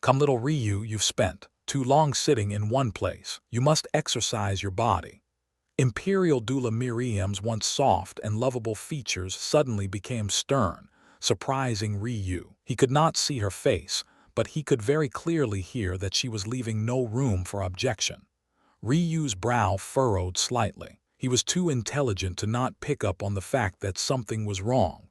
"Come, little Ryu, you've spent too long sitting in one place. You must exercise your body." Imperial doula Miriam's once soft and lovable features suddenly became stern, surprising Ryu. He could not see her face, but he could very clearly hear that she was leaving no room for objection. Ryu's brow furrowed slightly. He was too intelligent to not pick up on the fact that something was wrong.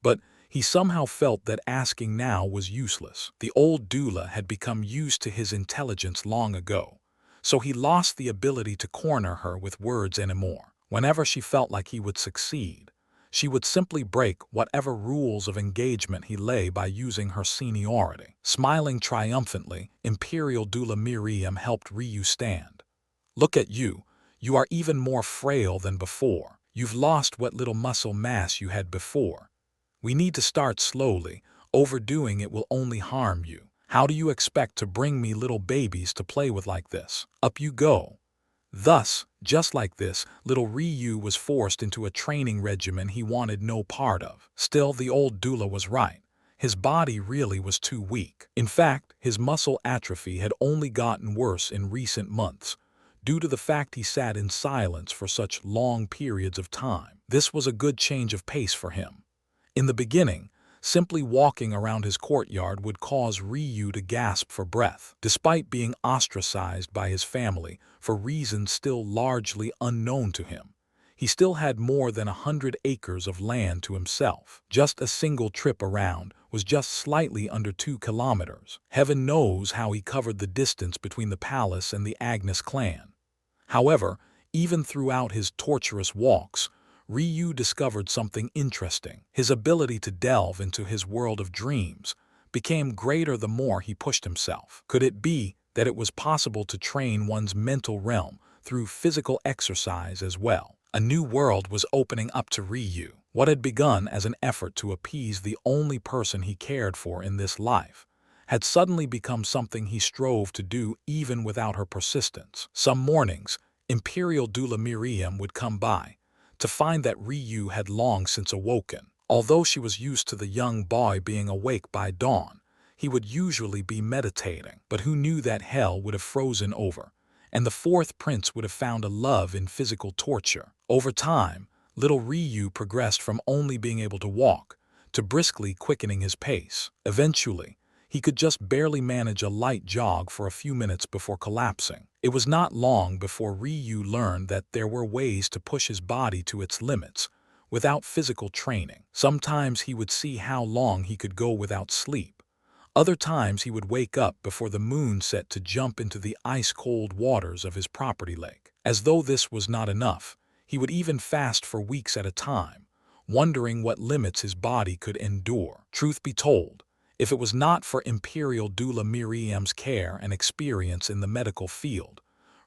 But he somehow felt that asking now was useless. The old doula had become used to his intelligence long ago, so he lost the ability to corner her with words anymore. Whenever she felt like he would succeed, she would simply break whatever rules of engagement he lay by using her seniority. Smiling triumphantly, Imperial doula Miriam helped Ryu stand. "Look at you. You are even more frail than before. You've lost what little muscle mass you had before. We need to start slowly. Overdoing it will only harm you. How do you expect to bring me little babies to play with like this? Up you go." Thus, just like this, little Ryu was forced into a training regimen he wanted no part of. Still, the old doula was right. His body really was too weak. In fact, his muscle atrophy had only gotten worse in recent months, due to the fact he sat in silence for such long periods of time. This was a good change of pace for him. In the beginning, simply walking around his courtyard would cause Ryu to gasp for breath. Despite being ostracized by his family for reasons still largely unknown to him, he still had more than 100 acres of land to himself. Just a single trip around was just slightly under 2 kilometers. Heaven knows how he covered the distance between the palace and the Agnes clan. However, even throughout his torturous walks, Ryu discovered something interesting. His ability to delve into his world of dreams became greater the more he pushed himself. Could it be that it was possible to train one's mental realm through physical exercise as well? A new world was opening up to Ryu. What had begun as an effort to appease the only person he cared for in this life had suddenly become something he strove to do even without her persistence. Some mornings, Imperial doula Miriam would come by, to find that Ryu had long since awoken. Although she was used to the young boy being awake by dawn, he would usually be meditating. But who knew that hell would have frozen over, and the fourth prince would have found a love in physical torture. Over time, little Ryu progressed from only being able to walk to briskly quickening his pace. Eventually, he could just barely manage a light jog for a few minutes before collapsing. It was not long before Ryu learned that there were ways to push his body to its limits without physical training. Sometimes he would see how long he could go without sleep. Other times he would wake up before the moon set to jump into the ice-cold waters of his property lake. As though this was not enough, he would even fast for weeks at a time, wondering what limits his body could endure. Truth be told, if it was not for Imperial doula Miriam's care and experience in the medical field,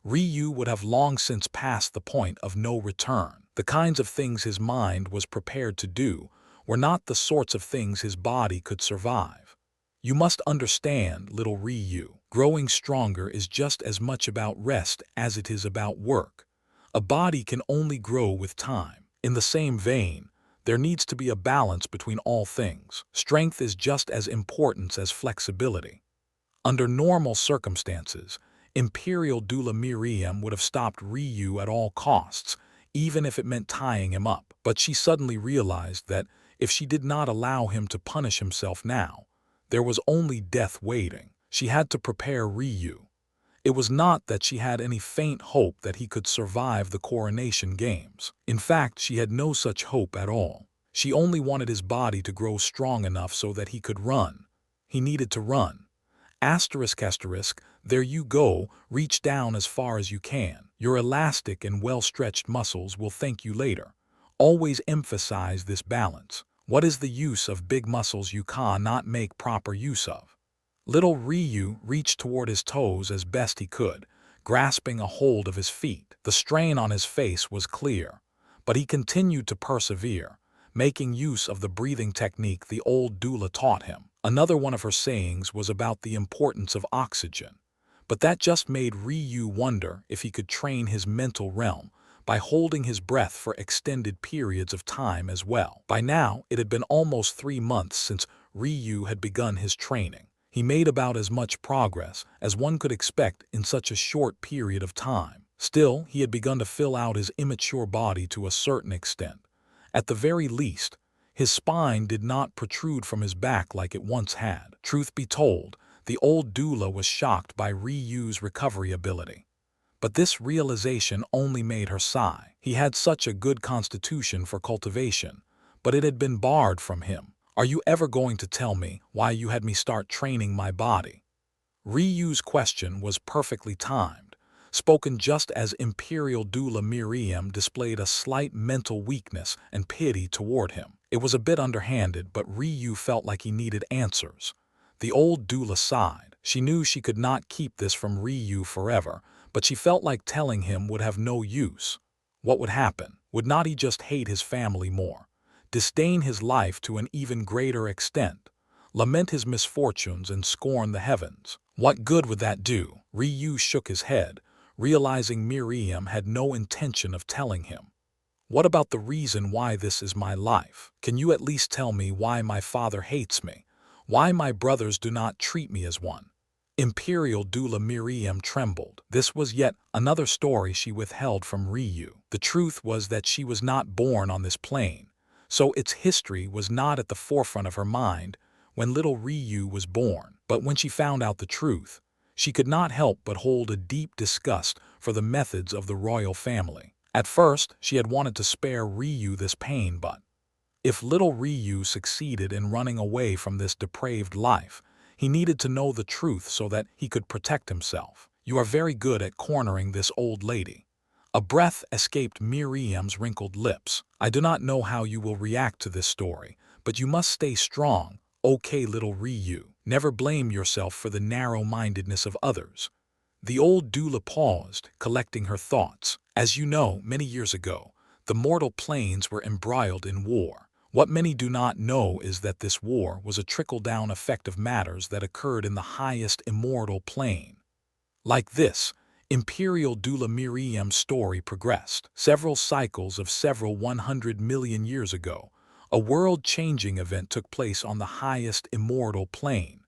Ryu would have long since passed the point of no return. The kinds of things his mind was prepared to do were not the sorts of things his body could survive. You must understand, little Ryu, growing stronger is just as much about rest as it is about work. A body can only grow with time. In the same vein, there needs to be a balance between all things. Strength is just as important as flexibility. Under normal circumstances, Imperial doula Miriam would have stopped Ryu at all costs, even if it meant tying him up. But she suddenly realized that if she did not allow him to punish himself now, there was only death waiting. She had to prepare Ryu. It was not that she had any faint hope that he could survive the coronation games. In fact, she had no such hope at all. She only wanted his body to grow strong enough so that he could run. He needed to run. Asterisk asterisk, there you go, reach down as far as you can. Your elastic and well-stretched muscles will thank you later. Always emphasize this balance. What is the use of big muscles you cannot make proper use of? Little Ryu reached toward his toes as best he could, grasping a hold of his feet. The strain on his face was clear, but he continued to persevere, making use of the breathing technique the old doula taught him. Another one of her sayings was about the importance of oxygen, but that just made Ryu wonder if he could train his mental realm by holding his breath for extended periods of time as well. By now, it had been almost 3 months since Ryu had begun his training. He made about as much progress as one could expect in such a short period of time. Still, he had begun to fill out his immature body to a certain extent. At the very least, his spine did not protrude from his back like it once had. Truth be told, the old doula was shocked by Ryu's recovery ability. But this realization only made her sigh. He had such a good constitution for cultivation, but it had been barred from him. Are you ever going to tell me why you had me start training my body? Ryu's question was perfectly timed, spoken just as Imperial Doula Miriam displayed a slight mental weakness and pity toward him. It was a bit underhanded, but Ryu felt like he needed answers. The old doula sighed. She knew she could not keep this from Ryu forever, but she felt like telling him would have no use. What would happen? Would not he just hate his family more, disdain his life to an even greater extent, lament his misfortunes and scorn the heavens? What good would that do? Ryu shook his head, realizing Miriam had no intention of telling him. What about the reason why this is my life? Can you at least tell me why my father hates me? Why my brothers do not treat me as one? Imperial Doula Miriam trembled. This was yet another story she withheld from Ryu. The truth was that she was not born on this plane, so its history was not at the forefront of her mind when little Ryu was born. But when she found out the truth, she could not help but hold a deep disgust for the methods of the royal family. At first, she had wanted to spare Ryu this pain, but if little Ryu succeeded in running away from this depraved life, he needed to know the truth so that he could protect himself. You are very good at cornering this old lady. A breath escaped Miriam's wrinkled lips. I do not know how you will react to this story, but you must stay strong, okay, little Ryu. Never blame yourself for the narrow-mindedness of others. The old doula paused, collecting her thoughts. As you know, many years ago, the mortal planes were embroiled in war. What many do not know is that this war was a trickle-down effect of matters that occurred in the highest immortal plane. Like this, Imperial Doula Miriam's story progressed. Several cycles of several 100 million years ago, a world-changing event took place on the highest immortal plane,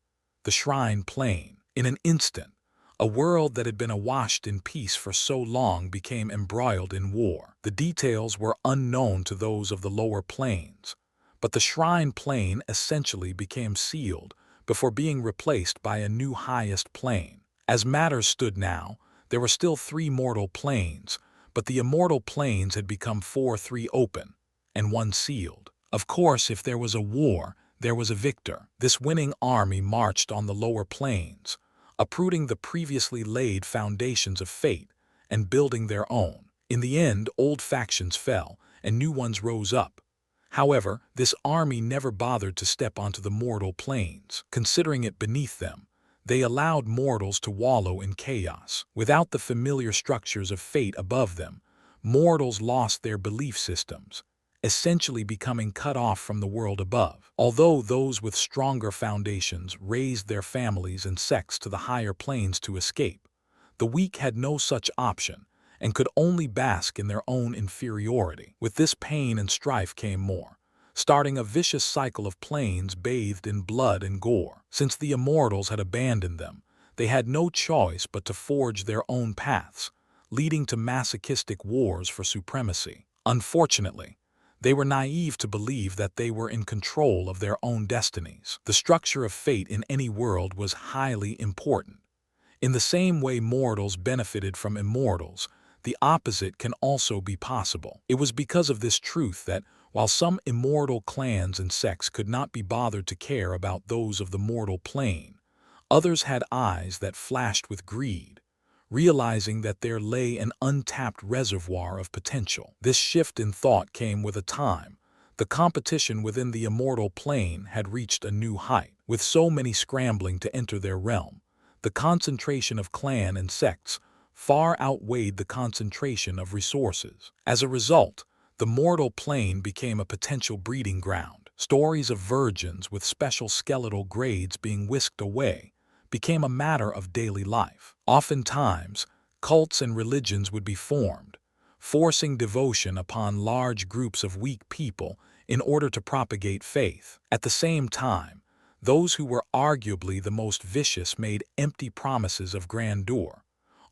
the Shrine Plane. In an instant, a world that had been awash in peace for so long became embroiled in war. The details were unknown to those of the lower planes, but the Shrine Plane essentially became sealed before being replaced by a new highest plane. As matters stood now, there were still 3 mortal planes, but the immortal planes had become 3 open, and 1 sealed. Of course, if there was a war, there was a victor. This winning army marched on the lower planes, uprooting the previously laid foundations of fate and building their own. In the end, old factions fell and new ones rose up. However, this army never bothered to step onto the mortal planes. Considering it beneath them, they allowed mortals to wallow in chaos. Without the familiar structures of fate above them, mortals lost their belief systems, essentially becoming cut off from the world above. Although those with stronger foundations raised their families and sects to the higher planes to escape, the weak had no such option and could only bask in their own inferiority. With this pain and strife came more, starting a vicious cycle of planes bathed in blood and gore. Since the immortals had abandoned them, they had no choice but to forge their own paths, leading to masochistic wars for supremacy. Unfortunately, they were naive to believe that they were in control of their own destinies. The structure of fate in any world was highly important. In the same way mortals benefited from immortals, the opposite can also be possible. It was because of this truth that, while some immortal clans and sects could not be bothered to care about those of the mortal plane, others had eyes that flashed with greed, realizing that there lay an untapped reservoir of potential. This shift in thought came with a time. The competition within the immortal plane had reached a new height. With so many scrambling to enter their realm, the concentration of clan and sects far outweighed the concentration of resources. As a result, the mortal plane became a potential breeding ground. Stories of virgins with special skeletal grades being whisked away became a matter of daily life. Oftentimes, cults and religions would be formed, forcing devotion upon large groups of weak people in order to propagate faith. At the same time, Those who were arguably the most vicious made empty promises of grandeur,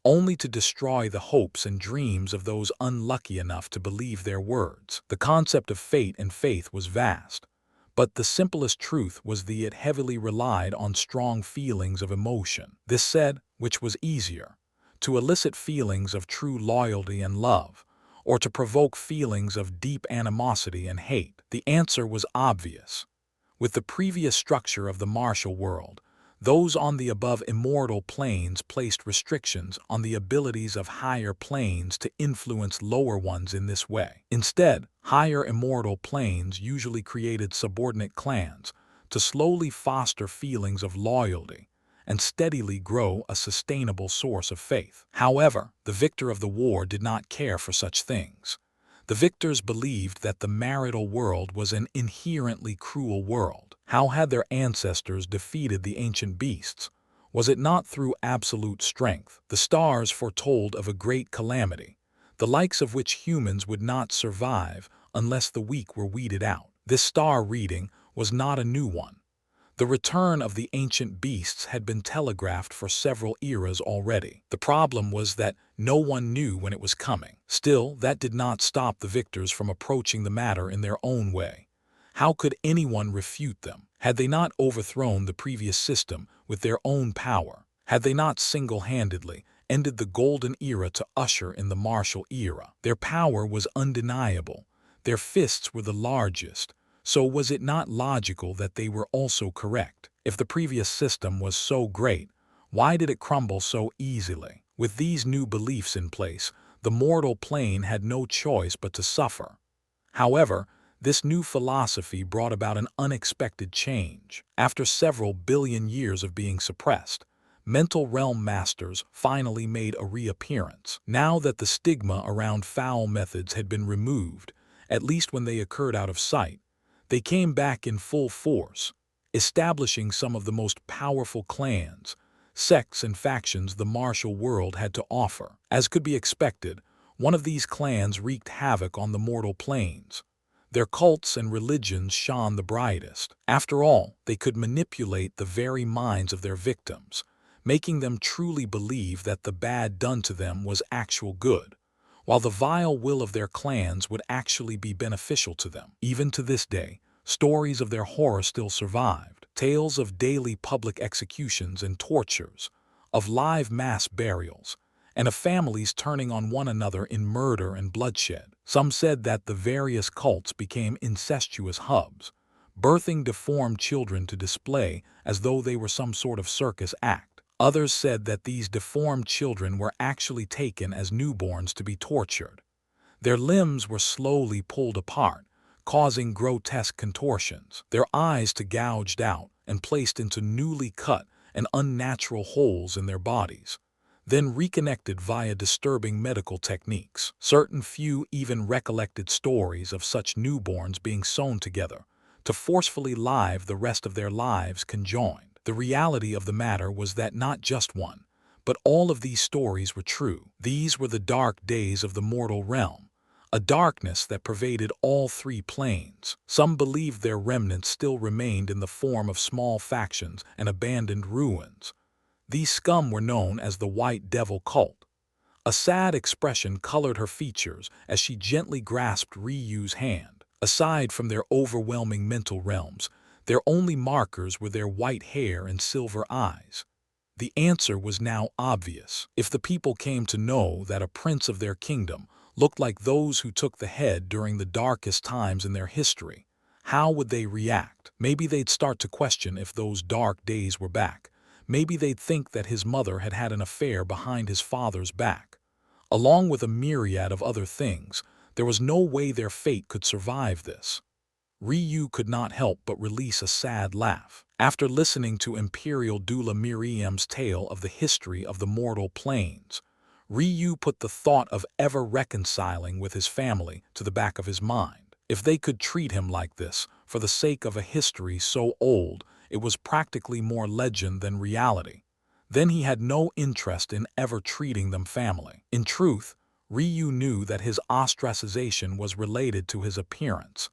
only to destroy the hopes and dreams of those unlucky enough to believe their words. The concept of fate and faith was vast, but the simplest truth was that it heavily relied on strong feelings of emotion. This said, which was easier, to elicit feelings of true loyalty and love, or to provoke feelings of deep animosity and hate? The answer was obvious. With the previous structure of the martial world, those on the above immortal planes placed restrictions on the abilities of higher planes to influence lower ones in this way. Instead, higher immortal planes usually created subordinate clans to slowly foster feelings of loyalty and steadily grow a sustainable source of faith. However, the victor of the war did not care for such things. The victors believed that the marital world was an inherently cruel world. How had their ancestors defeated the ancient beasts? Was it not through absolute strength? The stars foretold of a great calamity, the likes of which humans would not survive unless the weak were weeded out. This star reading was not a new one. The return of the ancient beasts had been telegraphed for several eras already. The problem was that no one knew when it was coming. Still, that did not stop the victors from approaching the matter in their own way. How could anyone refute them? Had they not overthrown the previous system with their own power? Had they not single-handedly ended the golden era to usher in the martial era? Their power was undeniable. Their fists were the largest. So was it not logical that they were also correct? If the previous system was so great, why did it crumble so easily? With these new beliefs in place, the mortal plane had no choice but to suffer. However, this new philosophy brought about an unexpected change. After several billion years of being suppressed, mental realm masters finally made a reappearance. Now that the stigma around foul methods had been removed, at least when they occurred out of sight, they came back in full force, establishing some of the most powerful clans, sects, and factions the martial world had to offer. As could be expected, one of these clans wreaked havoc on the mortal planes. Their cults and religions shone the brightest. After all, they could manipulate the very minds of their victims, making them truly believe that the bad done to them was actual good, while the vile will of their clans would actually be beneficial to them. Even to this day, stories of their horror still survived. Tales of daily public executions and tortures, of live mass burials, and of families turning on one another in murder and bloodshed. Some said that the various cults became incestuous hubs, birthing deformed children to display as though they were some sort of circus act. Others said that these deformed children were actually taken as newborns to be tortured. Their limbs were slowly pulled apart, causing grotesque contortions, their eyes to gouged out and placed into newly cut and unnatural holes in their bodies, then reconnected via disturbing medical techniques. Certain few even recollected stories of such newborns being sewn together to forcefully live the rest of their lives conjoined. The reality of the matter was that not just one, but all of these stories were true. These were the dark days of the mortal realm, a darkness that pervaded all three planes. Some believed their remnants still remained in the form of small factions and abandoned ruins. These scum were known as the White Devil cult. A sad expression colored her features as she gently grasped Ryu's hand. Aside from their overwhelming mental realms, their only markers were their white hair and silver eyes. The answer was now obvious. If the people came to know that a prince of their kingdom looked like those who took the head during the darkest times in their history, how would they react? Maybe they'd start to question if those dark days were back. Maybe they'd think that his mother had had an affair behind his father's back. Along with a myriad of other things, there was no way their fate could survive this. Ryu could not help but release a sad laugh. After listening to Imperial Doula Miriam's tale of the history of the mortal planes, Ryu put the thought of ever reconciling with his family to the back of his mind. If they could treat him like this, for the sake of a history so old it was practically more legend than reality, then he had no interest in ever treating them family. In truth, Ryu knew that his ostracization was related to his appearance,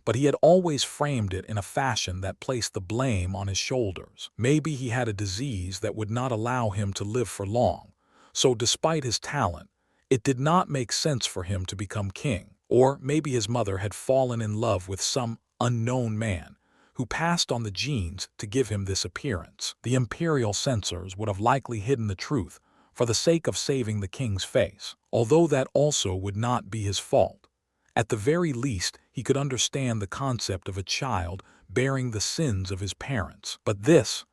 but he had always framed it in a fashion that placed the blame on his shoulders. Maybe he had a disease that would not allow him to live for long, so despite his talent, it did not make sense for him to become king. Or maybe his mother had fallen in love with some unknown man who passed on the genes to give him this appearance. The imperial censors would have likely hidden the truth for the sake of saving the king's face, although that also would not be his fault. At the very least, he could understand the concept of a child bearing the sins of his parents. But this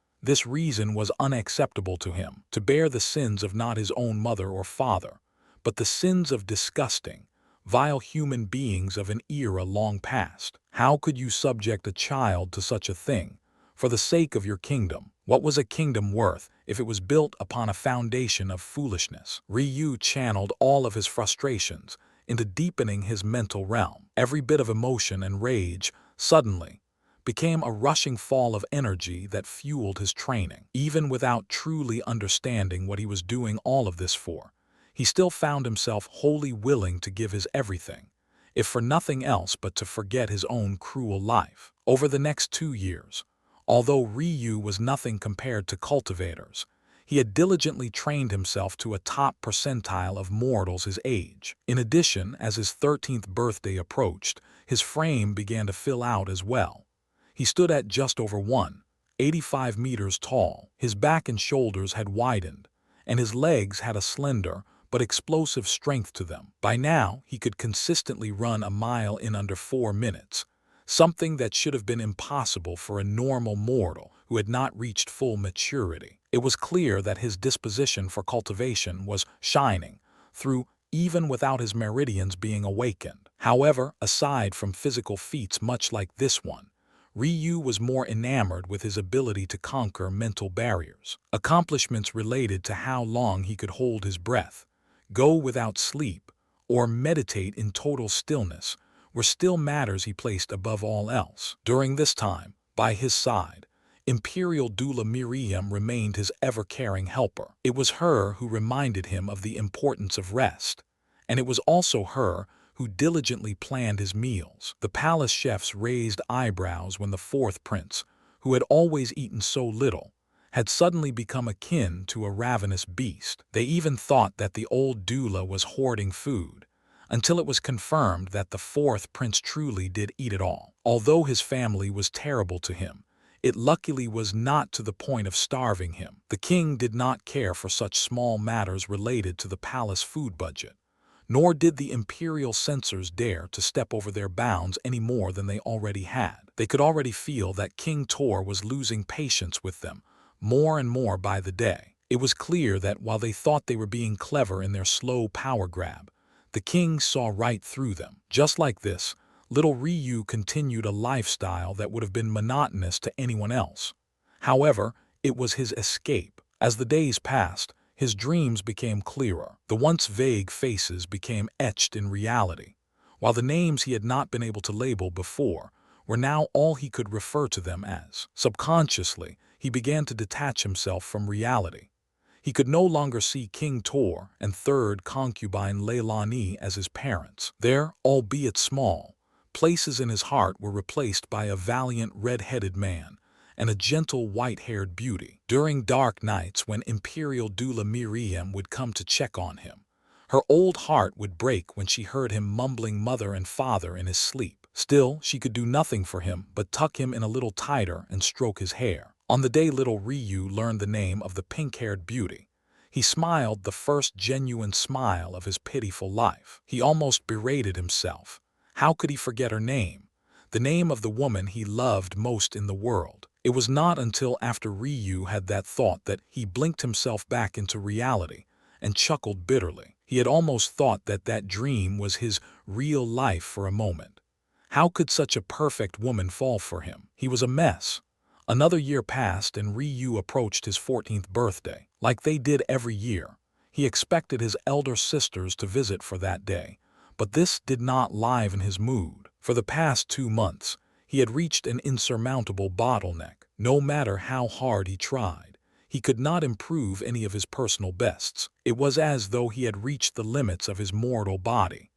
reason was unacceptable to him, to bear the sins of not his own mother or father, but the sins of disgusting, vile human beings of an era long past. How could you subject a child to such a thing, for the sake of your kingdom? What was a kingdom worth if it was built upon a foundation of foolishness? Ryu channeled all of his frustrations into deepening his mental realm. Every bit of emotion and rage, suddenly, became a rushing fall of energy that fueled his training. Even without truly understanding what he was doing all of this for, he still found himself wholly willing to give his everything, if for nothing else but to forget his own cruel life. Over the next 2 years, although Ryu was nothing compared to cultivators, he had diligently trained himself to a top percentile of mortals his age. In addition, as his 13th birthday approached, his frame began to fill out as well. He stood at just over 185 meters tall. His back and shoulders had widened, and his legs had a slender but explosive strength to them. By now, he could consistently run a mile in under 4 minutes, something that should have been impossible for a normal mortal who had not reached full maturity. It was clear that his disposition for cultivation was shining through even without his meridians being awakened. However, aside from physical feats much like this one, Ryu was more enamored with his ability to conquer mental barriers. Accomplishments related to how long he could hold his breath, go without sleep, or meditate in total stillness were still matters he placed above all else. During this time, by his side, Imperial Doula Miriam remained his ever-caring helper. It was her who reminded him of the importance of rest, and it was also her who diligently planned his meals. The palace chefs raised eyebrows when the fourth prince, who had always eaten so little, had suddenly become akin to a ravenous beast. They even thought that the old doula was hoarding food, until it was confirmed that the fourth prince truly did eat it all. Although his family was terrible to him, it luckily was not to the point of starving him. The king did not care for such small matters related to the palace food budget, nor did the imperial censors dare to step over their bounds any more than they already had. They could already feel that King Tor was losing patience with them more and more by the day. It was clear that while they thought they were being clever in their slow power grab, the king saw right through them. Just like this, little Ryu continued a lifestyle that would have been monotonous to anyone else. However, it was his escape. As the days passed, his dreams became clearer. The once vague faces became etched in reality, while the names he had not been able to label before were now all he could refer to them as. Subconsciously, he began to detach himself from reality. He could no longer see King Tor and third concubine Leilani as his parents. Their, albeit small, places in his heart were replaced by a valiant red-headed man and a gentle white-haired beauty. During dark nights when Imperial Doula Miriam would come to check on him, her old heart would break when she heard him mumbling mother and father in his sleep. Still, she could do nothing for him but tuck him in a little tighter and stroke his hair. On the day little Ryu learned the name of the pink-haired beauty, he smiled the first genuine smile of his pitiful life. He almost berated himself. How could he forget her name? The name of the woman he loved most in the world. It was not until after Ryu had that thought that he blinked himself back into reality and chuckled bitterly. He had almost thought that that dream was his real life for a moment. How could such a perfect woman fall for him? He was a mess. Another year passed and Ryu approached his 14th birthday. Like they did every year, he expected his elder sisters to visit for that day, but this did not liven his mood. For the past 2 months, he had reached an insurmountable bottleneck. No matter how hard he tried, he could not improve any of his personal bests. It was as though he had reached the limits of his mortal body,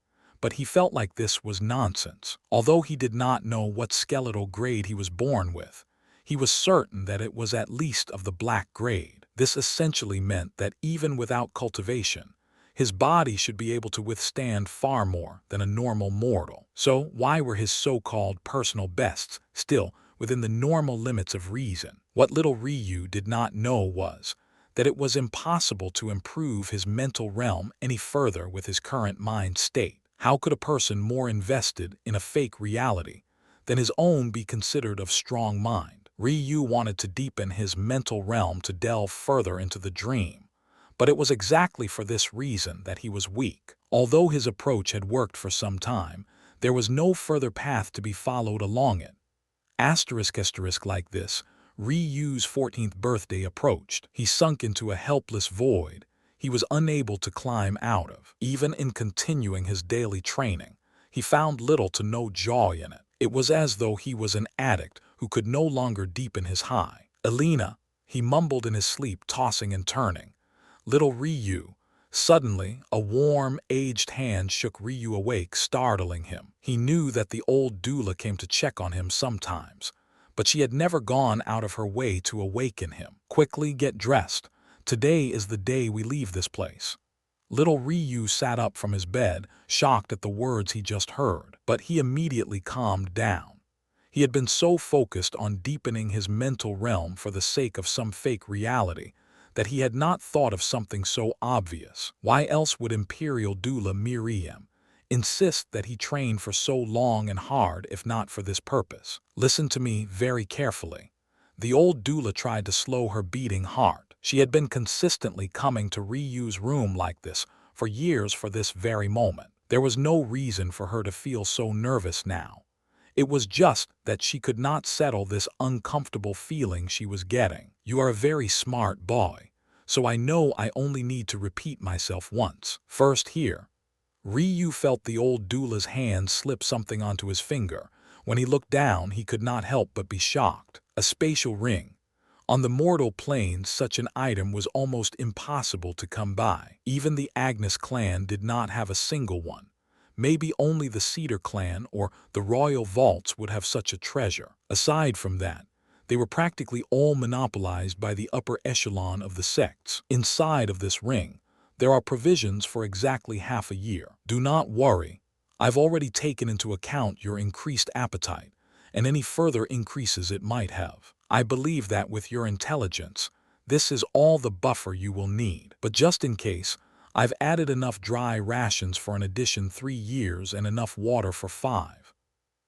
but he felt like this was nonsense. Although he did not know what skeletal grade he was born with, he was certain that it was at least of the black grade. This essentially meant that even without cultivation, his body should be able to withstand far more than a normal mortal. So why were his so-called personal bests still within the normal limits of reason? What little Ryu did not know was that it was impossible to improve his mental realm any further with his current mind state. How could a person more invested in a fake reality than his own be considered of strong mind? Ryu wanted to deepen his mental realm to delve further into the dream, but it was exactly for this reason that he was weak. Although his approach had worked for some time, there was no further path to be followed along it. Asterisk like this, Ryu's 14th birthday approached. He sunk into a helpless void he was unable to climb out of. Even in continuing his daily training, he found little to no joy in it. It was as though he was an addict who could no longer deepen his high. "Elena," he mumbled in his sleep, tossing and turning. "Little Ryu." Suddenly, a warm, aged hand shook Ryu awake, startling him. He knew that the old doula came to check on him sometimes, but she had never gone out of her way to awaken him. "Quickly get dressed. Today is the day we leave this place." Little Ryu sat up from his bed, shocked at the words he just heard, but he immediately calmed down. He had been so focused on deepening his mental realm for the sake of some fake reality that he had not thought of something so obvious. Why else would Imperial Doula Miriam insist that he train for so long and hard if not for this purpose? Listen to me very carefully. The old doula tried to slow her beating heart. She had been consistently coming to Ryu's room like this for years for this very moment. There was no reason for her to feel so nervous now. It was just that she could not settle this uncomfortable feeling she was getting. "You are a very smart boy, so I know I only need to repeat myself once. First here." Ryu felt the old doula's hand slip something onto his finger. When he looked down, he could not help but be shocked. A spatial ring. On the mortal plane, such an item was almost impossible to come by. Even the Agnes clan did not have a single one. Maybe only the Cedar clan or the royal vaults would have such a treasure. Aside from that, they were practically all monopolized by the upper echelon of the sects. Inside of this ring, there are provisions for exactly half a year. Do not worry. I've already taken into account your increased appetite and any further increases it might have. I believe that with your intelligence, this is all the buffer you will need. But just in case, I've added enough dry rations for an addition 3 years and enough water for 5.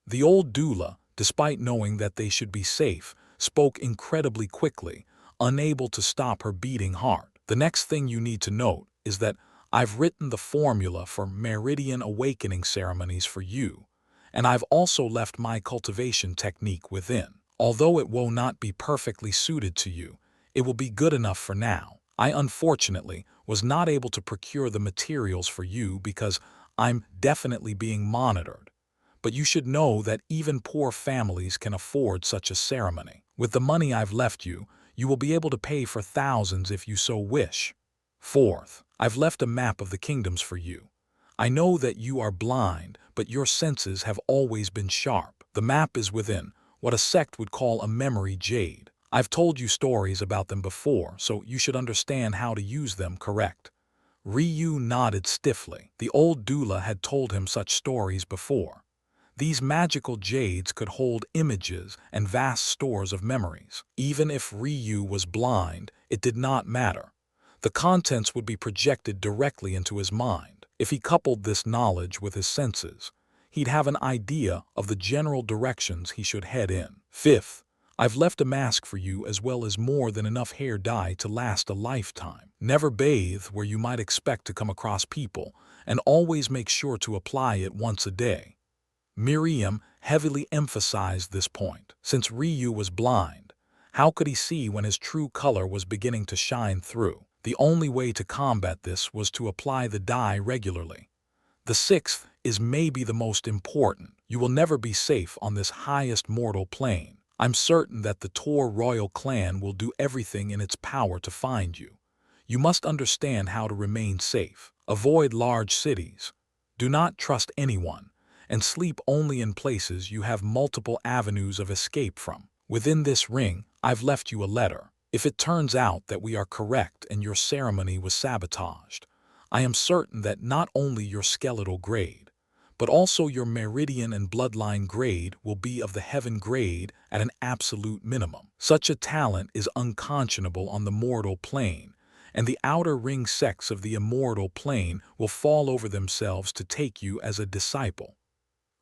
The old doula, despite knowing that they should be safe, spoke incredibly quickly, unable to stop her beating heart. "The next thing you need to note is that I've written the formula for meridian awakening ceremonies for you, and I've also left my cultivation technique within. Although it will not be perfectly suited to you, it will be good enough for now. I unfortunately was not able to procure the materials for you because I'm definitely being monitored. But you should know that even poor families can afford such a ceremony. With the money I've left you, you will be able to pay for thousands if you so wish. Fourth, I've left a map of the kingdoms for you. I know that you are blind, but your senses have always been sharp. The map is within what a sect would call a memory jade. I've told you stories about them before, so you should understand how to use them correct." Ryu nodded stiffly. The old doula had told him such stories before. These magical jades could hold images and vast stores of memories. Even if Ryu was blind, it did not matter. The contents would be projected directly into his mind. If he coupled this knowledge with his senses, he'd have an idea of the general directions he should head in. Fifth, I've left a mask for you as well as more than enough hair dye to last a lifetime. Never bathe where you might expect to come across people, and always make sure to apply it once a day. Miriam heavily emphasized this point. Since Ryu was blind, how could he see when his true color was beginning to shine through? The only way to combat this was to apply the dye regularly. The sixth is maybe the most important. You will never be safe on this highest mortal plane. I'm certain that the Tor royal clan will do everything in its power to find you. You must understand how to remain safe. Avoid large cities. Do not trust anyone, and sleep only in places you have multiple avenues of escape from. Within this ring, I've left you a letter. If it turns out that we are correct and your ceremony was sabotaged, I am certain that not only your skeletal grade, but also your meridian and bloodline grade will be of the heaven grade at an absolute minimum. Such a talent is unconscionable on the mortal plane, and the outer ring sects of the immortal plane will fall over themselves to take you as a disciple.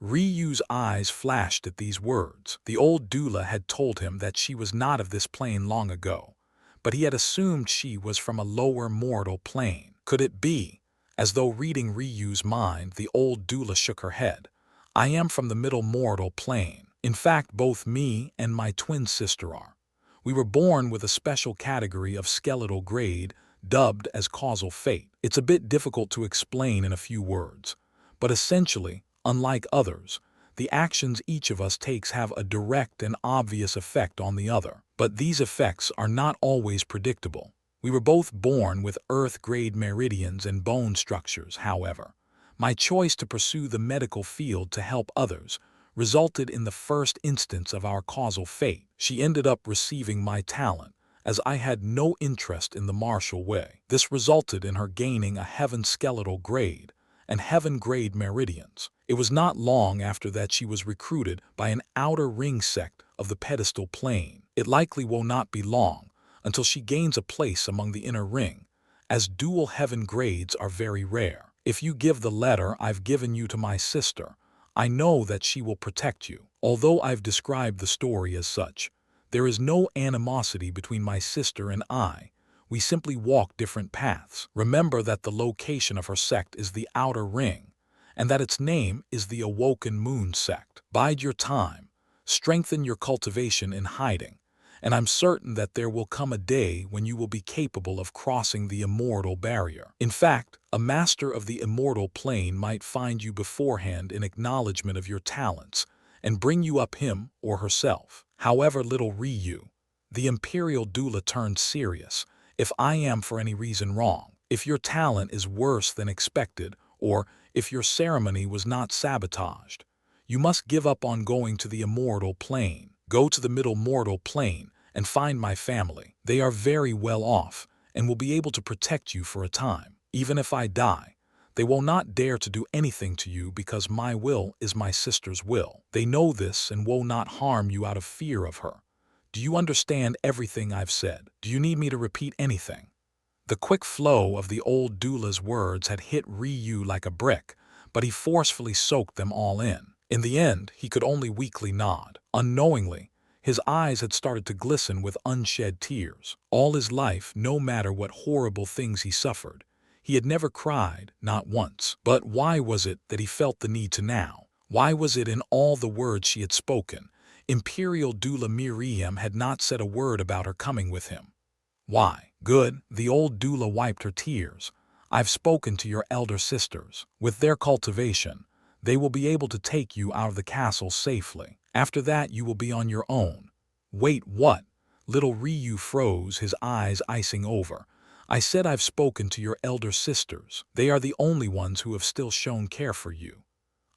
Ryu's eyes flashed at these words. The old doula had told him that she was not of this plane long ago, but he had assumed she was from a lower mortal plane. Could it be? As though reading Ryu's mind, the old doula shook her head. I am from the middle mortal plane. In fact, both me and my twin sister are. We were born with a special category of skeletal grade, dubbed as causal fate. It's a bit difficult to explain in a few words, but essentially, unlike others, the actions each of us takes have a direct and obvious effect on the other. But these effects are not always predictable. We were both born with earth-grade meridians and bone structures, however. My choice to pursue the medical field to help others resulted in the first instance of our causal fate. She ended up receiving my talent, as I had no interest in the martial way. This resulted in her gaining a heaven skeletal grade and heaven grade meridians. It was not long after that she was recruited by an outer ring sect of the pedestal plane. It likely will not be long until she gains a place among the inner ring, as dual heaven grades are very rare. If you give the letter I've given you to my sister, I know that she will protect you. Although I've described the story as such, there is no animosity between my sister and I. We simply walk different paths. Remember that the location of her sect is the outer ring, and that its name is the Awoken Moon sect. Bide your time, strengthen your cultivation in hiding, and I'm certain that there will come a day when you will be capable of crossing the immortal barrier. In fact, a master of the immortal plane might find you beforehand in acknowledgement of your talents and bring you up him or herself. However, little Ryu, the imperial doula turned serious. If I am for any reason wrong, if your talent is worse than expected, or if your ceremony was not sabotaged, you must give up on going to the immortal plane. Go to the middle mortal plane and find my family. They are very well off and will be able to protect you for a time. Even if I die, they will not dare to do anything to you because my will is my sister's will. They know this and will not harm you out of fear of her. Do you understand everything I've said? Do you need me to repeat anything? The quick flow of the old doula's words had hit Ryu like a brick, but he forcefully soaked them all in. In the end, he could only weakly nod. Unknowingly, his eyes had started to glisten with unshed tears. All his life, no matter what horrible things he suffered, he had never cried, not once. But why was it that he felt the need to now? Why was it in all the words she had spoken, Imperial Doula Miriam had not said a word about her coming with him? Why? Good, the old doula wiped her tears. I've spoken to your elder sisters. With their cultivation, they will be able to take you out of the castle safely. After that, you will be on your own. Wait, what? Little Ryu froze, his eyes icing over. I said I've spoken to your elder sisters. They are the only ones who have still shown care for you.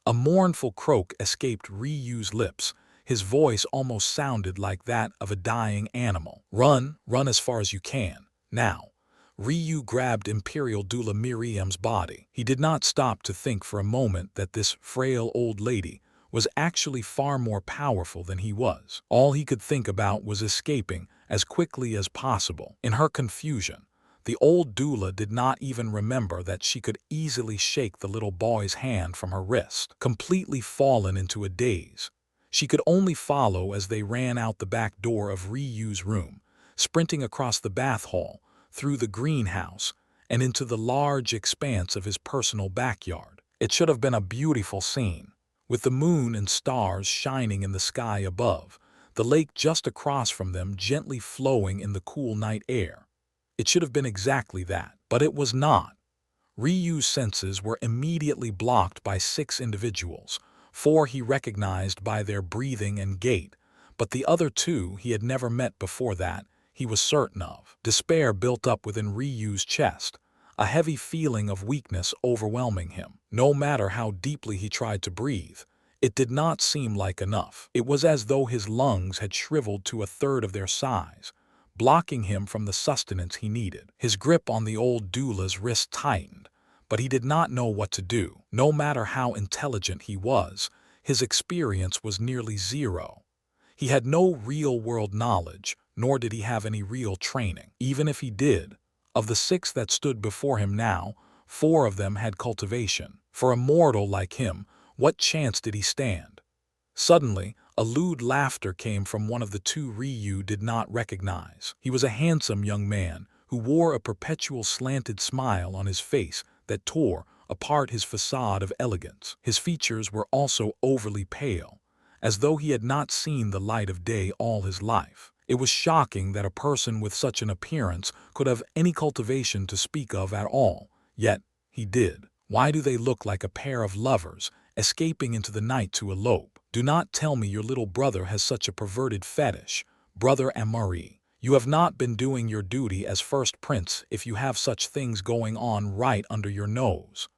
A mournful croak escaped Ryu's lips. His voice almost sounded like that of a dying animal. Run, run as far as you can. Now. Ryu grabbed Imperial Doula Miriam's body. He did not stop to think for a moment that this frail old lady was actually far more powerful than he was. All he could think about was escaping as quickly as possible. In her confusion, the old doula did not even remember that she could easily shake the little boy's hand from her wrist. Completely fallen into a daze, she could only follow as they ran out the back door of Ryu's room, sprinting across the bath hall, through the greenhouse, and into the large expanse of his personal backyard. It should have been a beautiful scene, with the moon and stars shining in the sky above, the lake just across from them gently flowing in the cool night air. It should have been exactly that, but it was not. Ryu's senses were immediately blocked by 6 individuals. 4 he recognized by their breathing and gait, but the other 2 he had never met before that, he was certain of. Despair built up within Ryu's chest. a heavy feeling of weakness overwhelming him. No matter how deeply he tried to breathe, it did not seem like enough. It was as though his lungs had shriveled to a third of their size, blocking him from the sustenance he needed. His grip on the old doula's wrist tightened, but he did not know what to do. No matter how intelligent he was, his experience was nearly zero. He had no real-world knowledge, nor did he have any real training. Even if he did, of the 6 that stood before him now, 4 of them had cultivation. For a mortal like him, what chance did he stand? Suddenly, a lewd laughter came from one of the 2 Ryu did not recognize. He was a handsome young man who wore a perpetual slanted smile on his face that tore apart his facade of elegance. His features were also overly pale, as though he had not seen the light of day all his life. It was shocking that a person with such an appearance could have any cultivation to speak of at all, yet he did. Why do they look like a pair of lovers escaping into the night to elope? Do not tell me your little brother has such a perverted fetish, Brother Amari. You have not been doing your duty as first prince if you have such things going on right under your nose.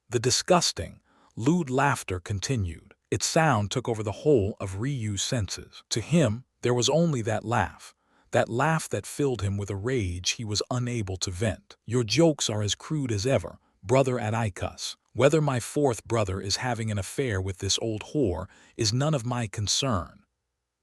The disgusting, lewd laughter continued. Its sound took over the whole of Ryu's senses. To him, there was only that laugh that filled him with a rage he was unable to vent. Your jokes are as crude as ever, Brother Adikus. Whether my 4th brother is having an affair with this old whore is none of my concern.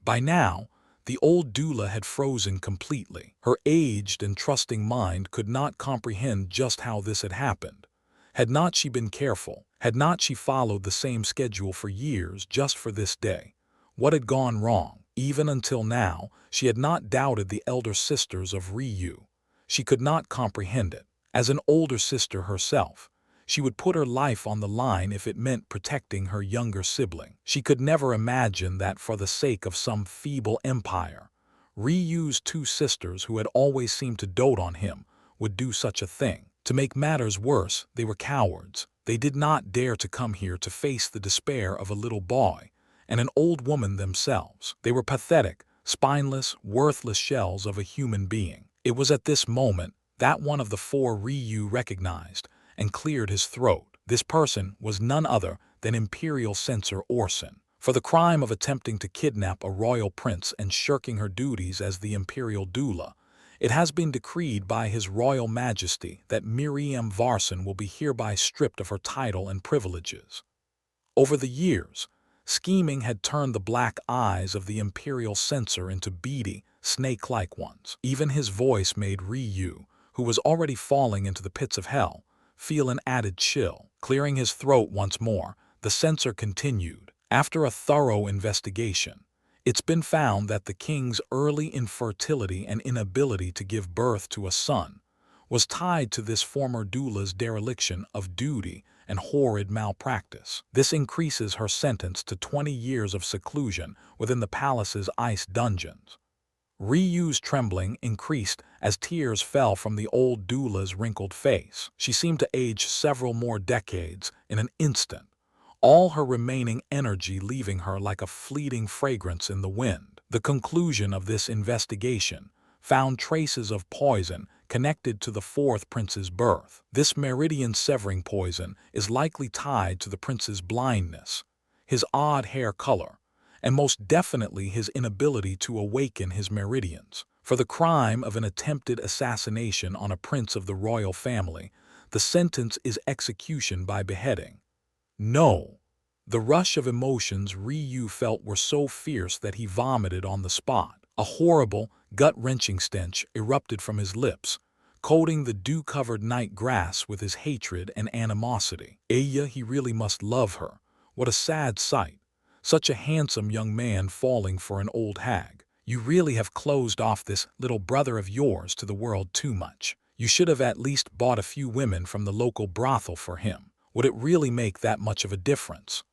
By now, the old doula had frozen completely. Her aged and trusting mind could not comprehend just how this had happened. Had not she been careful? Had not she followed the same schedule for years just for this day? What had gone wrong? Even until now, she had not doubted the elder sisters of Ryu. She could not comprehend it. As an older sister herself, she would put her life on the line if it meant protecting her younger sibling. She could never imagine that for the sake of some feeble empire, Ryu's 2 sisters who had always seemed to dote on him would do such a thing. To make matters worse, they were cowards. They did not dare to come here to face the despair of a little boy and an old woman themselves. They were pathetic, spineless, worthless shells of a human being. It was at this moment that one of the 4 Ryu recognized and cleared his throat. This person was none other than Imperial Censor Orson. For the crime of attempting to kidnap a royal prince and shirking her duties as the Imperial doula, it has been decreed by His Royal Majesty that Miriam Varson will be hereby stripped of her title and privileges. Over the years, scheming had turned the black eyes of the Imperial Censor into beady, snake-like ones. Even his voice made Ryu, who was already falling into the pits of hell, feel an added chill. Clearing his throat once more, the censor continued. After a thorough investigation, it's been found that the king's early infertility and inability to give birth to a son was tied to this former doula's dereliction of duty and horrid malpractice. This increases her sentence to 20 years of seclusion within the palace's ice dungeons. Ryu's trembling increased as tears fell from the old doula's wrinkled face. She seemed to age several more decades in an instant, all her remaining energy leaving her like a fleeting fragrance in the wind. The conclusion of this investigation found traces of poison connected to the 4th prince's birth. This meridian-severing poison is likely tied to the prince's blindness, his odd hair color, and most definitely his inability to awaken his meridians. For the crime of an attempted assassination on a prince of the royal family, the sentence is execution by beheading. No. The rush of emotions Ryu felt were so fierce that he vomited on the spot. A horrible, gut-wrenching stench erupted from his lips, coating the dew-covered night grass with his hatred and animosity. He really must love her. What a sad sight. Such a handsome young man falling for an old hag. You really have closed off this little brother of yours to the world too much. You should have at least bought a few women from the local brothel for him. Would it really make that much of a difference?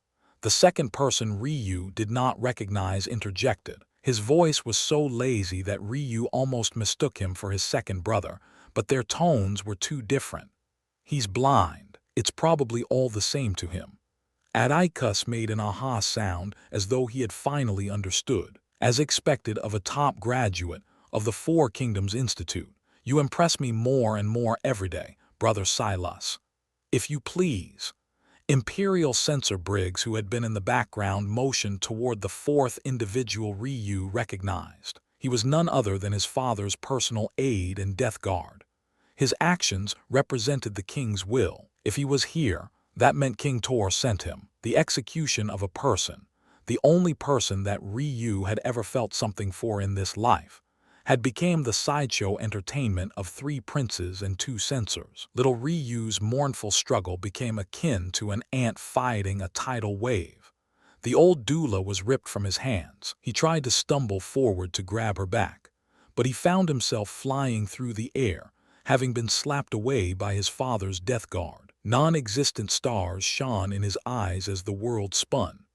The second person Ryu did not recognize interjected. His voice was so lazy that Ryu almost mistook him for his second brother, but their tones were too different. He's blind. It's probably all the same to him. Adikus made an aha sound as though he had finally understood. As expected of a top graduate of the 4 Kingdoms Institute, you impress me more and more every day, Brother Silas. If you please. Imperial censor Briggs, who had been in the background, motioned toward the fourth individual Ryu recognized. He was none other than his father's personal aide and death guard. His actions represented the king's will. If he was here, that meant King Tor sent him. The execution of a person, the only person that Ryu had ever felt something for in this life, had become the sideshow entertainment of 3 princes and 2 censors. Little Ryu's mournful struggle became akin to an ant fighting a tidal wave. The old doula was ripped from his hands. He tried to stumble forward to grab her back, but he found himself flying through the air, having been slapped away by his father's death guard. Non-existent stars shone in his eyes as the world spun.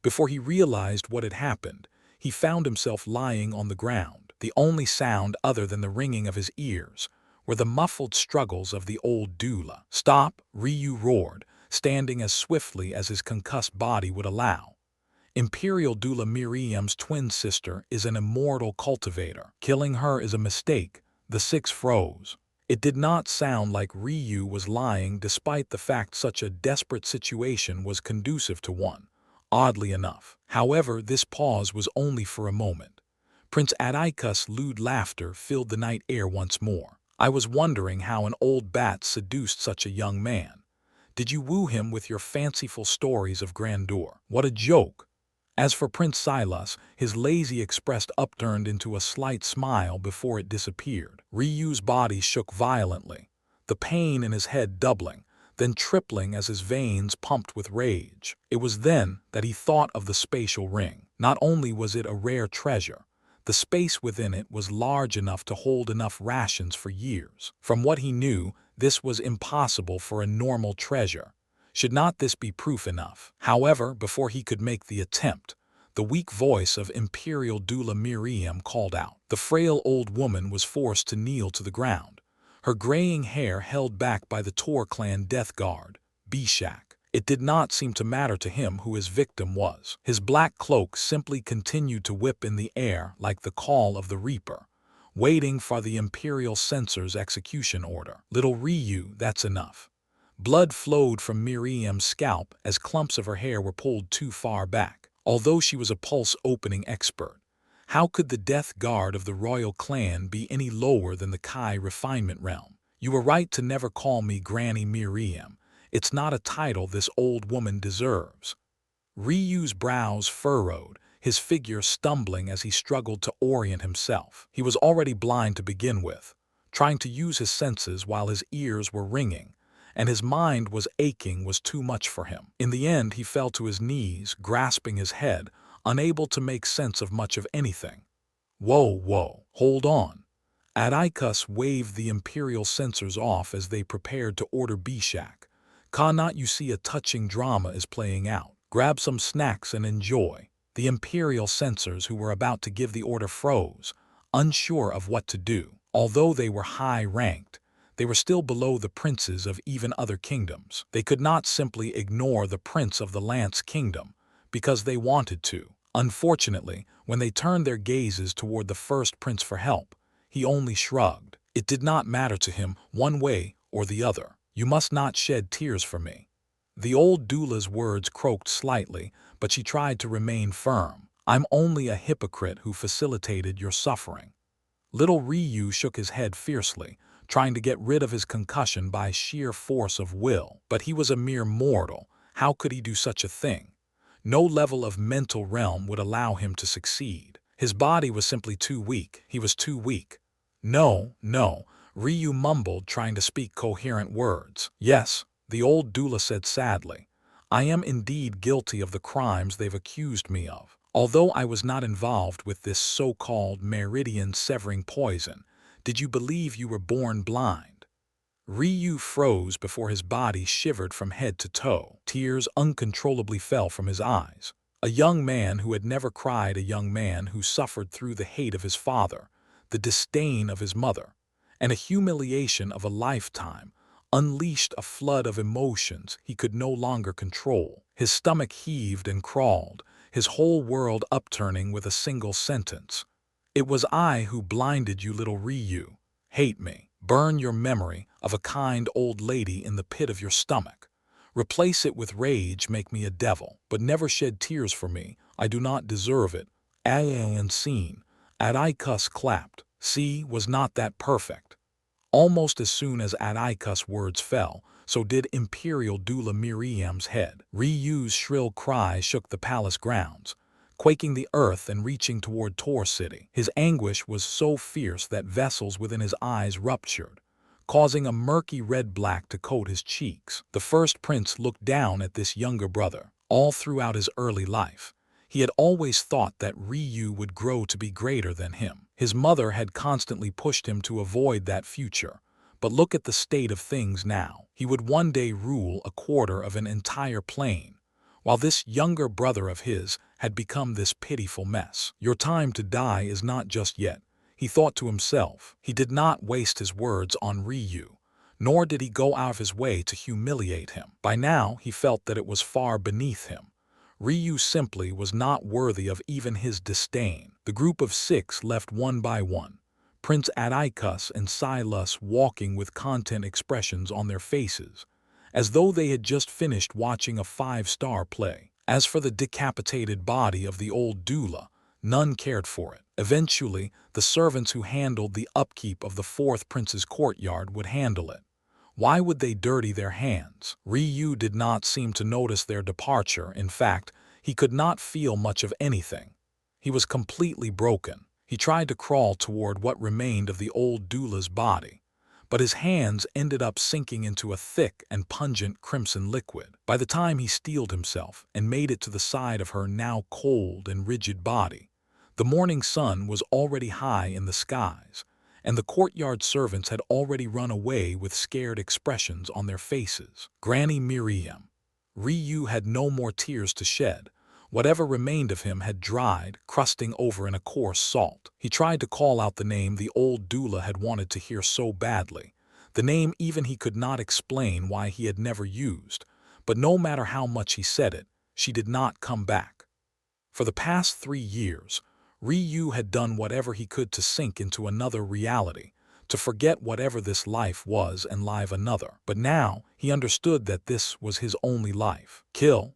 Before he realized what had happened, he found himself lying on the ground. The only sound other than the ringing of his ears were the muffled struggles of the old doula. "Stop!" Ryu roared, standing as swiftly as his concussed body would allow. Imperial doula Miriam's twin sister is an immortal cultivator. Killing her is a mistake. The 6 froze. It did not sound like Ryu was lying, despite the fact such a desperate situation was conducive to one, oddly enough. However, this pause was only for a moment. Prince Atticus' lewd laughter filled the night air once more. "I was wondering how an old bat seduced such a young man. Did you woo him with your fanciful stories of grandeur? What a joke!" As for Prince Silas, his lazy expression upturned into a slight smile before it disappeared. Ryu's body shook violently, the pain in his head doubling, then tripling as his veins pumped with rage. It was then that he thought of the spatial ring. Not only was it a rare treasure, the space within it was large enough to hold enough rations for years. From what he knew, this was impossible for a normal treasure. Should not this be proof enough? However, before he could make the attempt, the weak voice of Imperial doula Miriam called out. The frail old woman was forced to kneel to the ground, her graying hair held back by the Tor clan death guard, Bishak. It did not seem to matter to him who his victim was. His black cloak simply continued to whip in the air like the call of the Reaper, waiting for the Imperial censor's execution order. "Little Ryu, that's enough." Blood flowed from Miriam's scalp as clumps of her hair were pulled too far back. Although she was a pulse-opening expert, how could the death guard of the royal clan be any lower than the Kai refinement realm? "You were right to never call me Granny Miriam. It's not a title this old woman deserves." Ryu's brows furrowed, his figure stumbling as he struggled to orient himself. He was already blind to begin with, trying to use his senses while his ears were ringing, and his mind was aching was too much for him. In the end, he fell to his knees, grasping his head, unable to make sense of much of anything. Whoa, hold on." Atticus waved the Imperial censors off as they prepared to order Bishak. "Cannot you see a touching drama is playing out? Grab some snacks and enjoy." The Imperial censors who were about to give the order froze, unsure of what to do. Although they were high-ranked, they were still below the princes of even other kingdoms. They could not simply ignore the prince of the Lance Kingdom because they wanted to. Unfortunately, when they turned their gazes toward the first prince for help, he only shrugged. It did not matter to him one way or the other. "You must not shed tears for me." The old doula's words croaked slightly, but she tried to remain firm. "I'm only a hypocrite who facilitated your suffering." Little Ryu shook his head fiercely, trying to get rid of his concussion by sheer force of will. But he was a mere mortal. How could he do such a thing? No level of mental realm would allow him to succeed. His body was simply too weak. He was too weak. No, Ryu mumbled, trying to speak coherent words. "Yes," the old doula said sadly. "I am indeed guilty of the crimes they've accused me of. Although I was not involved with this so-called meridian-severing poison, did you believe you were born blind?" Ryu froze before his body shivered from head to toe. Tears uncontrollably fell from his eyes. A young man who had never cried, a young man who suffered through the hate of his father, the disdain of his mother, and a humiliation of a lifetime, unleashed a flood of emotions he could no longer control. His stomach heaved and crawled, his whole world upturning with a single sentence. "It was I who blinded you, little Ryu. Hate me. Burn your memory of a kind old lady in the pit of your stomach. Replace it with rage, make me a devil, but never shed tears for me. I do not deserve it. And scene. Atticus clapped. See, was not that perfect? Almost as soon as Atticus' words fell, so did Imperial Doula Miriam's head. Ryu's shrill cry shook the palace grounds, quaking the earth and reaching toward Tor City. His anguish was so fierce that vessels within his eyes ruptured, causing a murky red-black to coat his cheeks. The first prince looked down at this younger brother. All throughout his early life, he had always thought that Ryu would grow to be greater than him. His mother had constantly pushed him to avoid that future. But look at the state of things now. He would one day rule a quarter of an entire plane, while this younger brother of his had become this pitiful mess. Your time to die is not just yet, he thought to himself. He did not waste his words on Ryu, nor did he go out of his way to humiliate him. By now, he felt that it was far beneath him. Ryu simply was not worthy of even his disdain. The group of 6 left one by one, Prince Atticus and Silas walking with content expressions on their faces, as though they had just finished watching a 5-star play. As for the decapitated body of the old doula, none cared for it. Eventually, the servants who handled the upkeep of the 4th prince's courtyard would handle it. Why would they dirty their hands? Ryu did not seem to notice their departure. In fact, he could not feel much of anything. He was completely broken. He tried to crawl toward what remained of the old doula's body, but his hands ended up sinking into a thick and pungent crimson liquid. By the time he steeled himself and made it to the side of her now cold and rigid body, the morning sun was already high in the skies, and the courtyard servants had already run away with scared expressions on their faces. Granny Miriam. Ryu had no more tears to shed. Whatever remained of him had dried, crusting over in a coarse salt. He tried to call out the name the old doula had wanted to hear so badly, the name even he could not explain why he had never used, but no matter how much he said it, she did not come back. For the past 3 years, Ryu had done whatever he could to sink into another reality, to forget whatever this life was and live another. But now he understood that this was his only life. Kill.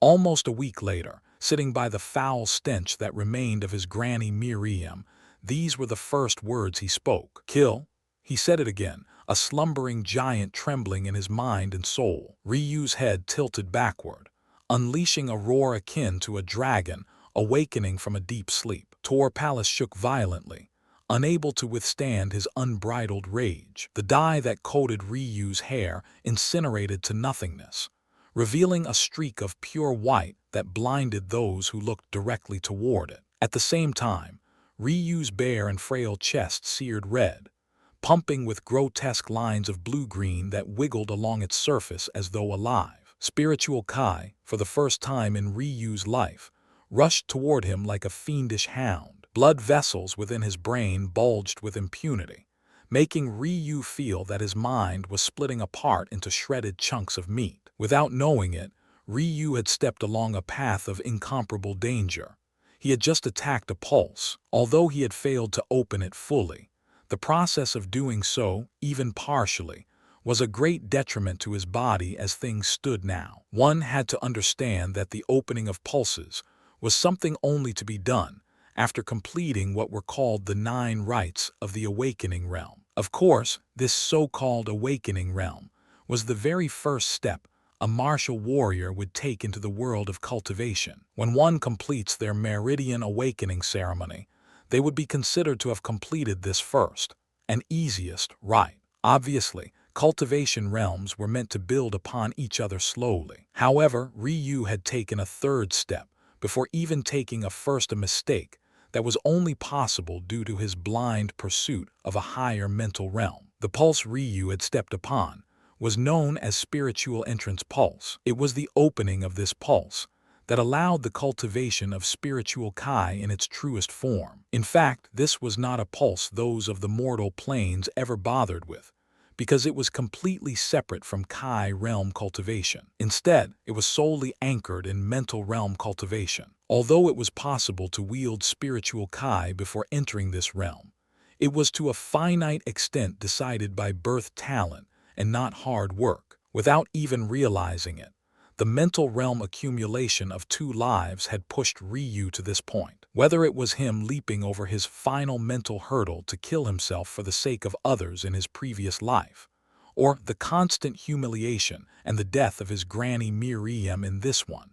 Almost a week later, sitting by the foul stench that remained of his Granny Miriam, these were the first words he spoke. Kill. He said it again, a slumbering giant trembling in his mind and soul. Ryu's head tilted backward, unleashing a roar akin to a dragon awakening from a deep sleep. Tor Palace shook violently, unable to withstand his unbridled rage. The dye that coated Ryu's hair incinerated to nothingness, revealing a streak of pure white that blinded those who looked directly toward it. At the same time, Ryu's bare and frail chest seared red, pumping with grotesque lines of blue-green that wiggled along its surface as though alive. Spiritual Kai, for the first time in Ryu's life, rushed toward him like a fiendish hound. Blood vessels within his brain bulged with impunity, making Ryu feel that his mind was splitting apart into shredded chunks of meat. Without knowing it, Ryu had stepped along a path of incomparable danger. He had just attacked a pulse. Although he had failed to open it fully, the process of doing so, even partially, was a great detriment to his body as things stood now. One had to understand that the opening of pulses was something only to be done after completing what were called the 9 rites of the awakening realm. Of course, this so-called awakening realm was the very first step a martial warrior would take into the world of cultivation. When one completes their meridian awakening ceremony, they would be considered to have completed this first and easiest rite. Obviously, cultivation realms were meant to build upon each other slowly. However, Ryu had taken a 3rd step before even taking a mistake that was only possible due to his blind pursuit of a higher mental realm. The pulse Ryu had stepped upon was known as Spiritual Entrance Pulse. It was the opening of this pulse that allowed the cultivation of spiritual Kai in its truest form. In fact, this was not a pulse those of the mortal planes ever bothered with, because it was completely separate from Kai realm cultivation. Instead, it was solely anchored in mental realm cultivation. Although it was possible to wield spiritual Kai before entering this realm, it was to a finite extent decided by birth talent and not hard work. Without even realizing it, the mental realm accumulation of 2 lives had pushed Ryu to this point. Whether it was him leaping over his final mental hurdle to kill himself for the sake of others in his previous life, or the constant humiliation and the death of his granny Miriam in this one,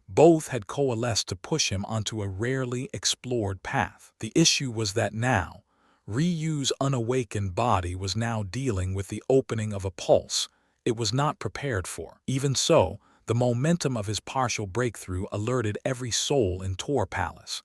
both had coalesced to push him onto a rarely explored path. The issue was that now, Ryu's unawakened body was now dealing with the opening of a pulse it was not prepared for. Even so, the momentum of his partial breakthrough alerted every soul in Tor Palace.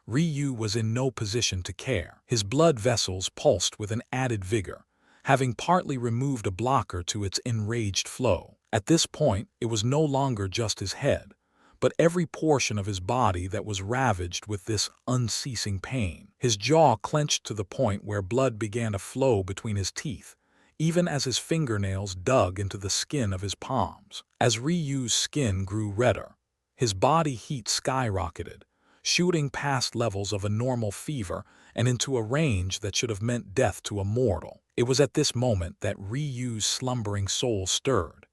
Ryu was in no position to care. His blood vessels pulsed with an added vigor, having partly removed a blocker to its enraged flow. At this point, it was no longer just his head, but every portion of his body that was ravaged with this unceasing pain. His jaw clenched to the point where blood began to flow between his teeth, even as his fingernails dug into the skin of his palms. As Ryu's skin grew redder, his body heat skyrocketed, shooting past levels of a normal fever and into a range that should have meant death to a mortal. It was at this moment that Ryu's slumbering soul stirred.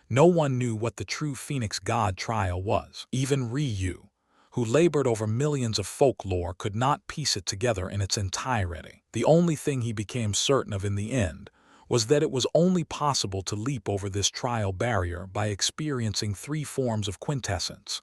No one knew what the true Phoenix God trial was. Even Ryu, who labored over millions of folklore, could not piece it together in its entirety. The only thing he became certain of in the end was that it was only possible to leap over this trial barrier by experiencing 3 forms of quintessence: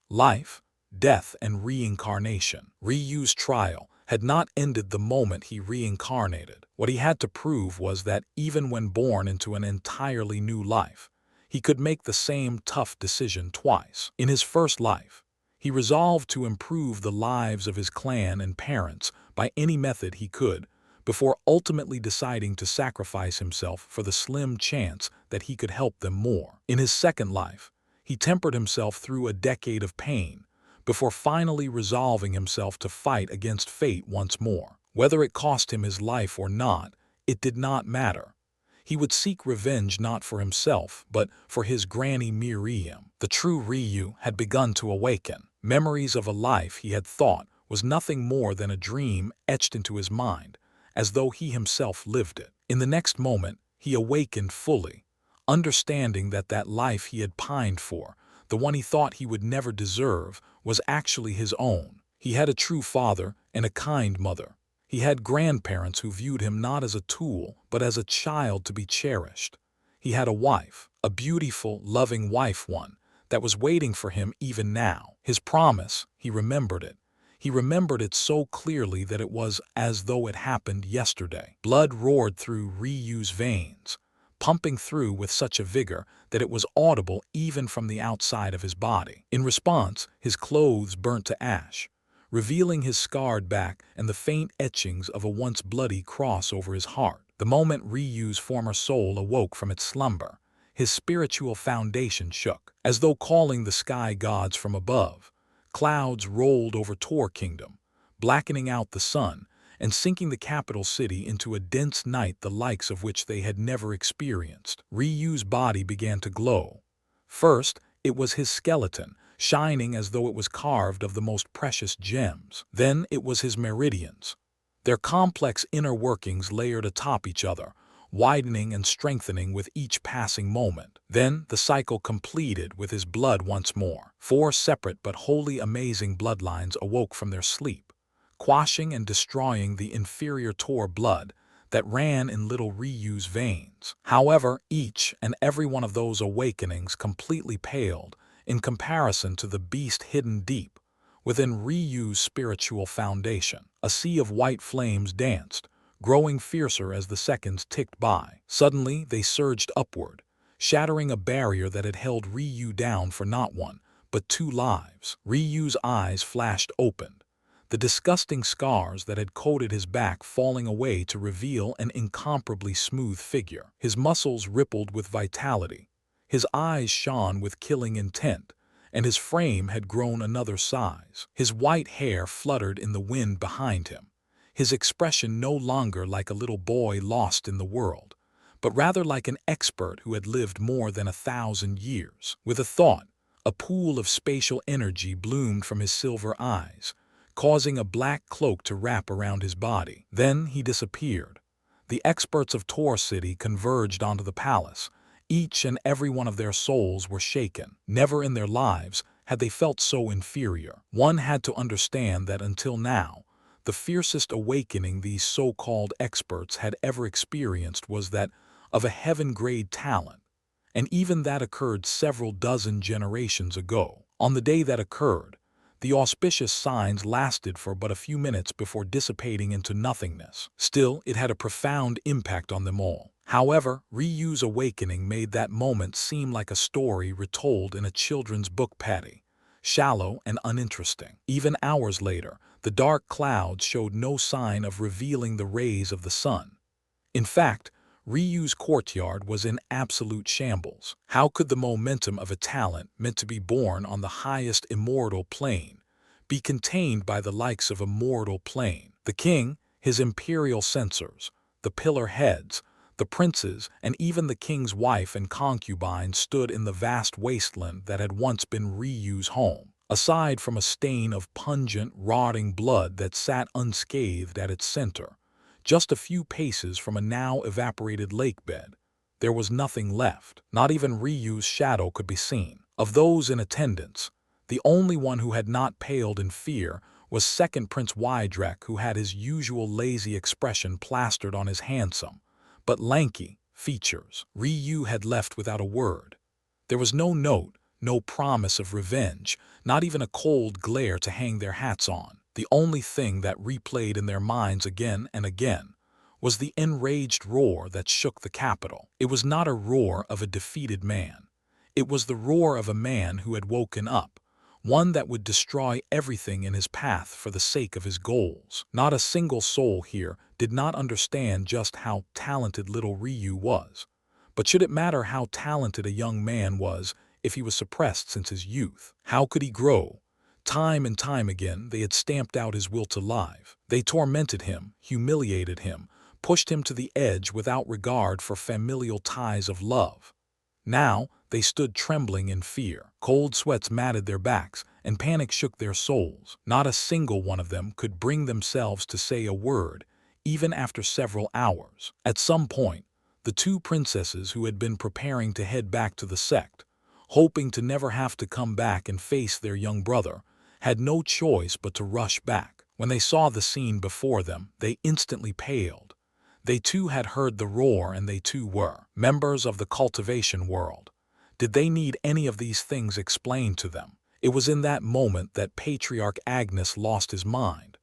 life, death, and reincarnation. Ryu's trial had not ended the moment he reincarnated. What he had to prove was that even when born into an entirely new life, he could make the same tough decision twice. In his first life, he resolved to improve the lives of his clan and parents by any method he could, before ultimately deciding to sacrifice himself for the slim chance that he could help them more. In his second life, he tempered himself through a decade of pain, before finally resolving himself to fight against fate once more. Whether it cost him his life or not, it did not matter. He would seek revenge not for himself, but for his granny Miriam. The true Ryu had begun to awaken. Memories of a life he had thought was nothing more than a dream etched into his mind, as though he himself lived it. In the next moment, he awakened fully, understanding that that life he had pined for, the one he thought he would never deserve, was actually his own. He had a true father and a kind mother. He had grandparents who viewed him not as a tool, but as a child to be cherished. He had a wife, a beautiful, loving wife, one that was waiting for him even now. His promise, he remembered it. He remembered it so clearly that it was as though it happened yesterday. Blood roared through Ryu's veins, pumping through with such a vigor that it was audible even from the outside of his body. In response, his clothes burnt to ash, revealing his scarred back and the faint etchings of a once bloody cross over his heart. The moment Ryu's former soul awoke from its slumber, his spiritual foundation shook. As though calling the sky gods from above, clouds rolled over Tor Kingdom, blackening out the sun and sinking the capital city into a dense night the likes of which they had never experienced. Ryu's body began to glow. First, it was his skeleton, shining as though it was carved of the most precious gems. Then it was his meridians, their complex inner workings layered atop each other, widening and strengthening with each passing moment. Then the cycle completed with his blood once more. 4 separate but wholly amazing bloodlines awoke from their sleep, quashing and destroying the inferior Tor blood that ran in little Ryu's veins. However, each and every one of those awakenings completely paled in comparison to the beast hidden deep within Ryu's spiritual foundation. A sea of white flames danced, growing fiercer as the seconds ticked by. Suddenly, they surged upward, shattering a barrier that had held Ryu down for not 1, but 2 lives. Ryu's eyes flashed open, the disgusting scars that had coated his back falling away to reveal an incomparably smooth figure. His muscles rippled with vitality, his eyes shone with killing intent, and his frame had grown another size. His white hair fluttered in the wind behind him, his expression no longer like a little boy lost in the world, but rather like an expert who had lived more than 1,000 years. With a thought, a pool of spatial energy bloomed from his silver eyes, causing a black cloak to wrap around his body. Then he disappeared, The experts of Tor City converged onto the palace. Each and every one of their souls were shaken. Never in their lives had they felt so inferior. One had to understand that until now, the fiercest awakening these so-called experts had ever experienced was that of a heaven-grade talent, and even that occurred several dozen generations ago. On the day that occurred, the auspicious signs lasted for but a few minutes before dissipating into nothingness. Still, it had a profound impact on them all. However, Ryu's awakening made that moment seem like a story retold in a children's book, petty, shallow, and uninteresting. Even hours later, the dark clouds showed no sign of revealing the rays of the sun. In fact, Ryu's courtyard was in absolute shambles. How could the momentum of a talent meant to be born on the highest immortal plane be contained by the likes of a mortal plane? The king, his imperial censors, the pillar heads, the princes, and even the king's wife and concubine stood in the vast wasteland that had once been Ryu's home. Aside from a stain of pungent, rotting blood that sat unscathed at its center, just a few paces from a now evaporated lake bed, there was nothing left. Not even Ryu's shadow could be seen. Of those in attendance, the only one who had not paled in fear was second Prince Wydrek, who had his usual lazy expression plastered on his handsome but lanky features. Ryu had left without a word. There was no note, no promise of revenge, not even a cold glare to hang their hats on. The only thing that replayed in their minds again and again was the enraged roar that shook the capital. It was not a roar of a defeated man. It was the roar of a man who had woken up, one that would destroy everything in his path for the sake of his goals. Not a single soul here did not understand just how talented little Ryu was. But should it matter how talented a young man was if he was suppressed since his youth? How could he grow? Time and time again, they had stamped out his will to live. They tormented him, humiliated him, pushed him to the edge without regard for familial ties of love. Now, they stood trembling in fear. Cold sweats matted their backs, and panic shook their souls. Not a single one of them could bring themselves to say a word, even after several hours. At some point, the two princesses who had been preparing to head back to the sect, hoping to never have to come back and face their young brother, had no choice but to rush back. When they saw the scene before them, they instantly paled. They too had heard the roar, and they too were members of the cultivation world. Did they need any of these things explained to them? It was in that moment that Patriarch Agnes lost his mind.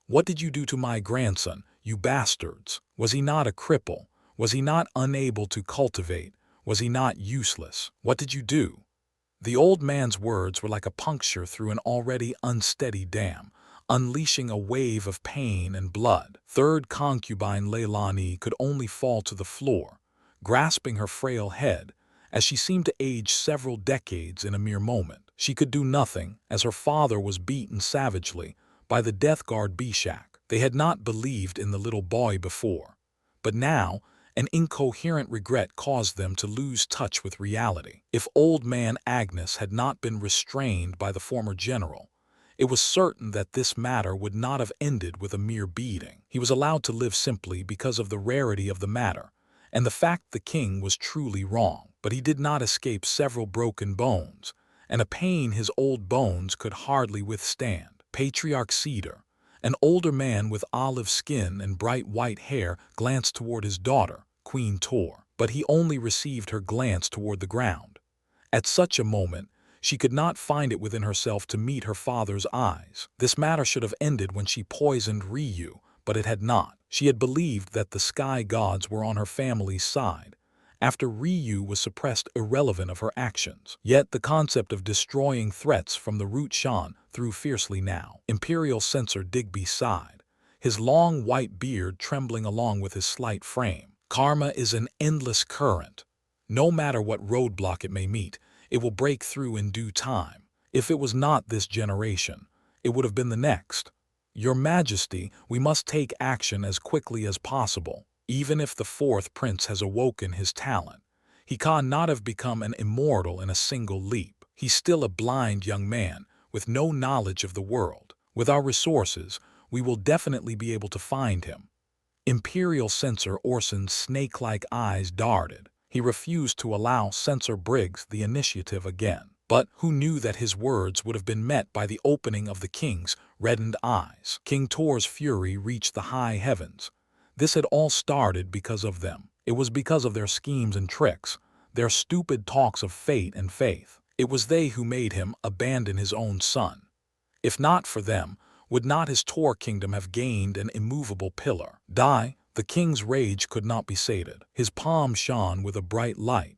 What did you do to my grandson, you bastards? Was he not a cripple? Was he not unable to cultivate? Was he not useless? What did you do? The old man's words were like a puncture through an already unsteady dam, unleashing a wave of pain and blood. Third concubine Leilani could only fall to the floor, grasping her frail head, as she seemed to age several decades in a mere moment. She could do nothing, as her father was beaten savagely by the death guard Bishak. They had not believed in the little boy before, but now an incoherent regret caused them to lose touch with reality. If old man Agnes had not been restrained by the former general, it was certain that this matter would not have ended with a mere beating. He was allowed to live simply because of the rarity of the matter, and the fact the king was truly wrong. But he did not escape several broken bones, and a pain his old bones could hardly withstand. Patriarch Cedar, an older man with olive skin and bright white hair, glanced toward his daughter, Queen Tor, but he only received her glance toward the ground. At such a moment, she could not find it within herself to meet her father's eyes. This matter should have ended when she poisoned Ryu, but it had not. She had believed that the sky gods were on her family's side, after Ryu was suppressed irrelevant of her actions. Yet the concept of destroying threats from the root shone through fiercely now. Imperial Censor Digby sighed, his long white beard trembling along with his slight frame. Karma is an endless current. No matter what roadblock it may meet, it will break through in due time. If it was not this generation, it would have been the next. Your Majesty, we must take action as quickly as possible. Even if the fourth prince has awoken his talent, he cannot have become an immortal in a single leap. He's still a blind young man with no knowledge of the world. With our resources, we will definitely be able to find him. Imperial Censor Orson's snake-like eyes darted. He refused to allow Censor Briggs the initiative again. But who knew that his words would have been met by the opening of the king's reddened eyes? King Tor's fury reached the high heavens. This had all started because of them. It was because of their schemes and tricks, their stupid talks of fate and faith. It was they who made him abandon his own son. If not for them, would not his Tor kingdom have gained an immovable pillar? The king's rage could not be sated. His palm shone with a bright light,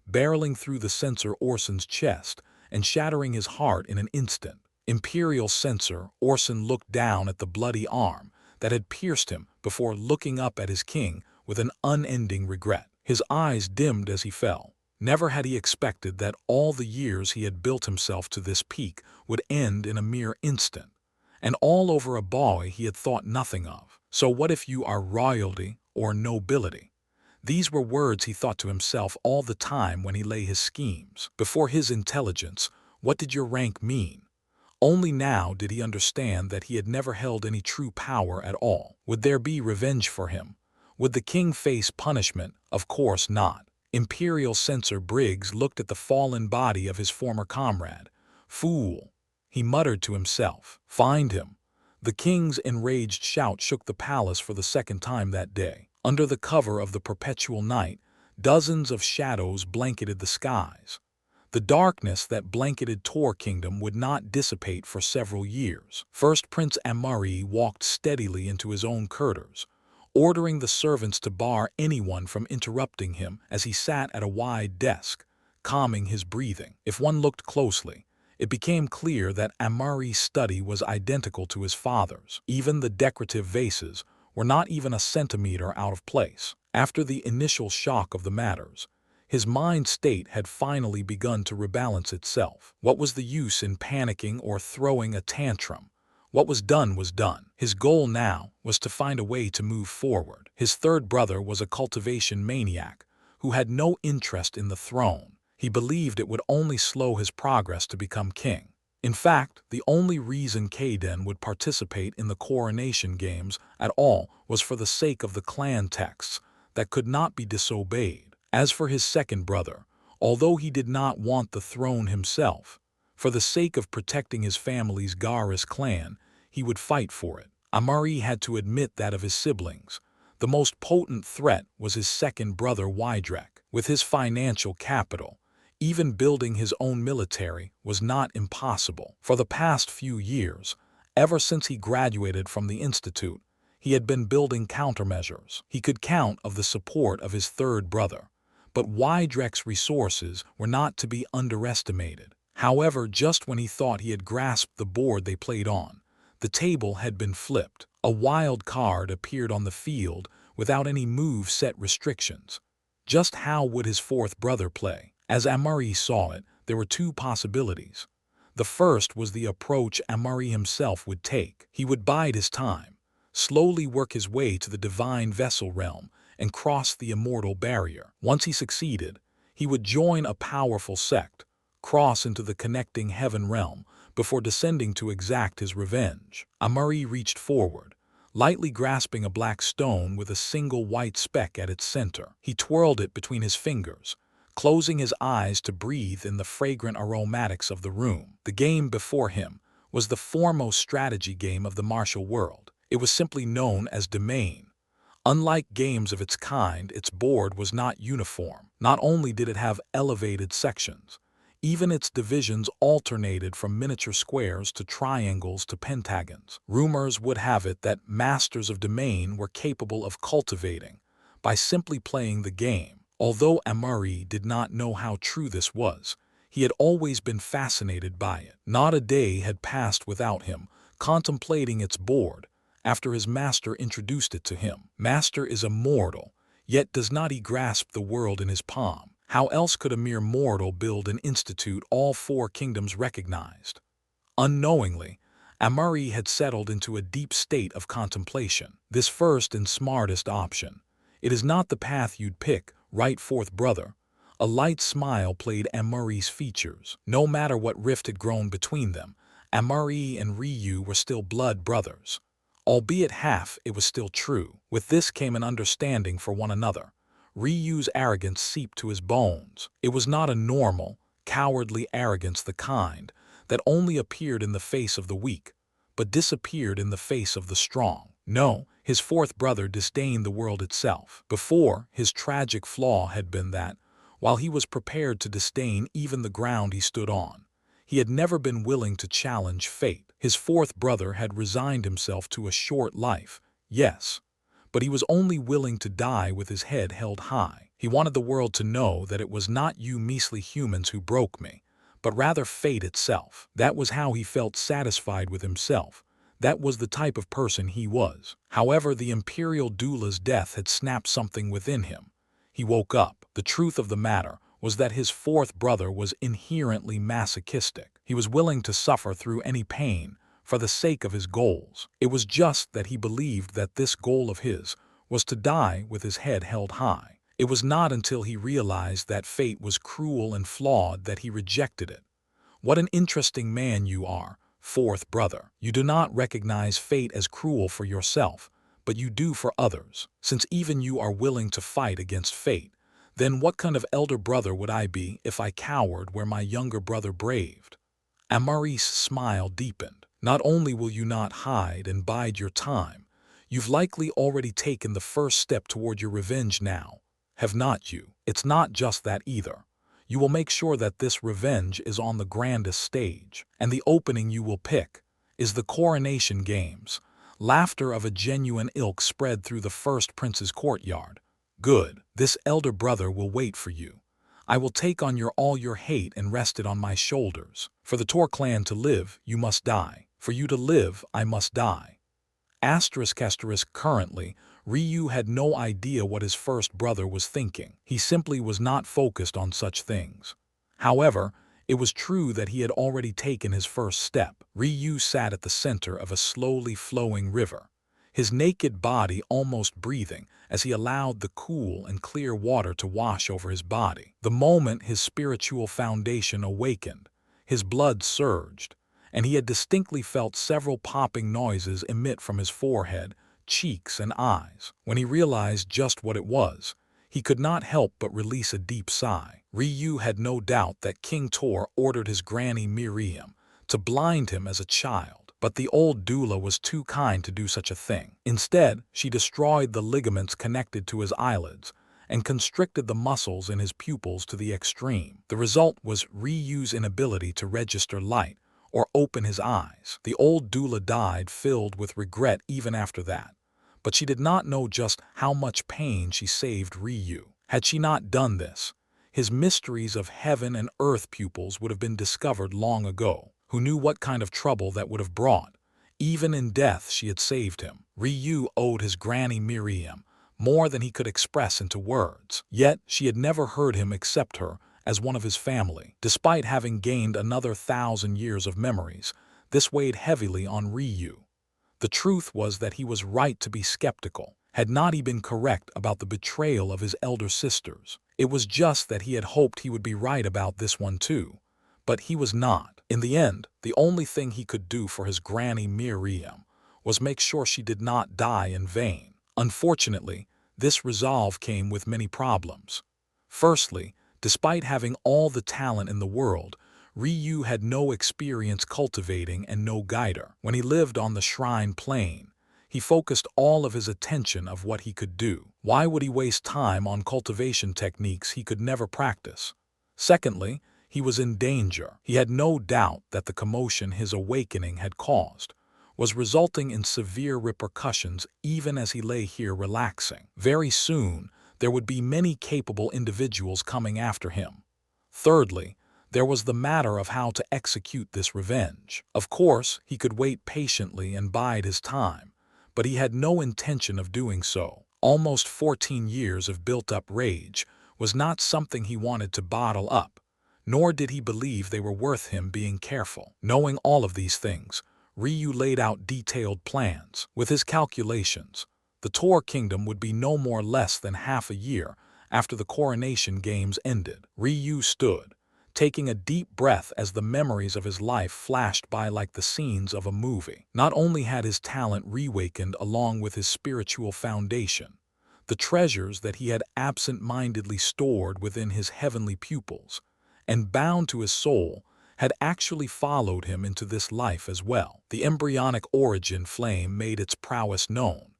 barreling through the Censor Orson's chest and shattering his heart in an instant. Imperial Censor Orson looked down at the bloody arm that had pierced him before looking up at his king with an unending regret. His eyes dimmed as he fell. Never had he expected that all the years he had built himself to this peak would end in a mere instant, and all over a boy he had thought nothing of. So what if you are royalty or nobility? These were words he thought to himself all the time when he lay his schemes. Before his intelligence, what did your rank mean? Only now did he understand that he had never held any true power at all. Would there be revenge for him? Would the king face punishment? Of course not. Imperial Censor Briggs looked at the fallen body of his former comrade. Fool, he muttered to himself. Find him. The king's enraged shout shook the palace for the second time that day. Under the cover of the perpetual night, dozens of shadows blanketed the skies. The darkness that blanketed Tor Kingdom would not dissipate for several years. First, Prince Amari walked steadily into his own quarters, ordering the servants to bar anyone from interrupting him as he sat at a wide desk, calming his breathing. If one looked closely, it became clear that Amari's study was identical to his father's. Even the decorative vases were not even a centimeter out of place. After the initial shock of the matters, his mind state had finally begun to rebalance itself. What was the use in panicking or throwing a tantrum? What was done was done. His goal now was to find a way to move forward. His third brother was a cultivation maniac who had no interest in the throne. He believed it would only slow his progress to become king. In fact, the only reason Kaden would participate in the coronation games at all was for the sake of the clan texts that could not be disobeyed. As for his second brother, although he did not want the throne himself, for the sake of protecting his family's Garis clan, he would fight for it. Amari had to admit that of his siblings, the most potent threat was his second brother Wydrek. With his financial capital, even building his own military was not impossible. For the past few years, ever since he graduated from the institute, he had been building countermeasures. He could count on the support of his third brother, but Wydrek's resources were not to be underestimated. However, just when he thought he had grasped the board they played on, the table had been flipped. A wild card appeared on the field without any move set restrictions. Just how would his fourth brother play? As Amari saw it, there were two possibilities. The first was the approach Amari himself would take. He would bide his time, slowly work his way to the divine vessel realm, and cross the immortal barrier. Once he succeeded, he would join a powerful sect, cross into the connecting heaven realm, before descending to exact his revenge. Amari reached forward, lightly grasping a black stone with a single white speck at its center. He twirled it between his fingers, closing his eyes to breathe in the fragrant aromatics of the room. The game before him was the foremost strategy game of the martial world. It was simply known as Domain. Unlike games of its kind, its board was not uniform. Not only did it have elevated sections, even its divisions alternated from miniature squares to triangles to pentagons. Rumors would have it that masters of Domain were capable of cultivating by simply playing the game. Although Amari did not know how true this was, he had always been fascinated by it. Not a day had passed without him contemplating its board after his master introduced it to him. Master is a mortal, yet does not he grasp the world in his palm? How else could a mere mortal build an institute all four kingdoms recognized? Unknowingly, Amari had settled into a deep state of contemplation. This first and smartest option. It is not the path you'd pick, right, fourth brother? A light smile played Amari's features. No matter what rift had grown between them, Amari and Ryu were still blood brothers. Albeit half, it was still true. With this came an understanding for one another. Ryu's arrogance seeped to his bones. It was not a normal, cowardly arrogance, the kind that only appeared in the face of the weak, but disappeared in the face of the strong. No, his fourth brother disdained the world itself. Before, his tragic flaw had been that, while he was prepared to disdain even the ground he stood on, he had never been willing to challenge fate. His fourth brother had resigned himself to a short life, yes, but he was only willing to die with his head held high. He wanted the world to know that it was not you measly humans who broke me, but rather fate itself. That was how he felt satisfied with himself. That was the type of person he was. However, the imperial doula's death had snapped something within him. He woke up. The truth of the matter was that his fourth brother was inherently masochistic. He was willing to suffer through any pain for the sake of his goals. It was just that he believed that this goal of his was to die with his head held high. It was not until he realized that fate was cruel and flawed that he rejected it. What an interesting man you are, fourth brother. You do not recognize fate as cruel for yourself, but you do for others. Since even you are willing to fight against fate, then what kind of elder brother would I be if I cowered where my younger brother braved? Amari's smile deepened. Not only will you not hide and bide your time, you've likely already taken the first step toward your revenge now, have not you? It's not just that either. You will make sure that this revenge is on the grandest stage, and the opening you will pick is the coronation games. Laughter of a genuine ilk spread through the first prince's courtyard. Good, this elder brother will wait for you. I will take on all your hate and rest it on my shoulders. For the Tor clan to live, you must die. For you to live, I must die. Asterisk. Currently, Ryu had no idea what his first brother was thinking. He simply was not focused on such things. However, it was true that he had already taken his first step. Ryu sat at the center of a slowly flowing river, his naked body almost breathing as he allowed the cool and clear water to wash over his body. The moment his spiritual foundation awakened, his blood surged, and he had distinctly felt several popping noises emit from his forehead, cheeks, and eyes. When he realized just what it was, he could not help but release a deep sigh. Ryu had no doubt that King Tor ordered his granny Miriam to blind him as a child, but the old doula was too kind to do such a thing. Instead, she destroyed the ligaments connected to his eyelids and constricted the muscles in his pupils to the extreme. The result was Ryu's inability to register light or open his eyes. The old doula died filled with regret even after that, but she did not know just how much pain she saved Ryu. Had she not done this, his mysteries of heaven and earth pupils would have been discovered long ago. Who knew what kind of trouble that would have brought? Even in death she had saved him. Ryu owed his granny Miriam more than he could express into words. Yet she had never heard him accept her as one of his family. Despite having gained another 1,000 years of memories, this weighed heavily on Ryu. The truth was that he was right to be skeptical. Had not he been correct about the betrayal of his elder sisters? It was just that he had hoped he would be right about this one too. But he was not. In the end, the only thing he could do for his granny Miriam was make sure she did not die in vain. Unfortunately, this resolve came with many problems. Firstly, despite having all the talent in the world, Ryu had no experience cultivating and no guider. When he lived on the shrine plane, he focused all of his attention of what he could do. Why would he waste time on cultivation techniques he could never practice? Secondly, he was in danger. He had no doubt that the commotion his awakening had caused was resulting in severe repercussions even as he lay here relaxing. Very soon, there would be many capable individuals coming after him. Thirdly, there was the matter of how to execute this revenge. Of course, he could wait patiently and bide his time, but he had no intention of doing so. Almost 14 years of built-up rage was not something he wanted to bottle up, nor did he believe they were worth him being careful. Knowing all of these things, Ryu laid out detailed plans. With his calculations, the Tor kingdom would be no more less than half a year after the coronation games ended. Ryu stood, taking a deep breath as the memories of his life flashed by like the scenes of a movie. Not only had his talent reawakened along with his spiritual foundation, the treasures that he had absent-mindedly stored within his heavenly pupils and bound to his soul had actually followed him into this life as well. The embryonic origin flame made its prowess known,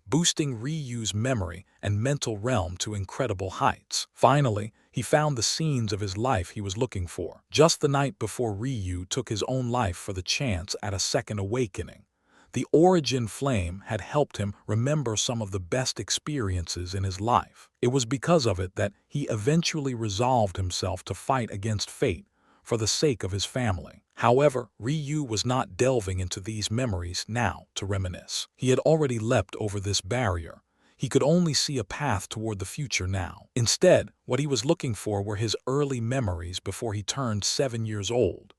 boosting Ryu's memory and mental realm to incredible heights. Finally, he found the scenes of his life he was looking for. Just the night before Ryu took his own life for the chance at a second awakening, the origin flame had helped him remember some of the best experiences in his life. It was because of it that he eventually resolved himself to fight against fate for the sake of his family. However, Ryu was not delving into these memories now to reminisce. He had already leapt over this barrier. He could only see a path toward the future now. Instead, what he was looking for were his early memories before he turned 7 years old.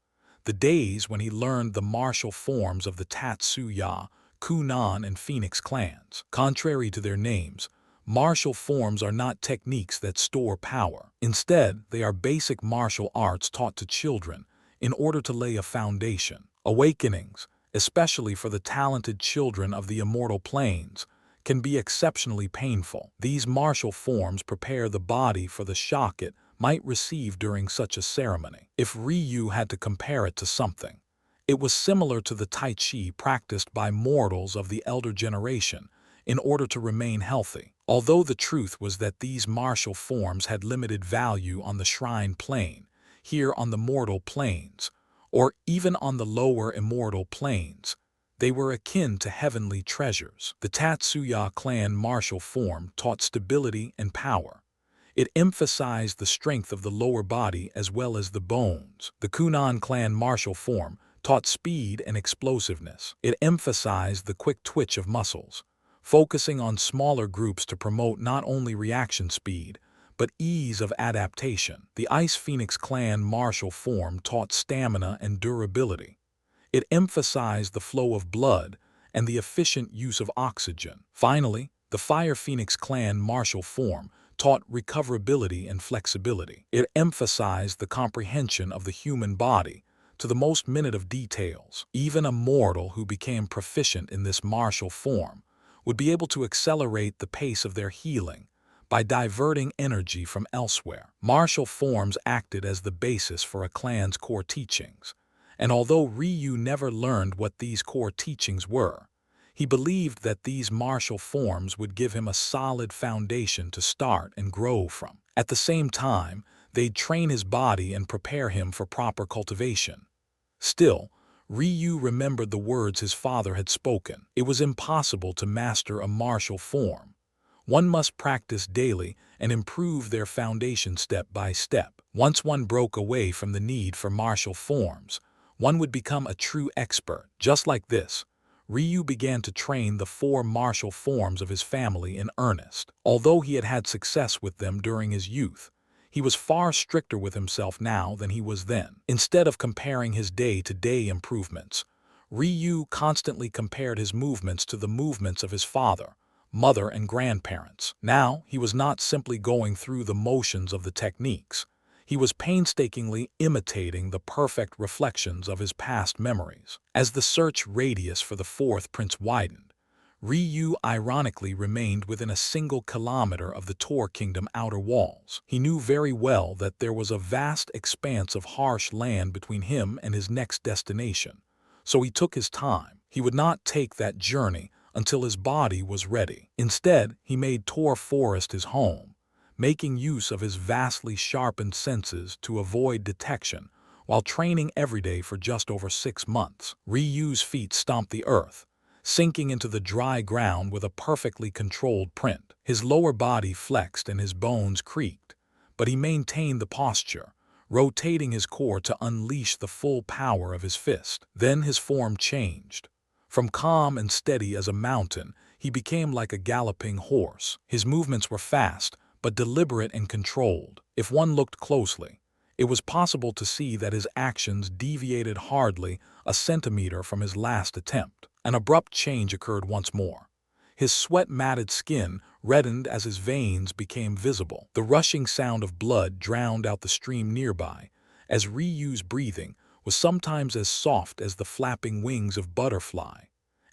The days when he learned the martial forms of the Tatsuya, Kunan, and Phoenix clans. Contrary to their names, martial forms are not techniques that store power. Instead, they are basic martial arts taught to children in order to lay a foundation. Awakenings, especially for the talented children of the immortal planes, can be exceptionally painful. These martial forms prepare the body for the shock it might receive during such a ceremony. If Ryu had to compare it to something, it was similar to the Tai Chi practiced by mortals of the elder generation in order to remain healthy. Although the truth was that these martial forms had limited value on the shrine plane, here on the mortal planes, or even on the lower immortal planes, they were akin to heavenly treasures. The Tatsuya clan martial form taught stability and power. It emphasized the strength of the lower body as well as the bones. The Kunan clan martial form taught speed and explosiveness. It emphasized the quick twitch of muscles, focusing on smaller groups to promote not only reaction speed, but ease of adaptation. The Ice Phoenix clan martial form taught stamina and durability. It emphasized the flow of blood and the efficient use of oxygen. Finally, the Fire Phoenix clan martial form taught recoverability and flexibility. It emphasized the comprehension of the human body to the most minute of details. Even a mortal who became proficient in this martial form would be able to accelerate the pace of their healing by diverting energy from elsewhere. Martial forms acted as the basis for a clan's core teachings, and although Ryu never learned what these core teachings were, he believed that these martial forms would give him a solid foundation to start and grow from. At the same time, they'd train his body and prepare him for proper cultivation. Still, Ryu remembered the words his father had spoken. It was impossible to master a martial form. One must practice daily and improve their foundation step by step. Once one broke away from the need for martial forms, one would become a true expert. Just like this, Ryu began to train the 4 martial forms of his family in earnest. Although he had had success with them during his youth, he was far stricter with himself now than he was then. Instead of comparing his day-to-day improvements, Ryu constantly compared his movements to the movements of his father, mother, and grandparents. Now, he was not simply going through the motions of the techniques. He was painstakingly imitating the perfect reflections of his past memories. As the search radius for the 4th prince widened, Ryu ironically remained within a single kilometer of the Tor Kingdom outer walls. He knew very well that there was a vast expanse of harsh land between him and his next destination, so he took his time. He would not take that journey until his body was ready. Instead, he made Tor Forest his home, making use of his vastly sharpened senses to avoid detection while training every day for just over 6 months. Ryu's feet stomped the earth, sinking into the dry ground with a perfectly controlled print. His lower body flexed and his bones creaked, but he maintained the posture, rotating his core to unleash the full power of his fist. Then his form changed. From calm and steady as a mountain, he became like a galloping horse. His movements were fast, but deliberate and controlled. If one looked closely, it was possible to see that his actions deviated hardly a centimeter from his last attempt. An abrupt change occurred once more. His sweat-matted skin reddened as his veins became visible. The rushing sound of blood drowned out the stream nearby, as Ryu's breathing was sometimes as soft as the flapping wings of butterfly,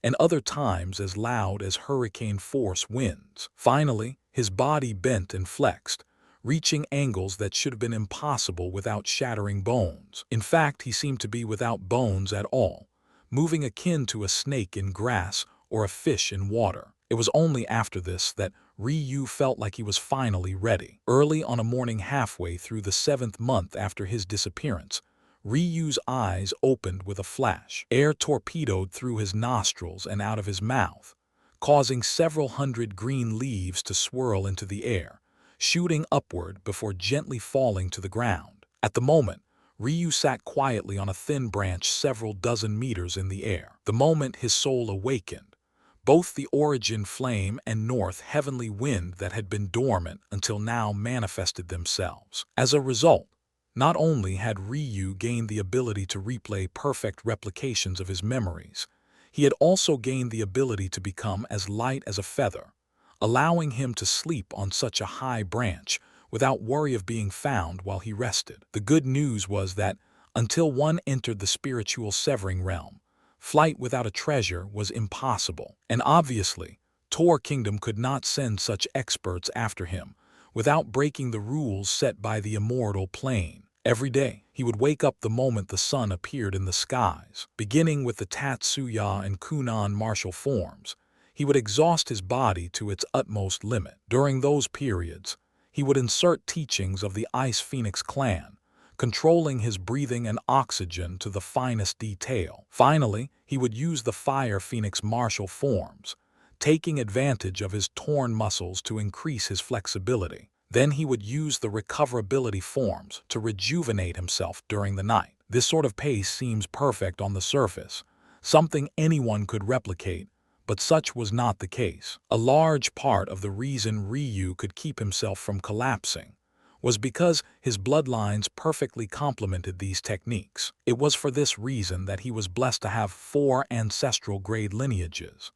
and other times as loud as hurricane-force winds. Finally, his body bent and flexed, reaching angles that should have been impossible without shattering bones. In fact, he seemed to be without bones at all, moving akin to a snake in grass or a fish in water. It was only after this that Ryu felt like he was finally ready. Early on a morning halfway through the 7th month after his disappearance, Ryu's eyes opened with a flash. Air torpedoed through his nostrils and out of his mouth, causing several hundred green leaves to swirl into the air, shooting upward before gently falling to the ground. At the moment, Ryu sat quietly on a thin branch several dozen meters in the air. The moment his soul awakened, both the origin flame and north heavenly wind that had been dormant until now manifested themselves. As a result, not only had Ryu gained the ability to replay perfect replications of his memories, he had also gained the ability to become as light as a feather, allowing him to sleep on such a high branch without worry of being found while he rested. The good news was that, until one entered the spiritual severing realm, flight without a treasure was impossible. And obviously, Tor Kingdom could not send such experts after him without breaking the rules set by the immortal plane. Every day, he would wake up the moment the sun appeared in the skies. Beginning with the Tatsuya and Kunan martial forms, he would exhaust his body to its utmost limit. During those periods, he would insert teachings of the Ice Phoenix clan, controlling his breathing and oxygen to the finest detail. Finally, he would use the Fire Phoenix martial forms, taking advantage of his torn muscles to increase his flexibility. Then he would use the recoverability forms to rejuvenate himself during the night. This sort of pace seems perfect on the surface, something anyone could replicate, but such was not the case. A large part of the reason Ryu could keep himself from collapsing was because his bloodlines perfectly complemented these techniques. It was for this reason that he was blessed to have 4 ancestral-grade lineages.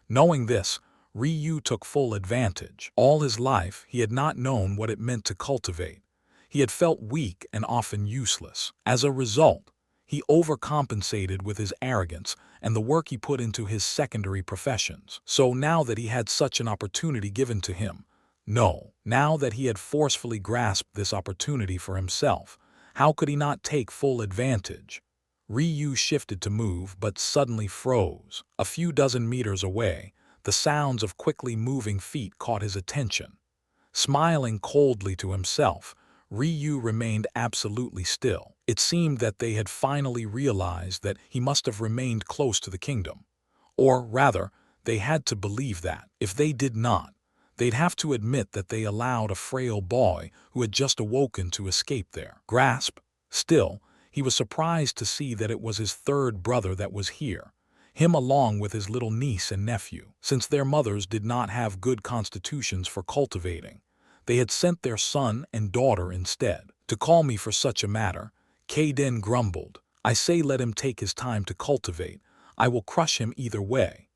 Knowing this, Ryu took full advantage. All his life, he had not known what it meant to cultivate. He had felt weak and often useless. As a result, he overcompensated with his arrogance and the work he put into his secondary professions. So now that he had such an opportunity given to him, now that he had forcefully grasped this opportunity for himself, how could he not take full advantage? Ryu shifted to move but suddenly froze. A few dozen meters away, the sounds of quickly moving feet caught his attention. Smiling coldly to himself, Ryu remained absolutely still. It seemed that they had finally realized that he must have remained close to the kingdom. Or rather, they had to believe that. If they did not, they'd have to admit that they allowed a frail boy who had just awoken to escape their grasp. Still, he was surprised to see that it was his third brother that was here, him along with his little niece and nephew. Since their mothers did not have good constitutions for cultivating, they had sent their son and daughter instead. To call me for such a matter, Kaden grumbled. I say let him take his time to cultivate. I will crush him either way.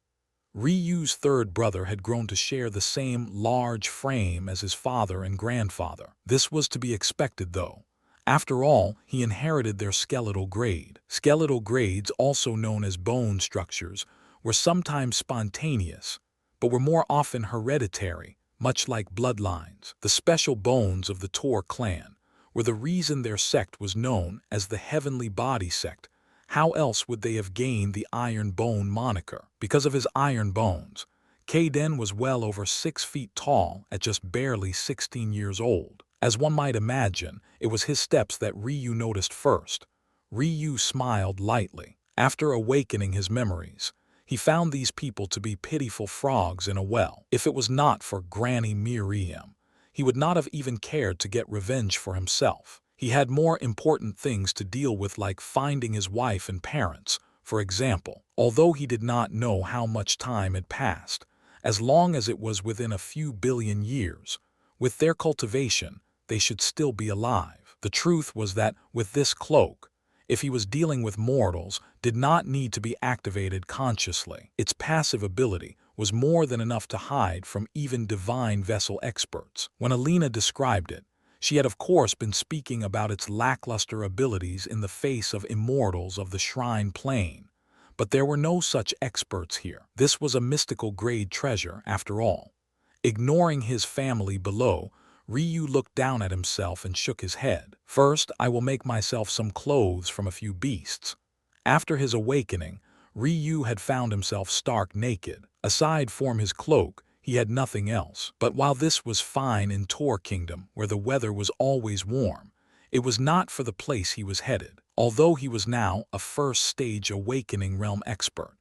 Ryu's third brother had grown to share the same large frame as his father and grandfather. This was to be expected though. After all, he inherited their skeletal grade. Skeletal grades, also known as bone structures, were sometimes spontaneous, but were more often hereditary, much like bloodlines. The special bones of the Tor clan were the reason their sect was known as the Heavenly Body Sect. How else would they have gained the Iron Bone moniker? Because of his iron bones, Kaden was well over 6 feet tall at just barely 16 years old. As one might imagine, it was his steps that Ryu noticed first. Ryu smiled lightly. After awakening his memories, he found these people to be pitiful frogs in a well. If it was not for Granny Miriam, he would not have even cared to get revenge for himself. He had more important things to deal with, like finding his wife and parents, for example. Although he did not know how much time had passed, as long as it was within a few billion years, with their cultivation, they should still be alive. The truth was that with this cloak, if he was dealing with mortals, did not need to be activated consciously. Its passive ability was more than enough to hide from even divine vessel experts. When Alina described it, She had of course been speaking about its lackluster abilities in the face of immortals of the Shrine Plane, but there were no such experts here. This was a mystical grade treasure, after all. Ignoring his family below, Ryu looked down at himself and shook his head. First, I will make myself some clothes from a few beasts. After his awakening, Ryu had found himself stark naked. Aside from his cloak, he had nothing else. But while this was fine in Tor Kingdom, where the weather was always warm, it was not for the place he was headed. Although he was now a first-stage awakening realm expert,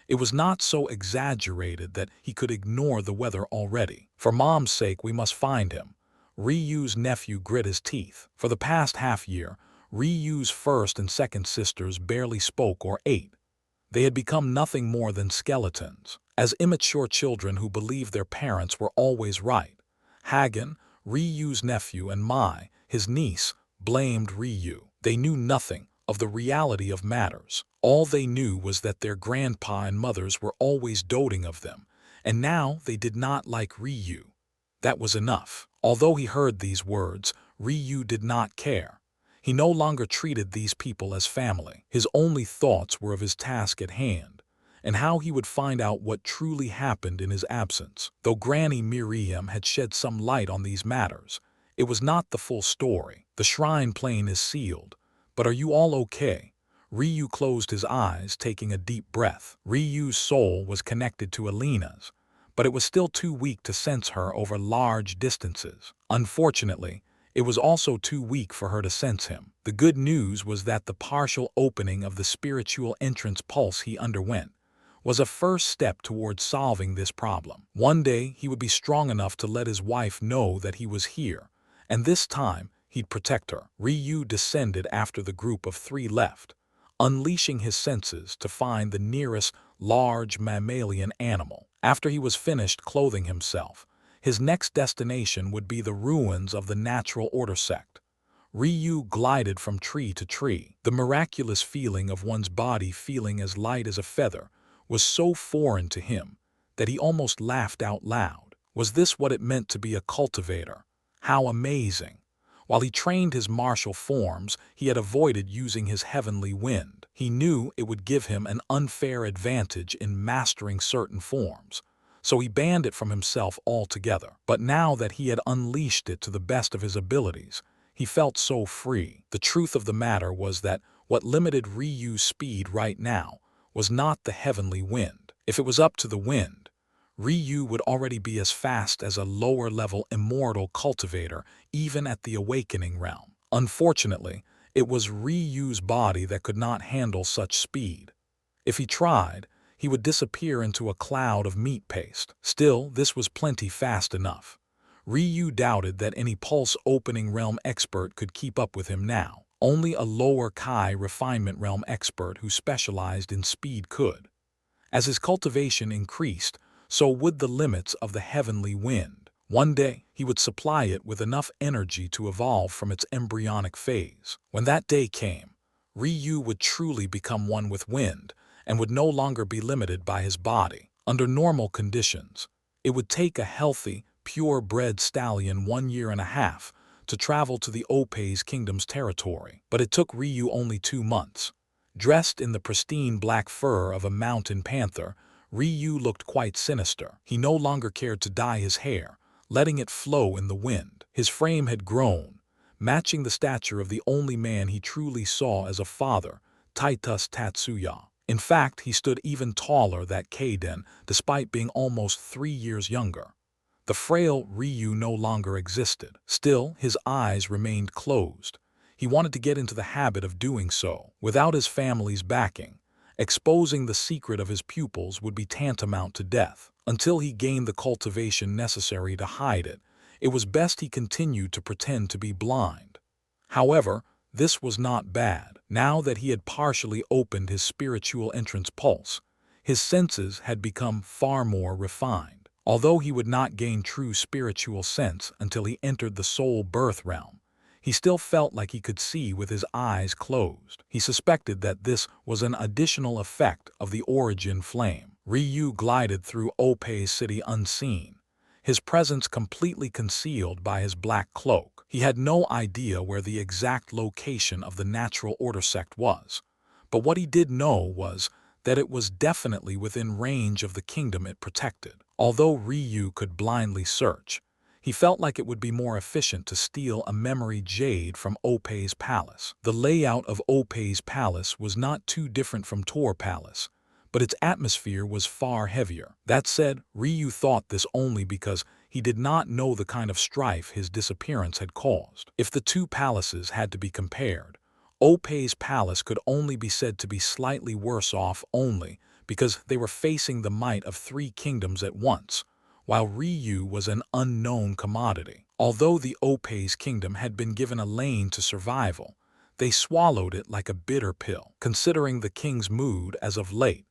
it was not so exaggerated that he could ignore the weather already. For Mom's sake, we must find him. Ryu's nephew grit his teeth. For the past half-year, Ryu's first and second sisters barely spoke or ate. They had become nothing more than skeletons, as immature children who believed their parents were always right. Hagen, Ryu's nephew, and Mai, his niece, blamed Ryu. They knew nothing of the reality of matters. All they knew was that their grandpa and mothers were always doting of them, and now they did not like Ryu. That was enough. Although he heard these words, Ryu did not care. He no longer treated these people as family. His only thoughts were of his task at hand, and how he would find out what truly happened in his absence. Though Granny Miriam had shed some light on these matters, it was not the full story. The Shrine Plane is sealed, but are you all okay? Ryu closed his eyes, taking a deep breath. Ryu's soul was connected to Alina's, but it was still too weak to sense her over large distances. Unfortunately, it was also too weak for her to sense him. The good news was that the partial opening of the spiritual entrance pulse he underwent was a first step towards solving this problem. One day he would be strong enough to let his wife know that he was here, and this time he'd protect her. Ryu descended after the group of 3 left, unleashing his senses to find the nearest large mammalian animal. After he was finished clothing himself, his next destination would be the ruins of the Natural Order sect. Ryu glided from tree to tree. The miraculous feeling of one's body feeling as light as a feather was so foreign to him that he almost laughed out loud. Was this what it meant to be a cultivator? How amazing! While he trained his martial forms, he had avoided using his heavenly wind. He knew it would give him an unfair advantage in mastering certain forms, so he banned it from himself altogether. But now that he had unleashed it to the best of his abilities, he felt so free. The truth of the matter was that what limited Ryu's speed right now was not the heavenly wind. If it was up to the wind, Ryu would already be as fast as a lower-level immortal cultivator even at the awakening realm. Unfortunately, it was Ryu's body that could not handle such speed. If he tried, he would disappear into a cloud of meat paste. Still, this was plenty fast enough. Ryu doubted that any pulse-opening realm expert could keep up with him now. Only a lower Kai refinement realm expert who specialized in speed could. As his cultivation increased, so would the limits of the heavenly wind. One day, he would supply it with enough energy to evolve from its embryonic phase. When that day came, Ryu would truly become one with wind and would no longer be limited by his body. Under normal conditions, it would take a healthy, pure-bred stallion 1.5 years to travel to the Opei's kingdom's territory, but it took Ryu only 2 months. Dressed in the pristine black fur of a mountain panther, Ryu looked quite sinister. He no longer cared to dye his hair, letting it flow in the wind. His frame had grown, matching the stature of the only man he truly saw as a father, Titus Tatsuya. In fact, he stood even taller than Kaden, despite being almost 3 years younger. The frail Ryu no longer existed. Still, his eyes remained closed. He wanted to get into the habit of doing so. Without his family's backing, exposing the secret of his pupils would be tantamount to death. Until he gained the cultivation necessary to hide it, it was best he continued to pretend to be blind. However, this was not bad. Now that he had partially opened his spiritual entrance pulse, his senses had become far more refined. Although he would not gain true spiritual sense until he entered the soul birth realm, he still felt like he could see with his eyes closed. He suspected that this was an additional effect of the origin flame. Ryu glided through Opei's city unseen, his presence completely concealed by his black cloak. He had no idea where the exact location of the natural order sect was, but what he did know was that it was definitely within range of the kingdom it protected. Although Ryu could blindly search, he felt like it would be more efficient to steal a memory jade from Opei's palace. The layout of Opei's palace was not too different from Tor Palace, but its atmosphere was far heavier. That said, Ryu thought this only because he did not know the kind of strife his disappearance had caused. If the two palaces had to be compared, Opei's palace could only be said to be slightly worse off only because they were facing the might of three kingdoms at once, while Ryu was an unknown commodity. Although the Opei's kingdom had been given a lane to survival, they swallowed it like a bitter pill. Considering the king's mood as of late,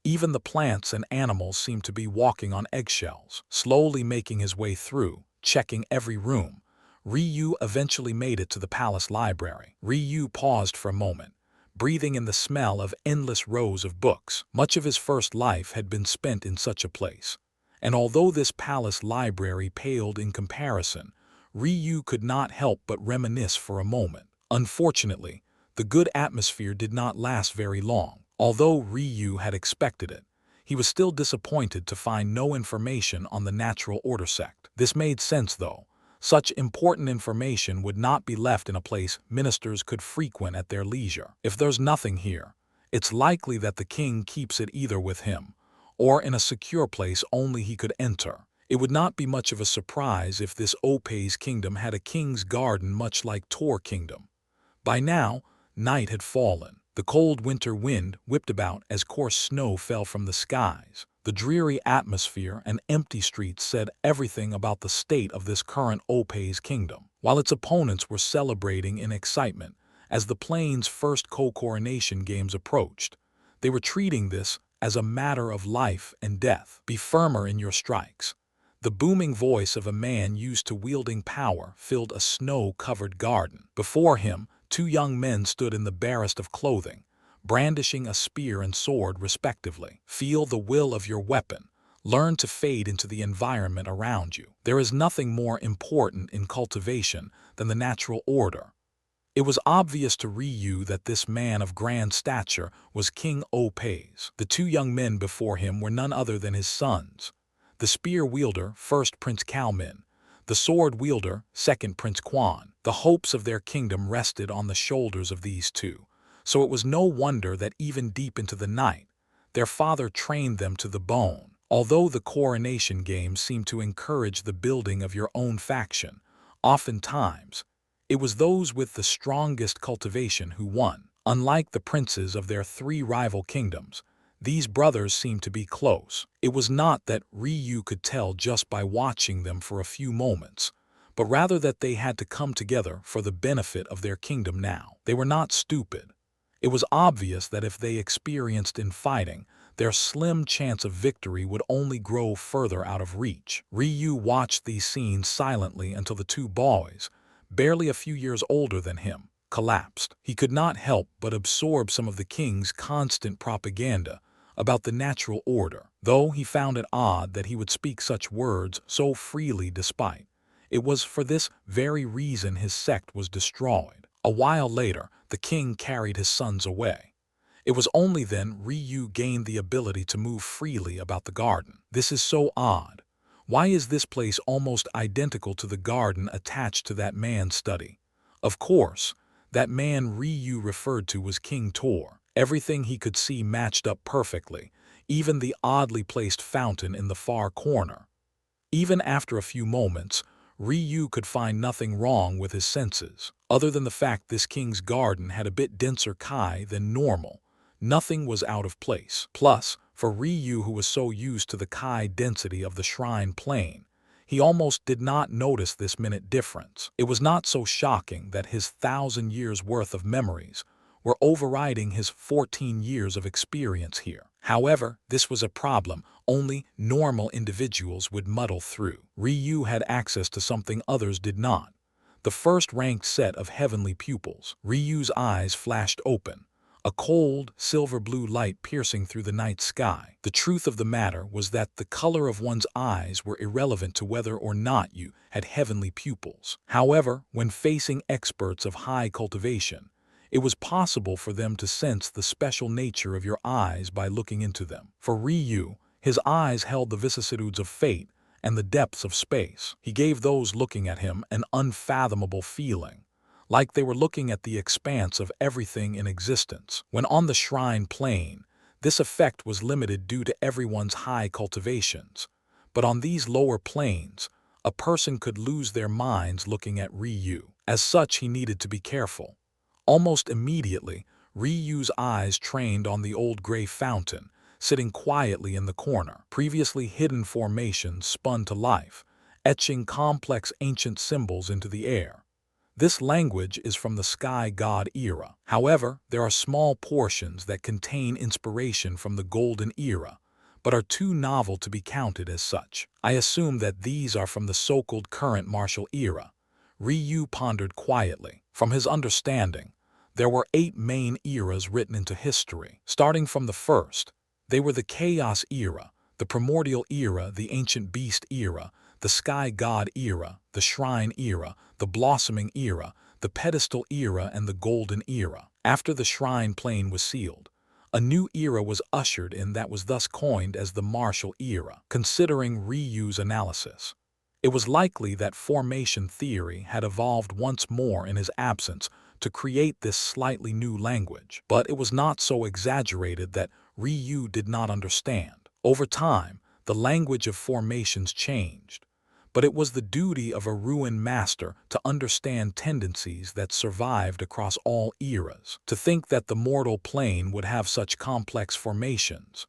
even the plants and animals seemed to be walking on eggshells. Slowly making his way through, checking every room, Ryu eventually made it to the palace library. Ryu paused for a moment, breathing in the smell of endless rows of books. Much of his first life had been spent in such a place, and although this palace library paled in comparison, Ryu could not help but reminisce for a moment. Unfortunately, the good atmosphere did not last very long. Although Ryu had expected it, he was still disappointed to find no information on the natural order sect. This made sense though. Such important information would not be left in a place ministers could frequent at their leisure. If there's nothing here, it's likely that the king keeps it either with him or in a secure place only he could enter. It would not be much of a surprise if this Opei's kingdom had a king's garden much like Tor Kingdom. By now, night had fallen. The cold winter wind whipped about as coarse snow fell from the skies. The dreary atmosphere and empty streets said everything about the state of this current Opei's kingdom. While its opponents were celebrating in excitement as the plane's first co-coronation games approached, they were treating this as a matter of life and death. Be firmer in your strikes. The booming voice of a man used to wielding power filled a snow-covered garden. Before him, two young men stood in the barest of clothing, brandishing a spear and sword respectively. Feel the will of your weapon. Learn to fade into the environment around you. There is nothing more important in cultivation than the natural order. It was obvious to Ryu that this man of grand stature was King Opei's. The two young men before him were none other than his sons. The spear wielder, first Prince Kalmin, the sword wielder, second Prince Quan. The hopes of their kingdom rested on the shoulders of these two, so it was no wonder that even deep into the night, their father trained them to the bone. Although the coronation games seemed to encourage the building of your own faction, oftentimes, it was those with the strongest cultivation who won. Unlike the princes of their three rival kingdoms, these brothers seemed to be close. It was not that Ryu could tell just by watching them for a few moments, but rather that they had to come together for the benefit of their kingdom now. They were not stupid. It was obvious that if they experienced in fighting, their slim chance of victory would only grow further out of reach. Ryu watched these scenes silently until the two boys, barely a few years older than him, collapsed. He could not help but absorb some of the king's constant propaganda about the natural order, though he found it odd that he would speak such words so freely despite. It was for this very reason his sect was destroyed. A while later, the king carried his sons away. It was only then Ryu gained the ability to move freely about the garden. This is so odd. Why is this place almost identical to the garden attached to that man's study? Of course, that man Ryu referred to was King Tor. Everything he could see matched up perfectly, even the oddly placed fountain in the far corner. Even after a few moments, Ryu could find nothing wrong with his senses. Other than the fact this king's garden had a bit denser kai than normal, nothing was out of place. Plus, for Ryu, who was so used to the kai density of the shrine plain, he almost did not notice this minute difference. It was not so shocking that his 1,000 years worth of memories were overriding his 14 years of experience here. However, this was a problem only normal individuals would muddle through. Ryu had access to something others did not: the first-ranked set of heavenly pupils. Ryu's eyes flashed open, a cold, silver-blue light piercing through the night sky. The truth of the matter was that the color of one's eyes were irrelevant to whether or not you had heavenly pupils. However, when facing experts of high cultivation, it was possible for them to sense the special nature of your eyes by looking into them. For Ryu, his eyes held the vicissitudes of fate and the depths of space. He gave those looking at him an unfathomable feeling, like they were looking at the expanse of everything in existence. When on the shrine plane, this effect was limited due to everyone's high cultivations, but on these lower planes, a person could lose their minds looking at Ryu. As such, he needed to be careful. Almost immediately, Ryu's eyes trained on the old gray fountain, sitting quietly in the corner. Previously hidden formations spun to life, etching complex ancient symbols into the air. This language is from the sky god era. However, there are small portions that contain inspiration from the golden era, but are too novel to be counted as such. I assume that these are from the so-called current martial era. Ryu pondered quietly. From his understanding, there were 8 main eras written into history. Starting from the first, they were the Chaos era, the Primordial era, the Ancient Beast era, the Sky God era, the Shrine era, the Blossoming era, the Pedestal era, and the Golden era. After the Shrine plane was sealed, a new era was ushered in that was thus coined as the Martial era. Considering Ryu's analysis, it was likely that formation theory had evolved once more in his absence to create this slightly new language, but it was not so exaggerated that Ryu did not understand. Over time, the language of formations changed, but it was the duty of a ruined master to understand tendencies that survived across all eras. To think that the mortal plane would have such complex formations.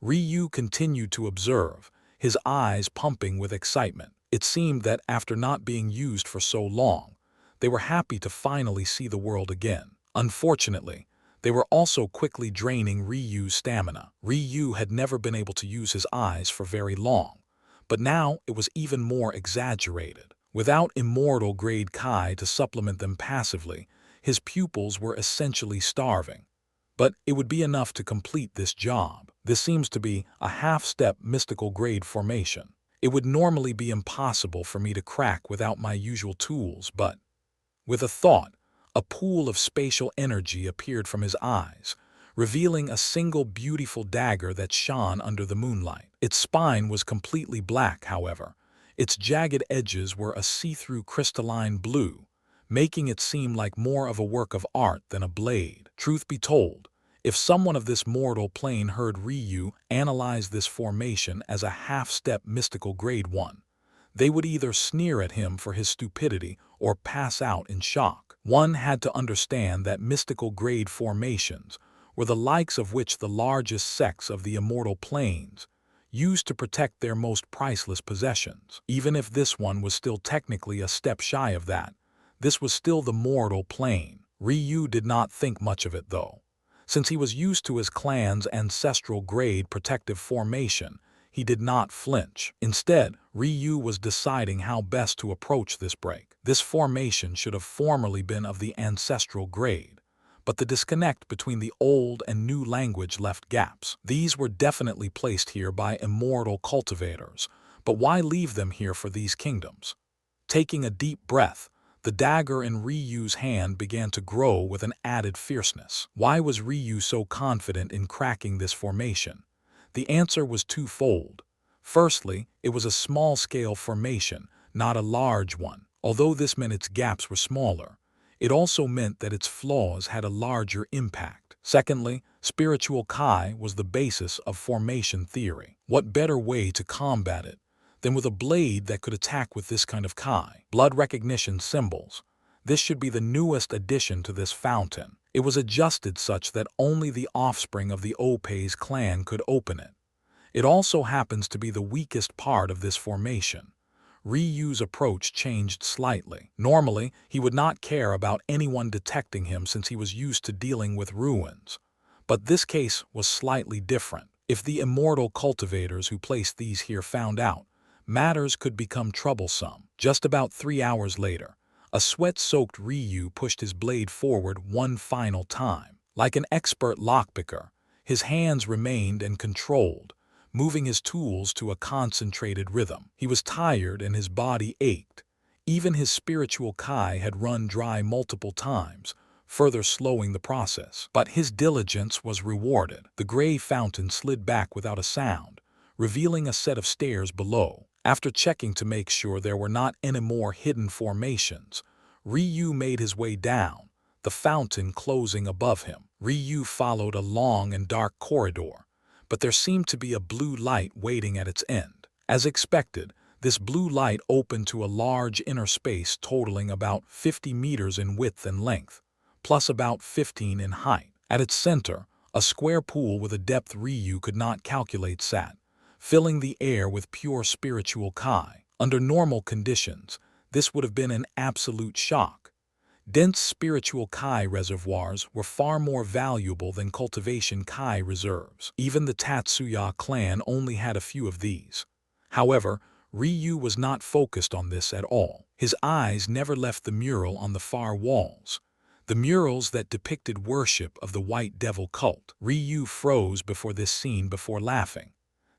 Ryu continued to observe, his eyes pumping with excitement. It seemed that after not being used for so long, they were happy to finally see the world again. Unfortunately, they were also quickly draining Ryu's stamina. Ryu had never been able to use his eyes for very long, but now it was even more exaggerated. Without immortal-grade Kai to supplement them passively, his pupils were essentially starving. But it would be enough to complete this job. This seems to be a half-step mystical grade formation. It would normally be impossible for me to crack without my usual tools, but with a thought, a pool of spatial energy appeared from his eyes, revealing a single beautiful dagger that shone under the moonlight. Its spine was completely black, however. Its jagged edges were a see-through crystalline blue, making it seem like more of a work of art than a blade. Truth be told, if someone of this mortal plane heard Ryu analyze this formation as a half-step mystical grade 1, they would either sneer at him for his stupidity or pass out in shock. One had to understand that mystical grade formations were the likes of which the largest sects of the immortal planes used to protect their most priceless possessions. Even if this one was still technically a step shy of that, this was still the mortal plane. Ryu did not think much of it though. Since he was used to his clan's ancestral grade protective formation, he did not flinch. Instead, Ryu was deciding how best to approach this break. This formation should have formerly been of the ancestral grade, but the disconnect between the old and new language left gaps. These were definitely placed here by immortal cultivators, but why leave them here for these kingdoms? Taking a deep breath, the dagger in Ryu's hand began to grow with an added fierceness. Why was Ryu so confident in cracking this formation? The answer was twofold. Firstly, it was a small-scale formation, not a large one. Although this meant its gaps were smaller, it also meant that its flaws had a larger impact. Secondly, spiritual Kai was the basis of formation theory. What better way to combat it than with a blade that could attack with this kind of Kai? Blood recognition symbols. This should be the newest addition to this fountain. It was adjusted such that only the offspring of the Opei's clan could open it. It also happens to be the weakest part of this formation. Ryu's approach changed slightly. Normally, he would not care about anyone detecting him since he was used to dealing with ruins. But this case was slightly different. If the immortal cultivators who placed these here found out, matters could become troublesome. Just about 3 hours later, a sweat-soaked Ryu pushed his blade forward one final time. Like an expert lockpicker, his hands remained and controlled, moving his tools to a concentrated rhythm. He was tired and his body ached. Even his spiritual kai had run dry multiple times, further slowing the process. But his diligence was rewarded. The gray fountain slid back without a sound, revealing a set of stairs below. After checking to make sure there were not any more hidden formations, Ryu made his way down, the fountain closing above him. Ryu followed a long and dark corridor, but there seemed to be a blue light waiting at its end. As expected, this blue light opened to a large inner space totaling about 50 meters in width and length, plus about 15 in height. At its center, a square pool with a depth Ryu could not calculate sat, filling the air with pure spiritual kai. Under normal conditions, this would have been an absolute shock. Dense spiritual kai reservoirs were far more valuable than cultivation kai reserves. Even the Tatsuya clan only had a few of these. However, Ryu was not focused on this at all. His eyes never left the mural on the far walls, the murals that depicted worship of the White Devil cult. Ryu froze before this scene before laughing.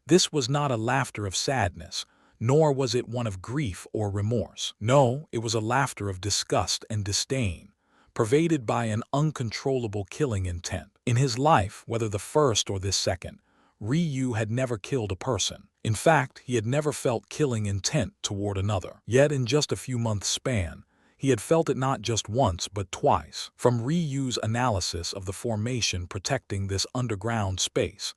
This was not a laughter of sadness, nor was it one of grief or remorse. No, it was a laughter of disgust and disdain, pervaded by an uncontrollable killing intent. In his life, whether the first or this second, Ryu had never killed a person. In fact, he had never felt killing intent toward another. Yet in just a few months' span, he had felt it not just once but twice. From Ryu's analysis of the formation protecting this underground space,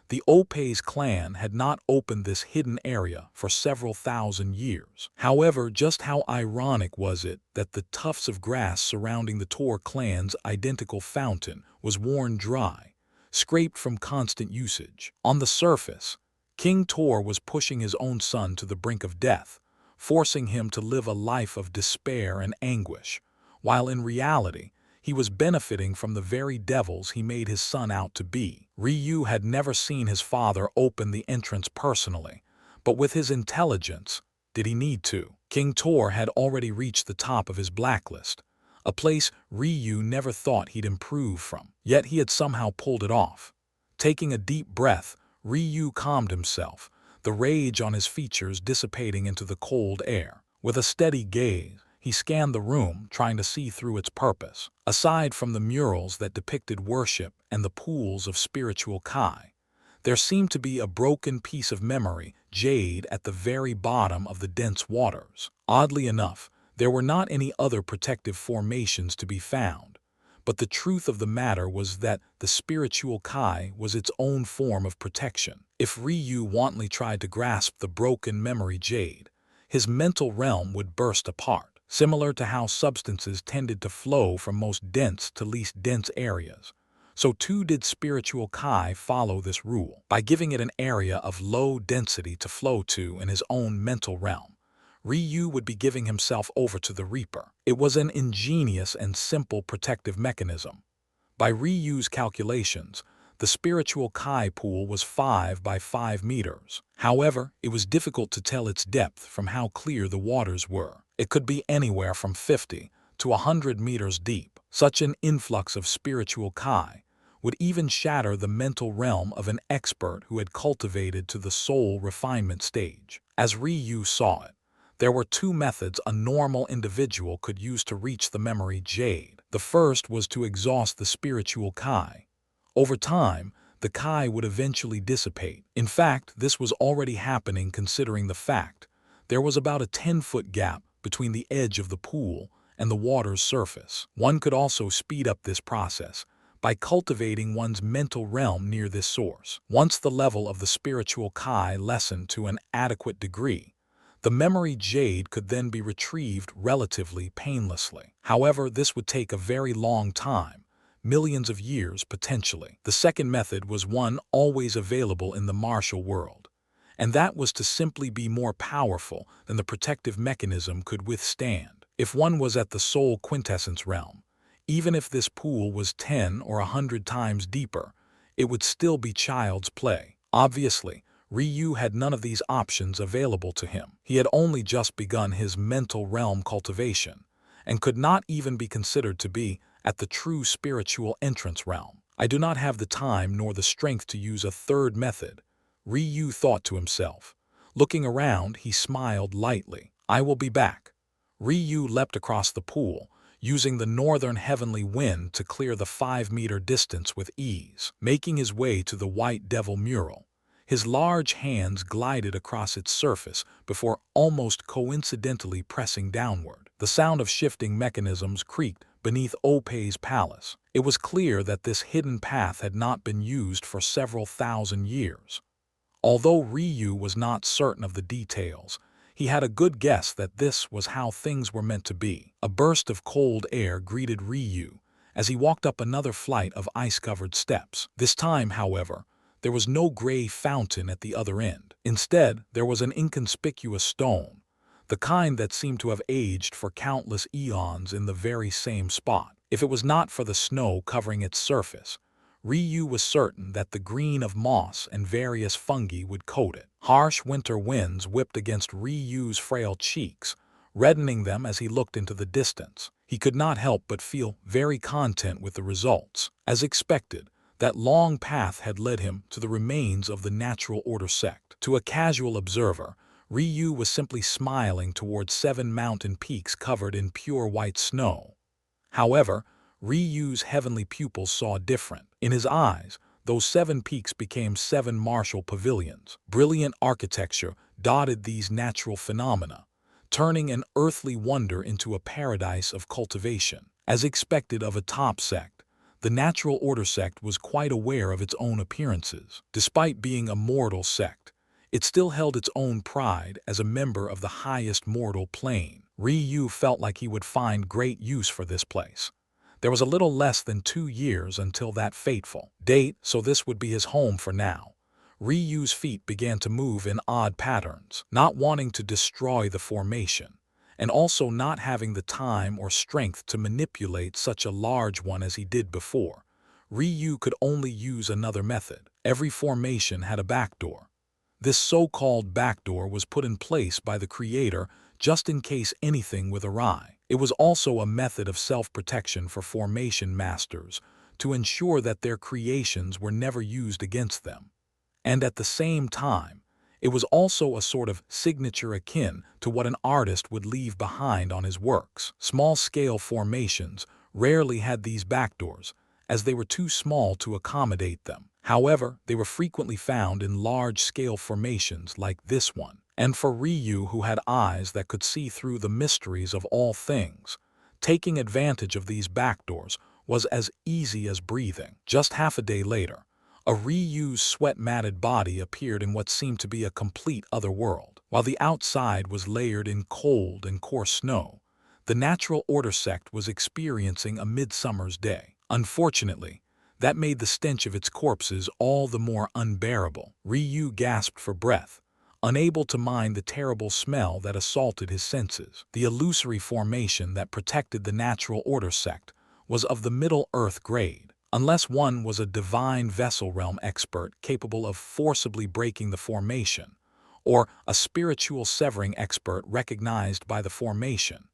the Opei's clan had not opened this hidden area for several thousand years. However, just how ironic was it that the tufts of grass surrounding the Tor clan's identical fountain was worn dry, scraped from constant usage. On the surface, King Tor was pushing his own son to the brink of death, forcing him to live a life of despair and anguish, while in reality, he was benefiting from the very devils he made his son out to be. Ryu had never seen his father open the entrance personally, but with his intelligence, did he need to? King Tor had already reached the top of his blacklist, a place Ryu never thought he'd improve from. Yet he had somehow pulled it off. Taking a deep breath, Ryu calmed himself, the rage on his features dissipating into the cold air. With a steady gaze, he scanned the room, trying to see through its purpose. Aside from the murals that depicted worship and the pools of spiritual kai, there seemed to be a broken piece of memory jade at the very bottom of the dense waters. Oddly enough, there were not any other protective formations to be found, but the truth of the matter was that the spiritual kai was its own form of protection. If Ryu wantonly tried to grasp the broken memory jade, his mental realm would burst apart. Similar to how substances tended to flow from most dense to least dense areas, so too did spiritual kai follow this rule. By giving it an area of low density to flow to in his own mental realm, Ryu would be giving himself over to the Reaper. It was an ingenious and simple protective mechanism. By Ryu's calculations, the spiritual kai pool was 5 by 5 meters. However, it was difficult to tell its depth from how clear the waters were. It could be anywhere from 50 to 100 meters deep. Such an influx of spiritual kai would even shatter the mental realm of an expert who had cultivated to the soul refinement stage. As Ryu saw it, there were two methods a normal individual could use to reach the memory jade. The first was to exhaust the spiritual kai. Over time, the kai would eventually dissipate. In fact, this was already happening considering the fact there was about a 10-foot gap between the edge of the pool and the water's surface. One could also speed up this process by cultivating one's mental realm near this source. Once the level of the spiritual kai lessened to an adequate degree, the memory jade could then be retrieved relatively painlessly. However, this would take a very long time, millions of years potentially. The second method was one always available in the martial world, and that was to simply be more powerful than the protective mechanism could withstand. If one was at the soul quintessence realm, even if this pool was 10 or 100 times deeper, it would still be child's play. Obviously, Ryu had none of these options available to him. He had only just begun his mental realm cultivation, and could not even be considered to be at the true spiritual entrance realm. I do not have the time nor the strength to use a third method, Ryu thought to himself. Looking around, he smiled lightly. I will be back. Ryu leapt across the pool, using the northern heavenly wind to clear the 5-meter distance with ease. Making his way to the white devil mural, his large hands glided across its surface before almost coincidentally pressing downward. The sound of shifting mechanisms creaked beneath Opei's palace. It was clear that this hidden path had not been used for several thousand years. Although Ryu was not certain of the details, he had a good guess that this was how things were meant to be. A burst of cold air greeted Ryu as he walked up another flight of ice-covered steps. This time, however, there was no gray fountain at the other end. Instead, there was an inconspicuous stone, the kind that seemed to have aged for countless eons in the very same spot. If it was not for the snow covering its surface, Ryu was certain that the green of moss and various fungi would coat it. Harsh winter winds whipped against Ryu's frail cheeks, reddening them as he looked into the distance. He could not help but feel very content with the results. As expected, that long path had led him to the remains of the natural order sect. To a casual observer, Ryu was simply smiling towards 7 mountain peaks covered in pure white snow. However, Ryu's heavenly pupils saw different. In his eyes, those 7 peaks became 7 martial pavilions. Brilliant architecture dotted these natural phenomena, turning an earthly wonder into a paradise of cultivation. As expected of a top sect, the natural order sect was quite aware of its own appearances. Despite being a mortal sect, it still held its own pride as a member of the highest mortal plane. Ryu felt like he would find great use for this place. There was a little less than 2 years until that fateful date, so this would be his home for now. Ryu's feet began to move in odd patterns, not wanting to destroy the formation, and also not having the time or strength to manipulate such a large one as he did before. Ryu could only use another method. Every formation had a backdoor. This so-called backdoor was put in place by the creator just in case anything went awry. It was also a method of self-protection for formation masters to ensure that their creations were never used against them. And at the same time, it was also a sort of signature akin to what an artist would leave behind on his works. Small-scale formations rarely had these backdoors, as they were too small to accommodate them. However, they were frequently found in large-scale formations like this one. And for Ryu, who had eyes that could see through the mysteries of all things, taking advantage of these backdoors was as easy as breathing. Just half a day later, a Ryu's sweat-matted body appeared in what seemed to be a complete other world. While the outside was layered in cold and coarse snow, the natural order sect was experiencing a midsummer's day. Unfortunately, that made the stench of its corpses all the more unbearable. Ryu gasped for breath, unable to mind the terrible smell that assaulted his senses. The illusory formation that protected the natural order sect was of the Middle Earth grade. Unless one was a divine vessel realm expert capable of forcibly breaking the formation, or a spiritual severing expert recognized by the formation,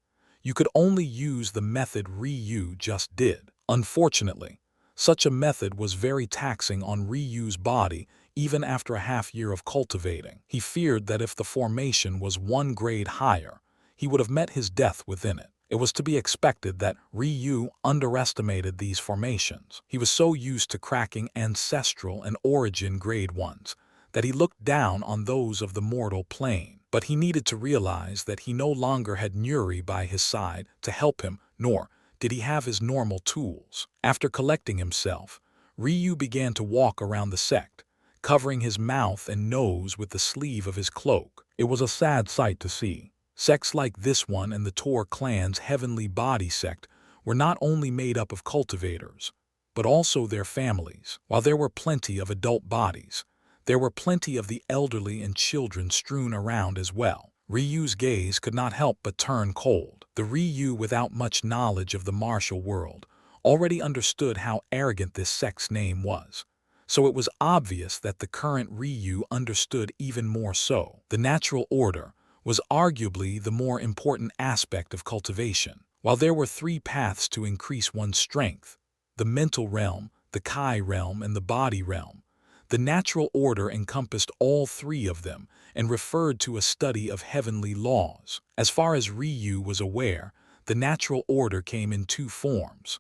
you could only use the method Ryu just did. Unfortunately, such a method was very taxing on Ryu's body even after a half-year of cultivating. He feared that if the formation was 1 grade higher, he would have met his death within it. It was to be expected that Ryu underestimated these formations. He was so used to cracking ancestral and origin grade ones that he looked down on those of the mortal plane. But he needed to realize that he no longer had Nuri by his side to help him, nor did he have his normal tools. After collecting himself, Ryu began to walk around the sect, covering his mouth and nose with the sleeve of his cloak. It was a sad sight to see. Sects like this one and the Tor clan's heavenly body sect were not only made up of cultivators, but also their families. While there were plenty of adult bodies, there were plenty of the elderly and children strewn around as well. Ryu's gaze could not help but turn cold. The Ryu, without much knowledge of the martial world, already understood how arrogant this sect's name was. So it was obvious that the current Ryu understood even more so. The natural order was arguably the more important aspect of cultivation. While there were three paths to increase one's strength, the mental realm, the Kai realm, and the body realm, the natural order encompassed all three of them and referred to a study of heavenly laws. As far as Ryu was aware, the natural order came in two forms.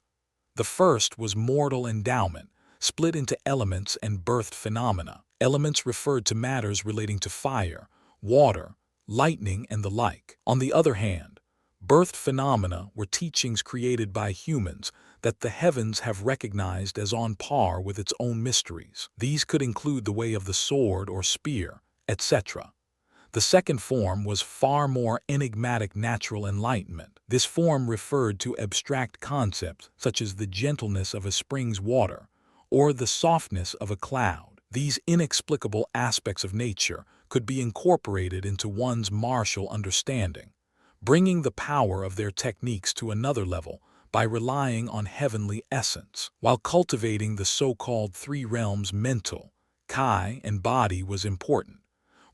The first was mortal endowment, split into elements and birthed phenomena. Elements referred to matters relating to fire, water, lightning, and the like. On the other hand, birthed phenomena were teachings created by humans that the heavens have recognized as on par with its own mysteries. These could include the way of the sword or spear, etc. The second form was far more enigmatic natural enlightenment. This form referred to abstract concepts such as the gentleness of a spring's water or the softness of a cloud. These inexplicable aspects of nature could be incorporated into one's martial understanding, bringing the power of their techniques to another level by relying on heavenly essence. While cultivating the so-called three realms mental, Kai, and body was important,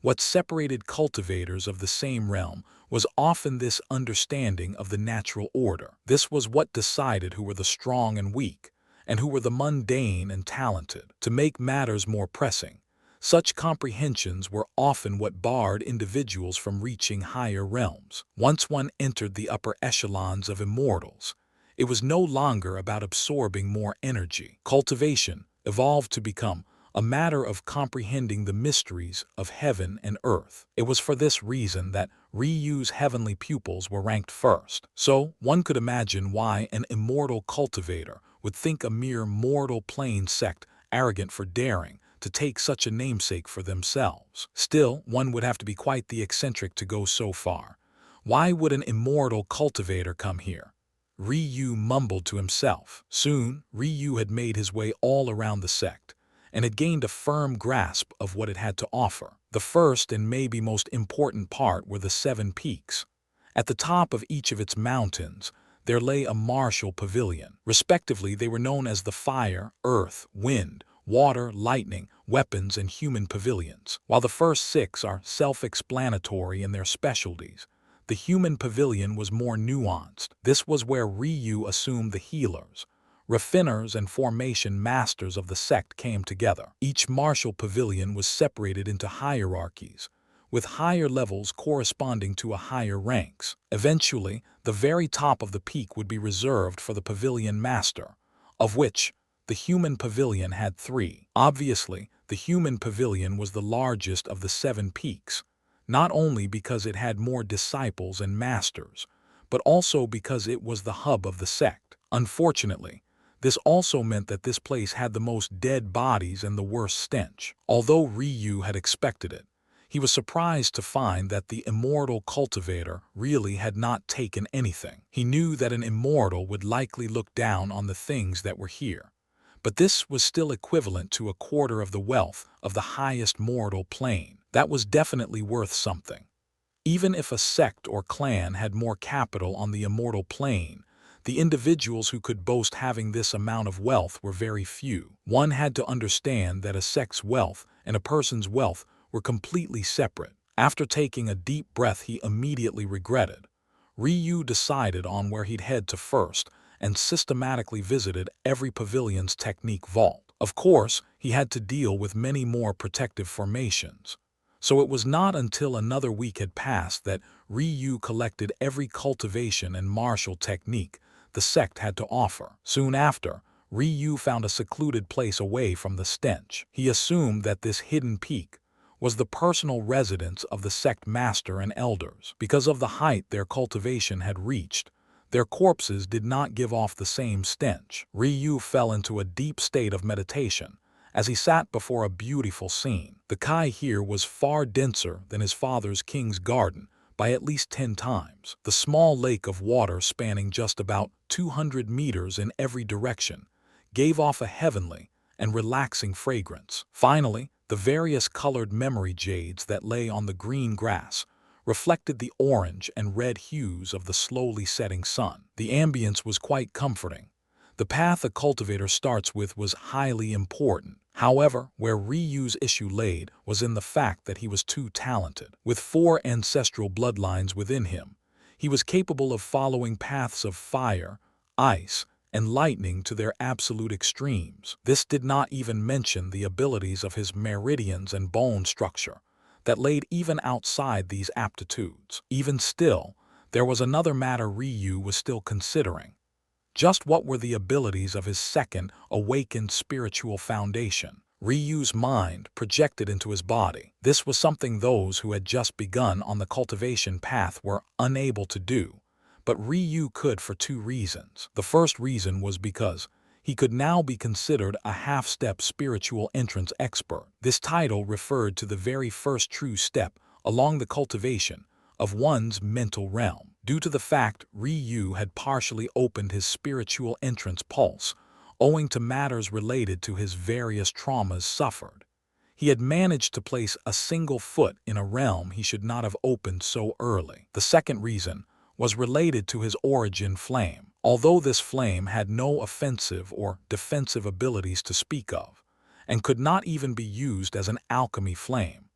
what separated cultivators of the same realm was often this understanding of the natural order. This was what decided who were the strong and weak, and who were the mundane and talented. To make matters more pressing, such comprehensions were often what barred individuals from reaching higher realms. Once one entered the upper echelons of immortals, it was no longer about absorbing more energy. Cultivation evolved to become a matter of comprehending the mysteries of heaven and earth. It was for this reason that Ryu's heavenly pupils were ranked first. So, one could imagine why an immortal cultivator would think a mere mortal plane sect arrogant for daring to take such a namesake for themselves. Still, one would have to be quite the eccentric to go so far. Why would an immortal cultivator come here? Ryu mumbled to himself. Soon, Ryu had made his way all around the sect and had gained a firm grasp of what it had to offer. The first and maybe most important part were the 7 peaks. At the top of each of its mountains, there lay a martial pavilion. Respectively, they were known as the fire, earth, wind, water, lightning, weapons, and human pavilions. While the first 6 are self-explanatory in their specialties, the human pavilion was more nuanced. This was where Ryu assumed the healers, raffiners, and formation masters of the sect came together. Each martial pavilion was separated into hierarchies, with higher levels corresponding to higher ranks. Eventually, the very top of the peak would be reserved for the pavilion master, of which the human pavilion had 3. Obviously, the human pavilion was the largest of the 7 peaks, not only because it had more disciples and masters, but also because it was the hub of the sect. Unfortunately, this also meant that this place had the most dead bodies and the worst stench. Although Ryu had expected it, he was surprised to find that the immortal cultivator really had not taken anything. He knew that an immortal would likely look down on the things that were here, but this was still equivalent to a quarter of the wealth of the highest mortal plane. That was definitely worth something. Even if a sect or clan had more capital on the immortal plane, the individuals who could boast having this amount of wealth were very few. One had to understand that a sect's wealth and a person's wealth were completely separate. After taking a deep breath he immediately regretted, Ryu decided on where he'd head to first and systematically visited every pavilion's technique vault. Of course, he had to deal with many more protective formations. So it was not until another week had passed that Ryu collected every cultivation and martial technique the sect had to offer. Soon after, Ryu found a secluded place away from the stench. He assumed that this hidden peak was the personal residence of the sect master and elders. Because of the height their cultivation had reached, their corpses did not give off the same stench. Ryu fell into a deep state of meditation as he sat before a beautiful scene. The Kai here was far denser than his father's king's garden by at least 10 times. The small lake of water spanning just about 200 meters in every direction gave off a heavenly and relaxing fragrance. Finally, the various colored memory jades that lay on the green grass reflected the orange and red hues of the slowly setting sun. The ambience was quite comforting. The path a cultivator starts with was highly important. However, where Ryu's issue laid was in the fact that he was too talented. With 4 ancestral bloodlines within him, He was capable of following paths of fire, ice, and lightning to their absolute extremes. This did not even mention the abilities of his meridians and bone structure that laid even outside these aptitudes. Even still, there was another matter Ryu was still considering. Just what were the abilities of his second, awakened spiritual foundation? Ryu's mind projected into his body. This was something those who had just begun on the cultivation path were unable to do, but Ryu could for two reasons. The first reason was because he could now be considered a half-step spiritual entrance expert. This title referred to the very first true step along the cultivation of one's mental realm. Due to the fact Ryu had partially opened his spiritual entrance pulse, owing to matters related to his various traumas suffered, he had managed to place a single foot in a realm he should not have opened so early. The second reason was related to his origin flame. Although this flame had no offensive or defensive abilities to speak of, and could not even be used as an alchemy flame,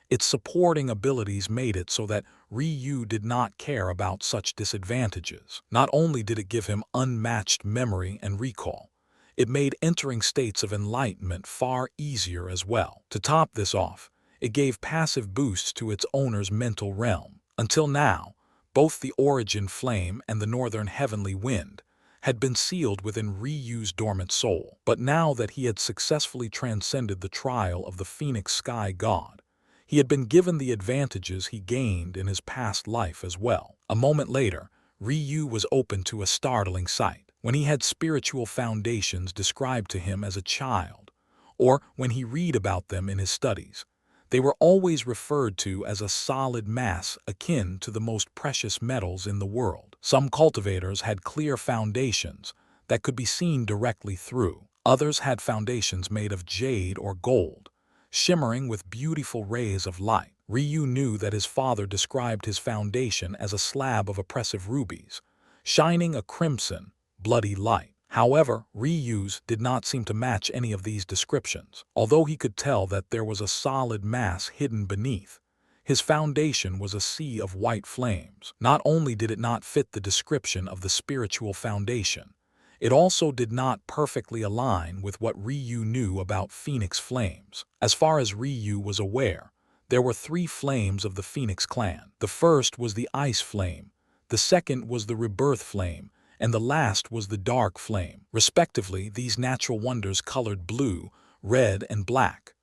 its supporting abilities made it so that Ryu did not care about such disadvantages. Not only did it give him unmatched memory and recall, it made entering states of enlightenment far easier as well. To top this off, it gave passive boosts to its owner's mental realm. Until now, both the origin flame and the northern heavenly wind had been sealed within Ryu's dormant soul. But now that he had successfully transcended the trial of the Phoenix Sky God, he had been given the advantages he gained in his past life as well. A moment later, Ryu was open to a startling sight. When he had spiritual foundations described to him as a child, or when he read about them in his studies, they were always referred to as a solid mass akin to the most precious metals in the world. Some cultivators had clear foundations that could be seen directly through. Others had foundations made of jade or gold, shimmering with beautiful rays of light. Ryu knew that his father described his foundation as a slab of oppressive rubies, shining a crimson, bloody light. However, Ryu's did not seem to match any of these descriptions. Although he could tell that there was a solid mass hidden beneath, his foundation was a sea of white flames. Not only did it not fit the description of the spiritual foundation, it also did not perfectly align with what Ryu knew about Phoenix flames. As far as Ryu was aware, there were three flames of the Phoenix clan. The first was the ice flame, the second was the rebirth flame, and the last was the dark flame. Respectively, these natural wonders colored blue, red, and black.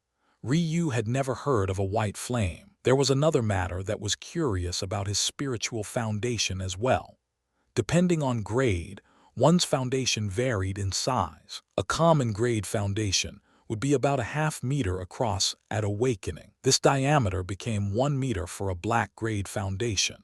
Ryu had never heard of a white flame. There was another matter that was curious about his spiritual foundation as well. Depending on grade, one's foundation varied in size. A common grade foundation would be about a half-meter across at awakening. This diameter became 1 meter for a black grade foundation,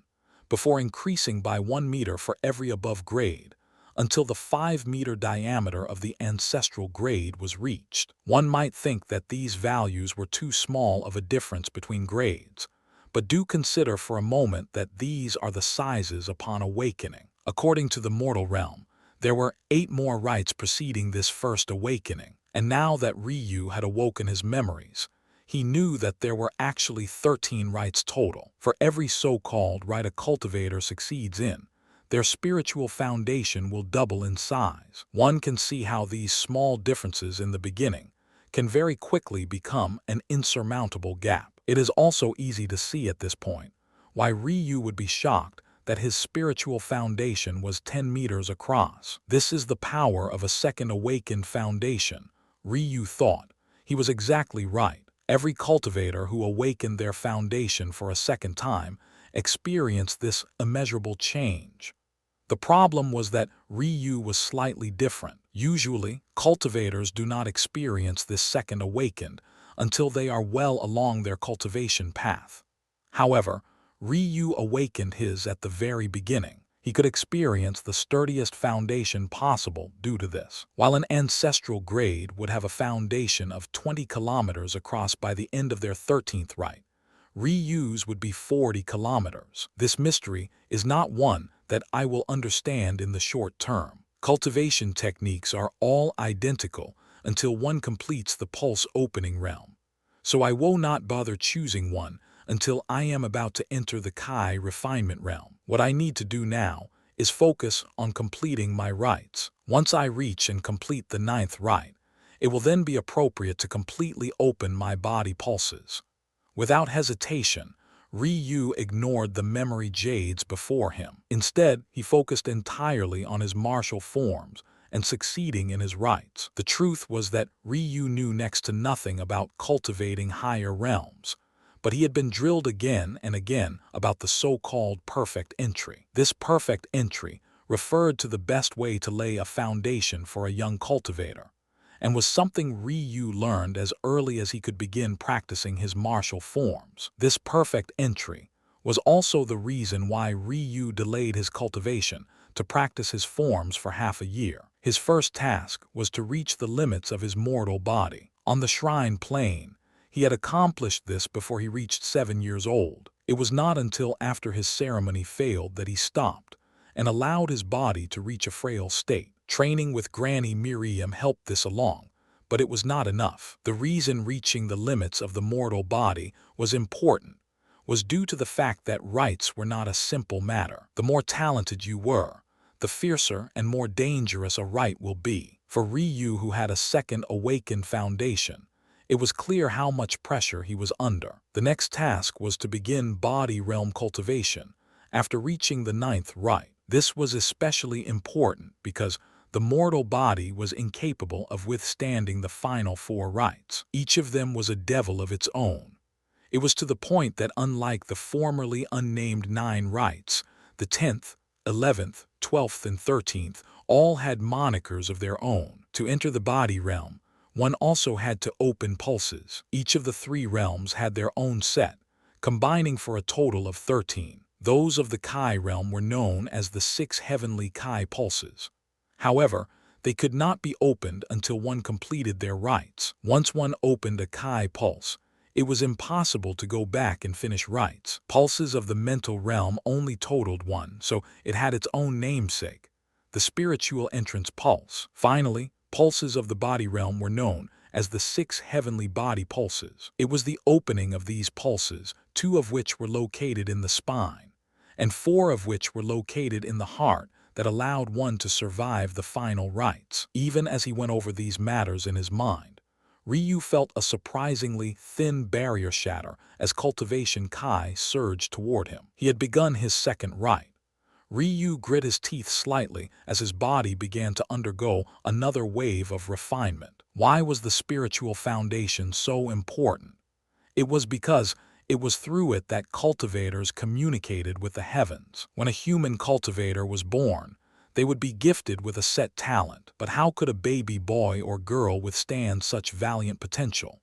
before increasing by 1 meter for every above grade, until the 5-meter diameter of the ancestral grade was reached. One might think that these values were too small of a difference between grades, but do consider for a moment that these are the sizes upon awakening. According to the mortal realm, there were 8 more rites preceding this first awakening, and now that Ryu had awoken his memories, he knew that there were actually 13 rites total. For every so-called rite a cultivator succeeds in, their spiritual foundation will double in size. One can see how these small differences in the beginning can very quickly become an insurmountable gap. It is also easy to see at this point why Ryu would be shocked that his spiritual foundation was 10 meters across. This is the power of a second awakened foundation, Ryu thought. He was exactly right. Every cultivator who awakened their foundation for a second time experienced this immeasurable change. The problem was that Ryu was slightly different. Usually, cultivators do not experience this second awakened until they are well along their cultivation path. However, Ryu awakened his at the very beginning. He could experience the sturdiest foundation possible due to this. While an ancestral grade would have a foundation of 20 kilometers across by the end of their 13th rite, Ryu's would be 40 kilometers. This mystery is not one that I will understand in the short term. Cultivation techniques are all identical until one completes the pulse opening realm, so I will not bother choosing one until I am about to enter the Kai refinement realm. What I need to do now is focus on completing my rites. Once I reach and complete the 9th rite, it will then be appropriate to completely open my body pulses. Without hesitation, Ryu ignored the memory jades before him. Instead, he focused entirely on his martial forms and succeeding in his rites. The truth was that Ryu knew next to nothing about cultivating higher realms, but he had been drilled again and again about the so-called perfect entry. This perfect entry referred to the best way to lay a foundation for a young cultivator, and was something Ryu learned as early as he could begin practicing his martial forms. This perfect entry was also the reason why Ryu delayed his cultivation to practice his forms for half a year. His first task was to reach the limits of his mortal body. On the shrine plane, he had accomplished this before he reached 7 years old. It was not until after his ceremony failed that he stopped and allowed his body to reach a frail state. Training with Granny Miriam helped this along, but it was not enough. The reason reaching the limits of the mortal body was important was due to the fact that rites were not a simple matter. The more talented you were, the fiercer and more dangerous a rite will be. For Ryu, who had a second awakened foundation, it was clear how much pressure he was under. The next task was to begin body realm cultivation after reaching the 9th rite. This was especially important because the mortal body was incapable of withstanding the final 4 rites. Each of them was a devil of its own. It was to the point that unlike the formerly unnamed 9 rites, the 10th, 11th, 12th, and 13th all had monikers of their own. To enter the body realm, one also had to open pulses. Each of the 3 realms had their own set, combining for a total of 13. Those of the Kai realm were known as the 6 heavenly Kai pulses. However, they could not be opened until one completed their rites. Once one opened a Kai pulse, it was impossible to go back and finish rites. Pulses of the mental realm only totaled 1, so it had its own namesake, the spiritual entrance pulse. Finally, pulses of the body realm were known as the 6 heavenly body pulses. It was the opening of these pulses, 2 of which were located in the spine, and 4 of which were located in the heart, that allowed one to survive the final rites. Even as he went over these matters in his mind, Ryu felt a surprisingly thin barrier shatter as cultivation Kai surged toward him. He had begun his 2nd rite. Ryu grit his teeth slightly as his body began to undergo another wave of refinement. Why was the spiritual foundation so important? It was because it was through it that cultivators communicated with the heavens. When a human cultivator was born, they would be gifted with a set talent. But how could a baby boy or girl withstand such valiant potential?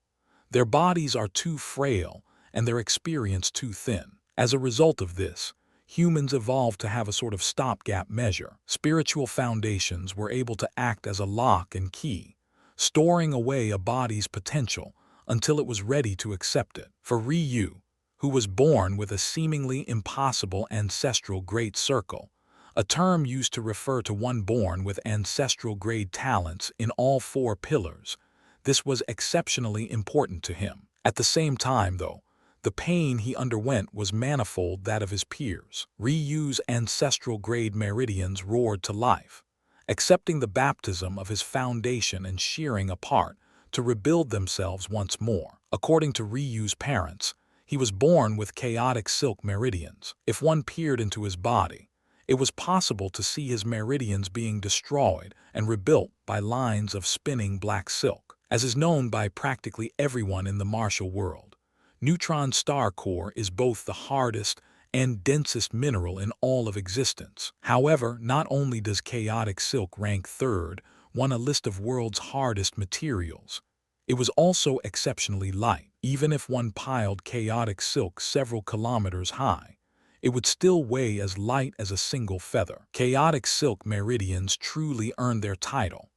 Their bodies are too frail and their experience too thin. As a result of this, humans evolved to have a sort of stopgap measure. Spiritual foundations were able to act as a lock and key, storing away a body's potential until it was ready to accept it. For Ryu, who was born with a seemingly impossible ancestral great circle, a term used to refer to one born with ancestral grade talents in all 4 pillars, this was exceptionally important to him. At the same time, though, the pain he underwent was manifold that of his peers. Ryu's ancestral grade meridians roared to life, accepting the baptism of his foundation and shearing apart to rebuild themselves once more. According to Ryu's parents, he was born with chaotic silk meridians. If one peered into his body, it was possible to see his meridians being destroyed and rebuilt by lines of spinning black silk. As is known by practically everyone in the martial world, neutron star core is both the hardest and densest mineral in all of existence. However, not only does chaotic silk rank 3rd on a list of world's hardest materials, it was also exceptionally light. Even if one piled chaotic silk several kilometers high, it would still weigh as light as a single feather. Chaotic silk meridians truly earned their title.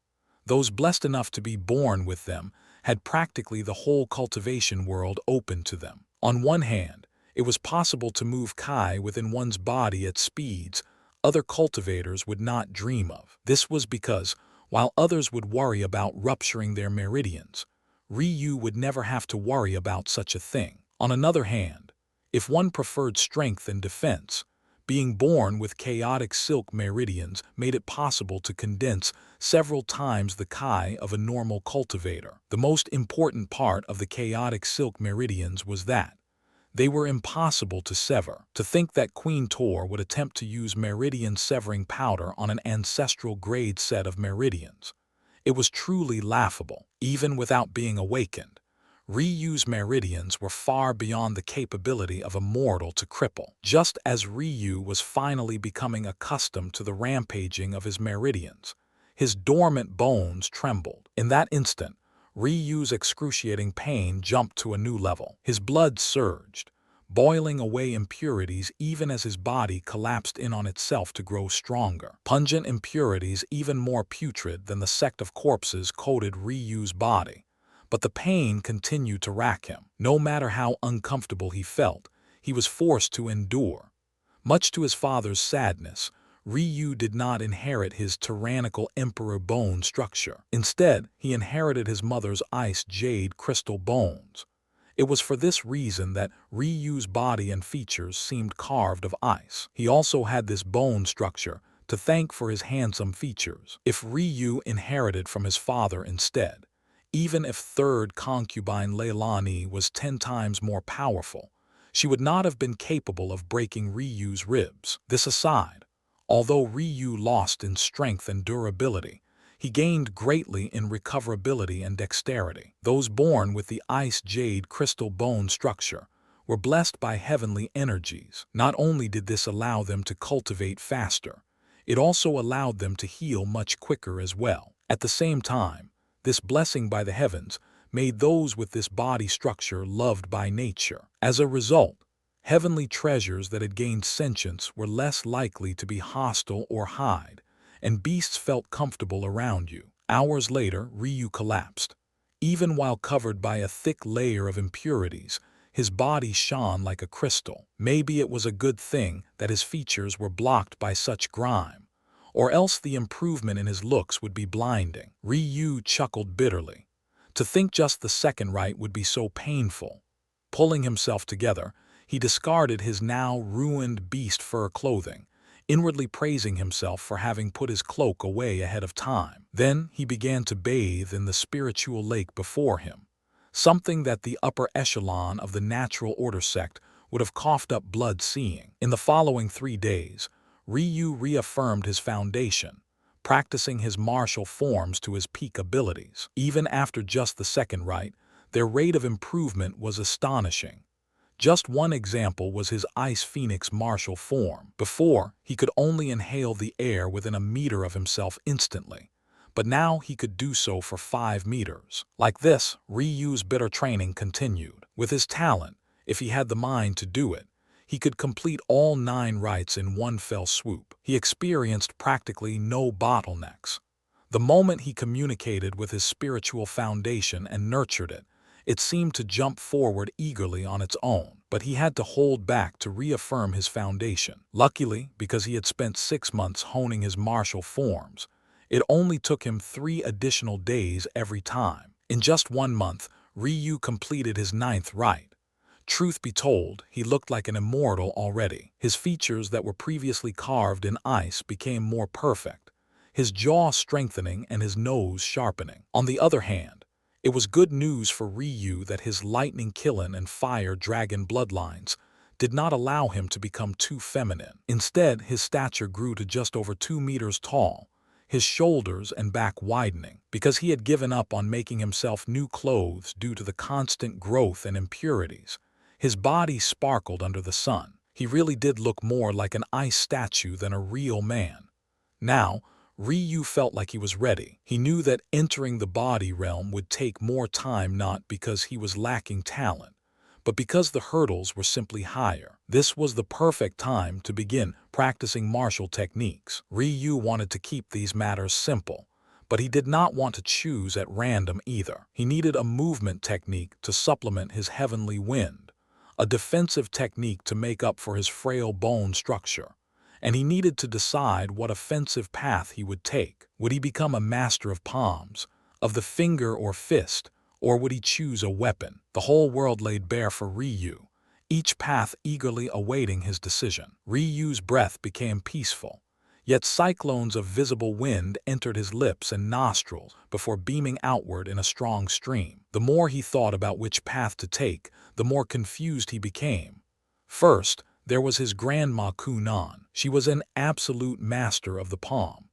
Those blessed enough to be born with them had practically the whole cultivation world open to them. On one hand, it was possible to move Kai within one's body at speeds other cultivators would not dream of. This was because, while others would worry about rupturing their meridians, Ryu would never have to worry about such a thing. On another hand, If one preferred strength and defense, being born with chaotic silk meridians made it possible to condense several times the chi of a normal cultivator. The most important part of the chaotic silk meridians was that they were impossible to sever. To think that Queen Tor would attempt to use meridian-severing powder on an ancestral grade set of meridians. It was truly laughable. Even without being awakened, Ryu's meridians were far beyond the capability of a mortal to cripple. Just as Ryu was finally becoming accustomed to the rampaging of his meridians, his dormant bones trembled. In that instant, Ryu's excruciating pain jumped to a new level. His blood surged, boiling away impurities even as his body collapsed in on itself to grow stronger. Pungent impurities even more putrid than the sect of corpses coated Ryu's body. But the pain continued to rack him. No matter how uncomfortable he felt, he was forced to endure. Much to his father's sadness, Ryu did not inherit his tyrannical emperor bone structure. Instead, he inherited his mother's ice jade crystal bones. It was for this reason that Ryu's body and features seemed carved of ice. He also had this bone structure to thank for his handsome features. If Ryu inherited from his father instead, even if third concubine Leilani was 10 times more powerful, she would not have been capable of breaking Ryu's ribs. This aside, although Ryu lost in strength and durability, he gained greatly in recoverability and dexterity. Those born with the ice jade crystal bone structure were blessed by heavenly energies. Not only did this allow them to cultivate faster, it also allowed them to heal much quicker as well. At the same time, this blessing by the heavens made those with this body structure loved by nature. As a result, heavenly treasures that had gained sentience were less likely to be hostile or hide, and beasts felt comfortable around you. Hours later, Ryu collapsed. Even while covered by a thick layer of impurities, his body shone like a crystal. Maybe it was a good thing that his features were blocked by such grime, or else the improvement in his looks would be blinding. Ryu chuckled bitterly. To think just the second right would be so painful. Pulling himself together, he discarded his now ruined beast fur clothing, inwardly praising himself for having put his cloak away ahead of time. Then he began to bathe in the spiritual lake before him, something that the upper echelon of the natural order sect would have coughed up blood seeing. In the following 3 days, Ryu reaffirmed his foundation, practicing his martial forms to his peak abilities. Even after just the second rite, their rate of improvement was astonishing. Just one example was his Ice Phoenix martial form. Before, he could only inhale the air within a meter of himself instantly, but now he could do so for 5 meters. Like this, Ryu's bitter training continued. With his talent, if he had the mind to do it, he could complete all 9 rites in one fell swoop. He experienced practically no bottlenecks. The moment he communicated with his spiritual foundation and nurtured it, it seemed to jump forward eagerly on its own, but he had to hold back to reaffirm his foundation. Luckily, because he had spent 6 months honing his martial forms, it only took him 3 additional days every time. In just 1 month, Ryu completed his 9th rite. Truth be told, he looked like an immortal already. His features that were previously carved in ice became more perfect, his jaw strengthening and his nose sharpening. On the other hand, it was good news for Ryu that his lightning killing and fire dragon bloodlines did not allow him to become too feminine. Instead, his stature grew to just over 2 meters tall, his shoulders and back widening. Because he had given up on making himself new clothes due to the constant growth and impurities, his body sparkled under the sun. He really did look more like an ice statue than a real man. Now, Ryu felt like he was ready. He knew that entering the body realm would take more time, not because he was lacking talent, but because the hurdles were simply higher. This was the perfect time to begin practicing martial techniques. Ryu wanted to keep these matters simple, but he did not want to choose at random either. He needed a movement technique to supplement his heavenly wind, a defensive technique to make up for his frail bone structure, and he needed to decide what offensive path he would take. Would he become a master of palms, of the finger or fist, or would he choose a weapon? The whole world laid bare for Ryu, each path eagerly awaiting his decision. Ryu's breath became peaceful, yet cyclones of visible wind entered his lips and nostrils before beaming outward in a strong stream. The more he thought about which path to take, the more confused he became. First, there was his grandma Kunan. She was an absolute master of the palm.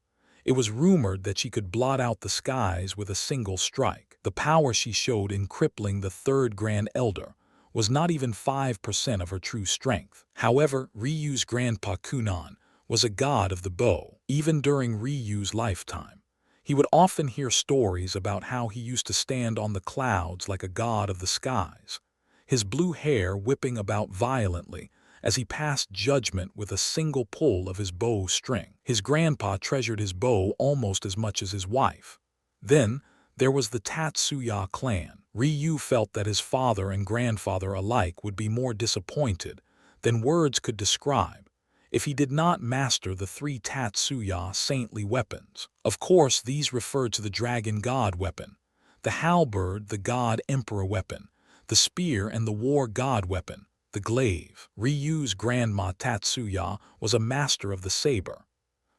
It was rumored that she could blot out the skies with a single strike. The power she showed in crippling the third Grand Elder was not even 5% of her true strength. However, Ryu's grandpa Kunan was a god of the bow. Even during Ryu's lifetime, he would often hear stories about how he used to stand on the clouds like a god of the skies, his blue hair whipping about violently as he passed judgment with a single pull of his bow string. His grandpa treasured his bow almost as much as his wife. Then, there was the Tatsuya clan. Ryu felt that his father and grandfather alike would be more disappointed than words could describe if he did not master the 3 Tatsuya saintly weapons. Of course, these referred to the dragon god weapon, the halberd the god emperor weapon, the spear and the war god weapon, the glaive. Ryu's grandma Tatsuya was a master of the saber.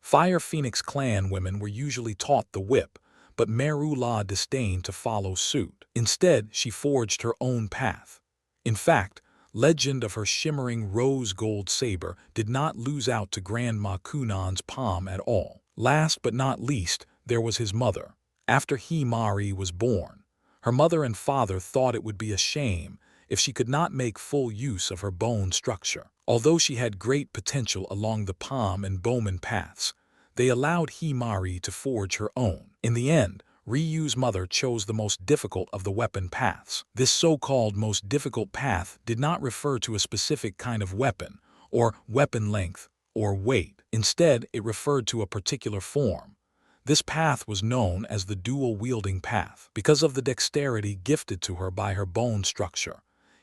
Fire Phoenix clan women were usually taught the whip, but Merula disdained to follow suit. Instead, she forged her own path. In fact, legend of her shimmering rose gold saber did not lose out to Grandma Kunan's palm at all. Last but not least, there was his mother. After Himari was born, her mother and father thought it would be a shame if she could not make full use of her bone structure. Although she had great potential along the palm and bowman paths, they allowed Himari to forge her own. In the end, Ryu's mother chose the most difficult of the weapon paths. This so-called most difficult path did not refer to a specific kind of weapon, or weapon length, or weight. Instead, it referred to a particular form. This path was known as the dual-wielding path. Because of the dexterity gifted to her by her bone structure,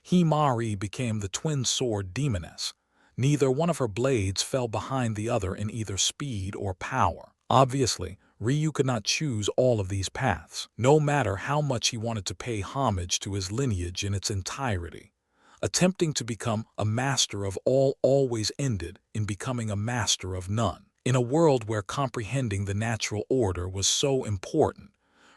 Himari became the twin sword demoness. Neither one of her blades fell behind the other in either speed or power. Obviously, Ryu could not choose all of these paths, no matter how much he wanted to pay homage to his lineage in its entirety. Attempting to become a master of all always ended in becoming a master of none. In a world where comprehending the natural order was so important,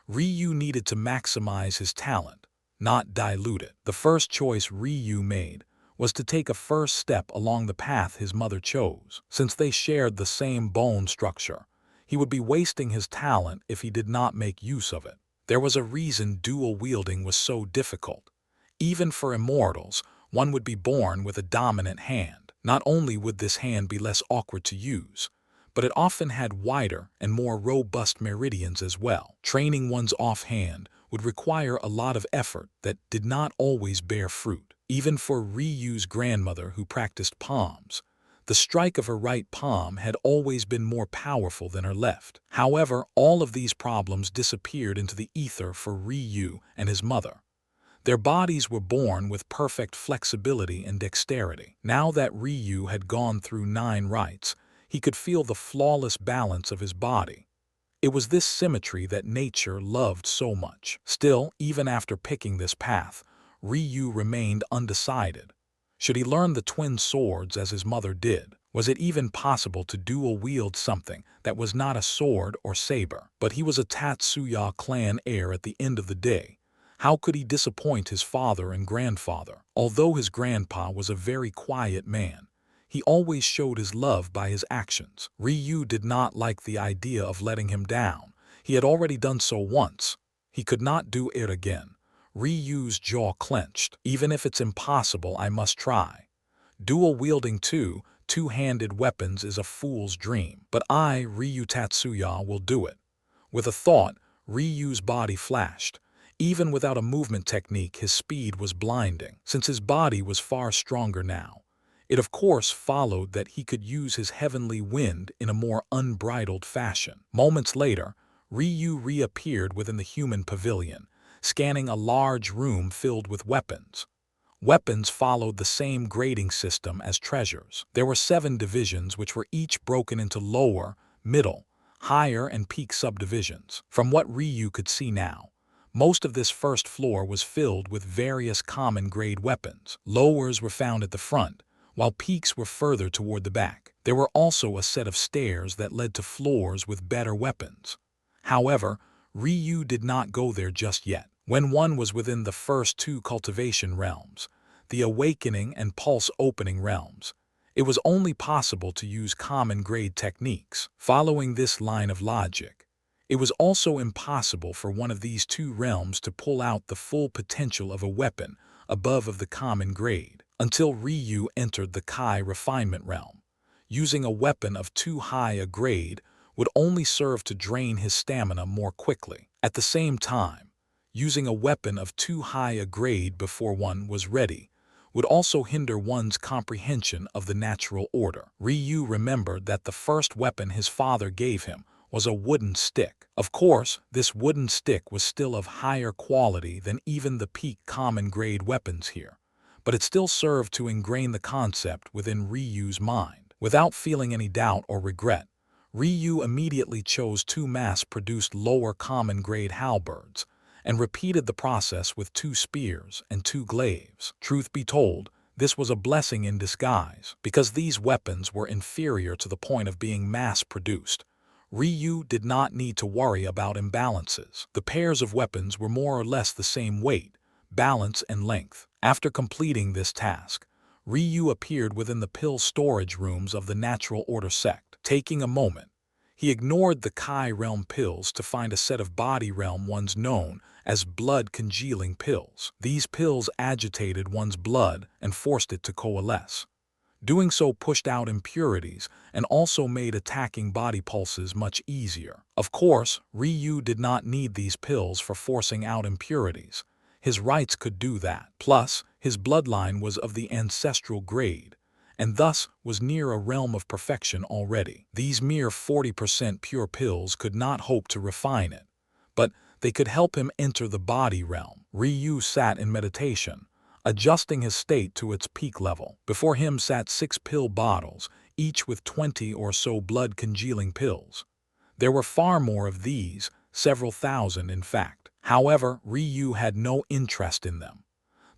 Ryu needed to maximize his talent, not dilute it. The first choice Ryu made was to take a first step along the path his mother chose. Since they shared the same bone structure, he would be wasting his talent if he did not make use of it. There was a reason dual wielding was so difficult. Even for immortals, one would be born with a dominant hand. Not only would this hand be less awkward to use, but it often had wider and more robust meridians as well. Training one's offhand would require a lot of effort that did not always bear fruit. Even for Ryu's grandmother who practiced palms, the strike of her right palm had always been more powerful than her left. However, all of these problems disappeared into the ether for Ryu and his mother. Their bodies were born with perfect flexibility and dexterity. Now that Ryu had gone through 9 rites, he could feel the flawless balance of his body. It was this symmetry that nature loved so much. Still, even after picking this path, Ryu remained undecided. Should he learn the twin swords as his mother did? Was it even possible to dual-wield something that was not a sword or saber? But he was a Tatsuya clan heir at the end of the day. How could he disappoint his father and grandfather? Although his grandpa was a very quiet man, he always showed his love by his actions. Ryu did not like the idea of letting him down. He had already done so once. He could not do it again. Ryu's jaw clenched. Even if it's impossible, I must try. Dual-wielding two-handed weapons is a fool's dream. But I, Ryu Tatsuya, will do it. With a thought, Ryu's body flashed. Even without a movement technique, his speed was blinding. Since his body was far stronger now, it of course followed that he could use his heavenly wind in a more unbridled fashion. Moments later, Ryu reappeared within the human pavilion, scanning a large room filled with weapons. Weapons followed the same grading system as treasures. There were 7 divisions which were each broken into lower, middle, higher, and peak subdivisions. From what Ryu could see now, Most of this first floor was filled with various common-grade weapons. Lowers were found at the front, while peaks were further toward the back. There were also a set of stairs that led to floors with better weapons. However, Ryu did not go there just yet. When one was within the first two cultivation realms, the awakening and pulse opening realms, it was only possible to use common-grade techniques. Following this line of logic, it was also impossible for one of these two realms to pull out the full potential of a weapon above of the common grade, until Ryu entered the Kai refinement realm. Using a weapon of too high a grade would only serve to drain his stamina more quickly. At the same time, using a weapon of too high a grade before one was ready would also hinder one's comprehension of the natural order. Ryu remembered that the first weapon his father gave him was a wooden stick. Of course, this wooden stick was still of higher quality than even the peak common-grade weapons here, but it still served to ingrain the concept within Ryu's mind. Without feeling any doubt or regret, Ryu immediately chose two mass-produced lower common-grade halberds and repeated the process with two spears and two glaives. Truth be told, this was a blessing in disguise, because these weapons were inferior to the point of being mass-produced. Ryu did not need to worry about imbalances. The pairs of weapons were more or less the same weight, balance, and length. After completing this task, Ryu appeared within the pill storage rooms of the Natural Order sect. Taking a moment, he ignored the Kai realm pills to find a set of body realm ones known as blood-congealing pills. These pills agitated one's blood and forced it to coalesce. Doing so pushed out impurities and also made attacking body pulses much easier. Of course, Ryu did not need these pills for forcing out impurities. His rites could do that. Plus, his bloodline was of the ancestral grade, and thus was near a realm of perfection already. These mere 40% pure pills could not hope to refine it, but they could help him enter the body realm. Ryu sat in meditation, adjusting his state to its peak level. Before him sat 6 pill bottles, each with 20 or so blood-congealing pills. There were far more of these, several thousand in fact. However, Ryu had no interest in them.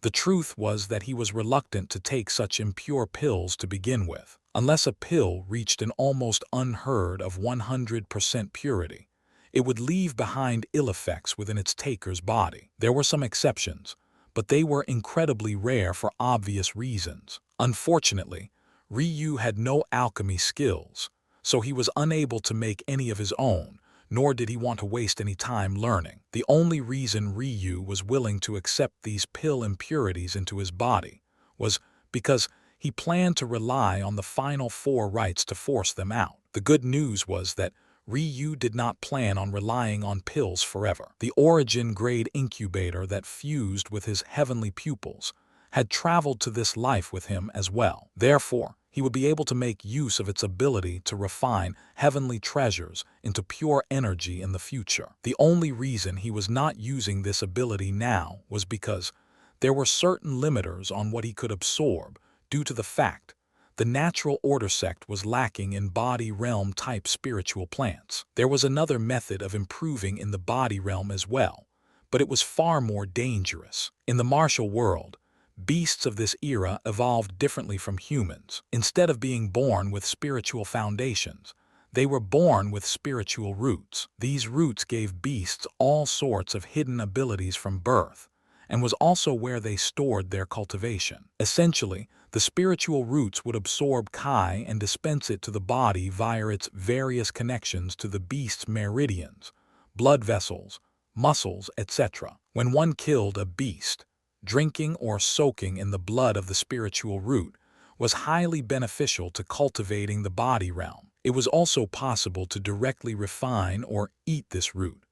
The truth was that he was reluctant to take such impure pills to begin with. Unless a pill reached an almost unheard of 100% purity, it would leave behind ill effects within its taker's body. There were some exceptions, but they were incredibly rare for obvious reasons. Unfortunately, Ryu had no alchemy skills, so he was unable to make any of his own, nor did he want to waste any time learning. The only reason Ryu was willing to accept these pill impurities into his body was because he planned to rely on the final 4 rites to force them out. The good news was that Ryu did not plan on relying on pills forever. The origin-grade incubator that fused with his heavenly pupils had traveled to this life with him as well. Therefore, he would be able to make use of its ability to refine heavenly treasures into pure energy in the future. The only reason he was not using this ability now was because there were certain limiters on what he could absorb due to the fact the Natural Order sect was lacking in body realm type spiritual plants. There was another method of improving in the body realm as well, but it was far more dangerous. In the martial world, beasts of this era evolved differently from humans. Instead of being born with spiritual foundations, they were born with spiritual roots. These roots gave beasts all sorts of hidden abilities from birth, and was also where they stored their cultivation. Essentially, the spiritual roots would absorb Kai and dispense it to the body via its various connections to the beast's meridians, blood vessels, muscles, etc. When one killed a beast, drinking or soaking in the blood of the spiritual root was highly beneficial to cultivating the body realm. It was also possible to directly refine or eat this root,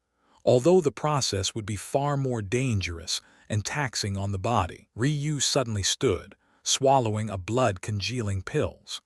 although the process would be far more dangerous and taxing on the body. Ryu suddenly stood, swallowing a blood-congealing pills.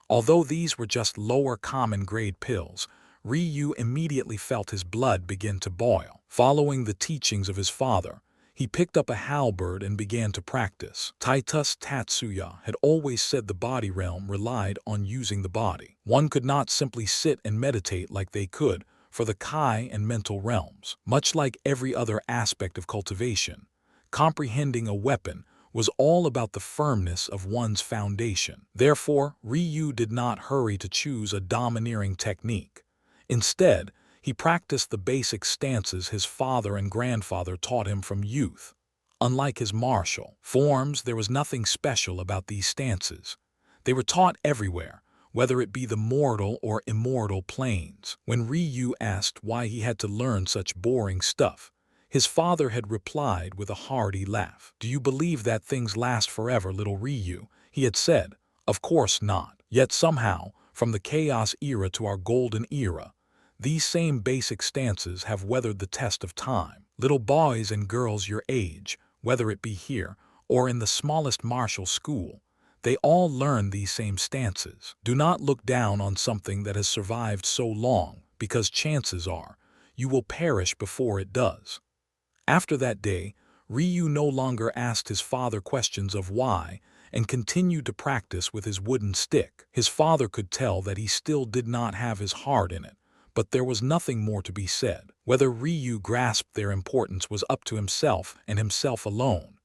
Although these were just lower common-grade pills, Ryu immediately felt his blood begin to boil. Following the teachings of his father, he picked up a halberd and began to practice. Titus Tatsuya had always said the body realm relied on using the body. One could not simply sit and meditate like they could for the Kai and mental realms. Much like every other aspect of cultivation, comprehending a weapon was all about the firmness of one's foundation. Therefore, Ryu did not hurry to choose a domineering technique. Instead, he practiced the basic stances his father and grandfather taught him from youth. Unlike his martial forms, there was nothing special about these stances. They were taught everywhere, whether it be the mortal or immortal planes. When Ryu asked why he had to learn such boring stuff, his father had replied with a hearty laugh. "Do you believe that things last forever, little Ryu?" he had said. "Of course not." Yet somehow, from the chaos era to our golden era, these same basic stances have weathered the test of time. Little boys and girls your age, whether it be here or in the smallest martial school, they all learn these same stances. Do not look down on something that has survived so long, because chances are you will perish before it does. After that day, Ryu no longer asked his father questions of why and continued to practice with his wooden stick. His father could tell that he still did not have his heart in it, but there was nothing more to be said. Whether Ryu grasped their importance was up to himself and himself alone.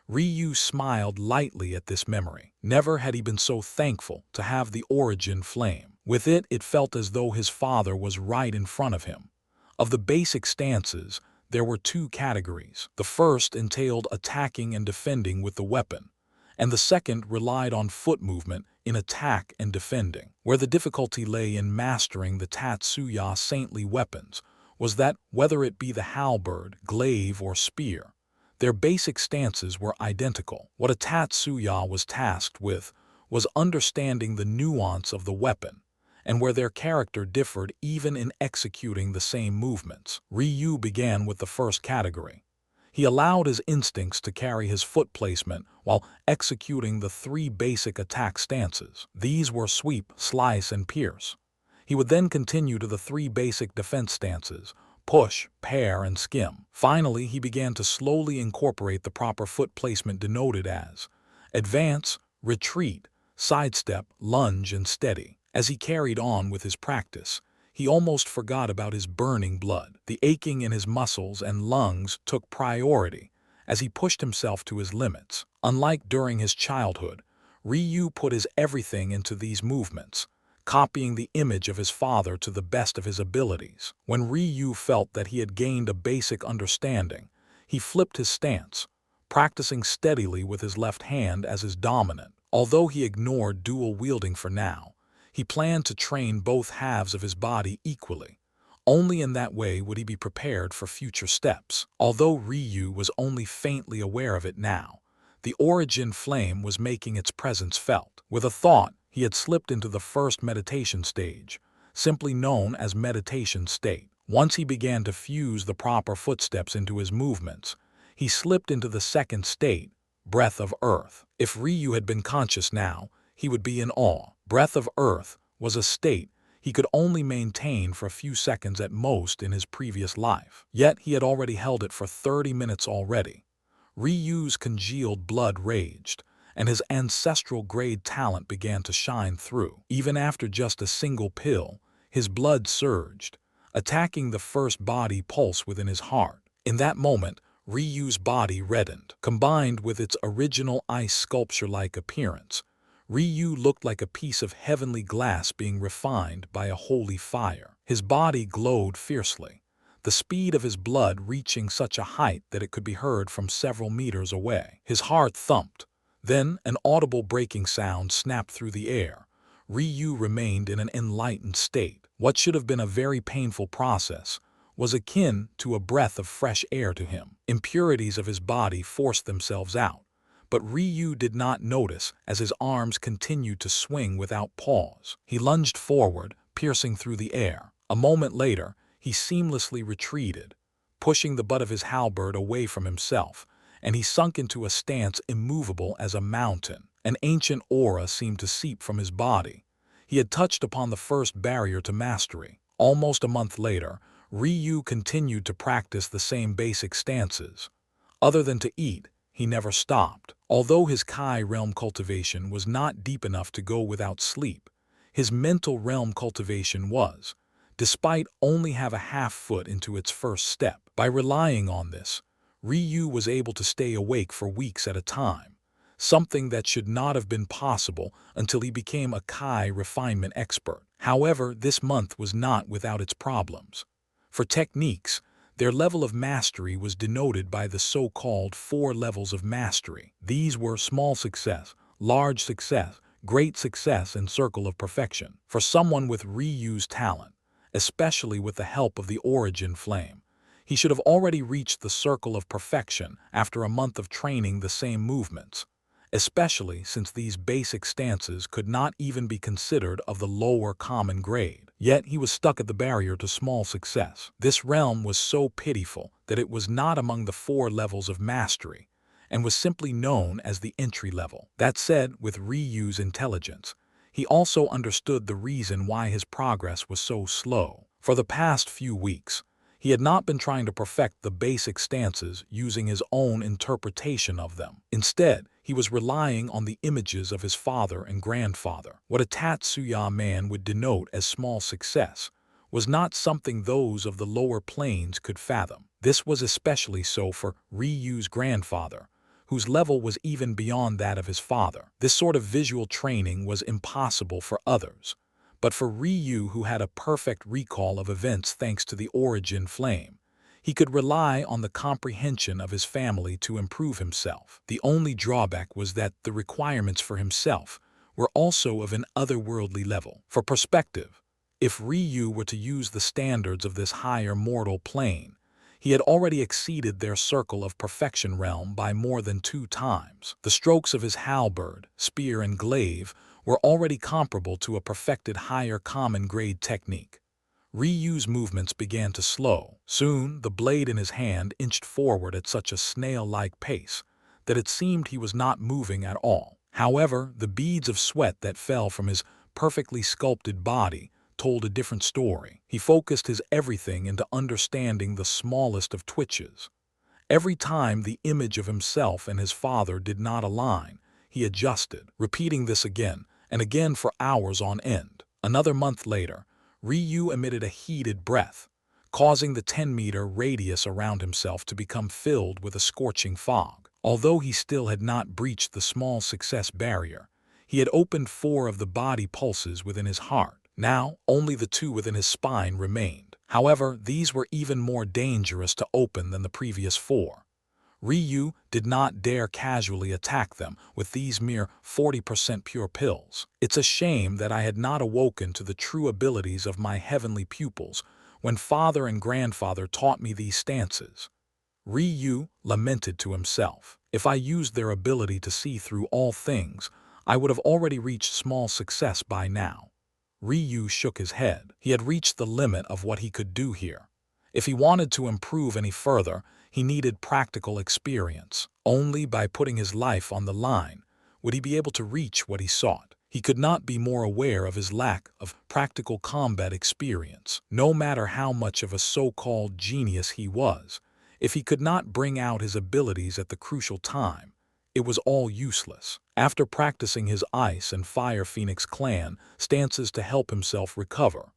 Ryu smiled lightly at this memory. Never had he been so thankful to have the origin flame. With it, it felt as though his father was right in front of him. Of the basic stances, there were two categories. The first entailed attacking and defending with the weapon, and the second relied on foot movement in attack and defending. Where the difficulty lay in mastering the Tatsuya saintly weapons was that, whether it be the halberd, glaive, or spear, their basic stances were identical. What a Tatsuya was tasked with was understanding the nuance of the weapon, and where their character differed even in executing the same movements. Ryu began with the first category. He allowed his instincts to carry his foot placement while executing the three basic attack stances. These were sweep, slice, and pierce. He would then continue to the three basic defense stances: push, parry, and skim. Finally, he began to slowly incorporate the proper foot placement denoted as advance, retreat, sidestep, lunge, and steady. As he carried on with his practice, he almost forgot about his burning blood. The aching in his muscles and lungs took priority as he pushed himself to his limits. Unlike during his childhood, Ryu put his everything into these movements, copying the image of his father to the best of his abilities. When Ryu felt that he had gained a basic understanding, he flipped his stance, practicing steadily with his left hand as his dominant. Although he ignored dual wielding for now, he planned to train both halves of his body equally. Only in that way would he be prepared for future steps. Although Ryu was only faintly aware of it now, the origin flame was making its presence felt. With a thought, he had slipped into the first meditation stage, simply known as meditation state. Once he began to fuse the proper footsteps into his movements, he slipped into the second state, breath of earth. If Ryu had been conscious now, he would be in awe. Breath of earth was a state he could only maintain for a few seconds at most in his previous life. Yet he had already held it for 30 minutes already. Ryu's congealed blood raged, and his ancestral-grade talent began to shine through. Even after just a single pill, his blood surged, attacking the first body pulse within his heart. In that moment, Ryu's body reddened. Combined with its original ice sculpture-like appearance, Ryu looked like a piece of heavenly glass being refined by a holy fire. His body glowed fiercely, the speed of his blood reaching such a height that it could be heard from several meters away. His heart thumped. Then an audible breaking sound snapped through the air. Ryu remained in an enlightened state. What should have been a very painful process was akin to a breath of fresh air to him. Impurities of his body forced themselves out, but Ryu did not notice as his arms continued to swing without pause. He lunged forward, piercing through the air. A moment later, he seamlessly retreated, pushing the butt of his halberd away from himself, and he sunk into a stance immovable as a mountain. An ancient aura seemed to seep from his body. He had touched upon the first barrier to mastery. Almost a month later, Ryu continued to practice the same basic stances. Other than to eat, he never stopped. Although his Kai realm cultivation was not deep enough to go without sleep, his mental realm cultivation was. despite only have a half foot into its first step. By relying on this, Ryu was able to stay awake for weeks at a time, something that should not have been possible until he became a Kai refinement expert. However, this month was not without its problems. For techniques, their level of mastery was denoted by the so-called 4 levels of mastery. These were small success, large success, great success, and circle of perfection. For someone with Ryu's talent, especially with the help of the origin flame, he should have already reached the circle of perfection after a month of training the same movements, especially since these basic stances could not even be considered of the lower common grade. Yet he was stuck at the barrier to small success. This realm was so pitiful that it was not among the 4 levels of mastery, and was simply known as the entry level. That said, with Ryu's intelligence, he also understood the reason why his progress was so slow. For the past few weeks, he had not been trying to perfect the basic stances using his own interpretation of them. Instead, he was relying on the images of his father and grandfather. What a Tatsuya man would denote as small success was not something those of the lower planes could fathom. This was especially so for Ryu's grandfather, whose level was even beyond that of his father. This sort of visual training was impossible for others, but for Ryu, who had a perfect recall of events thanks to the origin flame, he could rely on the comprehension of his family to improve himself. The only drawback was that the requirements for himself were also of an otherworldly level. For perspective, if Ryu were to use the standards of this higher mortal plane, he had already exceeded their circle of perfection realm by more than 2 times. The strokes of his halberd, spear, and glaive were already comparable to a perfected higher common grade technique. Ryu's movements began to slow. Soon, the blade in his hand inched forward at such a snail-like pace that it seemed he was not moving at all. However, the beads of sweat that fell from his perfectly sculpted body told a different story. He focused his everything into understanding the smallest of twitches. Every time the image of himself and his father did not align, he adjusted, repeating this again and again for hours on end. Another month later, Ryu emitted a heated breath, causing the 10-meter radius around himself to become filled with a scorching fog. Although he still had not breached the small success barrier, he had opened 4 of the body pulses within his heart. Now, only the 2 within his spine remained. However, these were even more dangerous to open than the previous 4. Ryu did not dare casually attack them with these mere 40% pure pills. It's a shame that I had not awoken to the true abilities of my heavenly pupils when father and grandfather taught me these stances. Ryu lamented to himself. If I used their ability to see through all things, I would have already reached small success by now. Ryu shook his head. He had reached the limit of what he could do here. If he wanted to improve any further, he needed practical experience. Only by putting his life on the line would he be able to reach what he sought. He could not be more aware of his lack of practical combat experience. No matter how much of a so-called genius he was, if he could not bring out his abilities at the crucial time, it was all useless. After practicing his Ice and Fire Phoenix clan stances to help himself recover,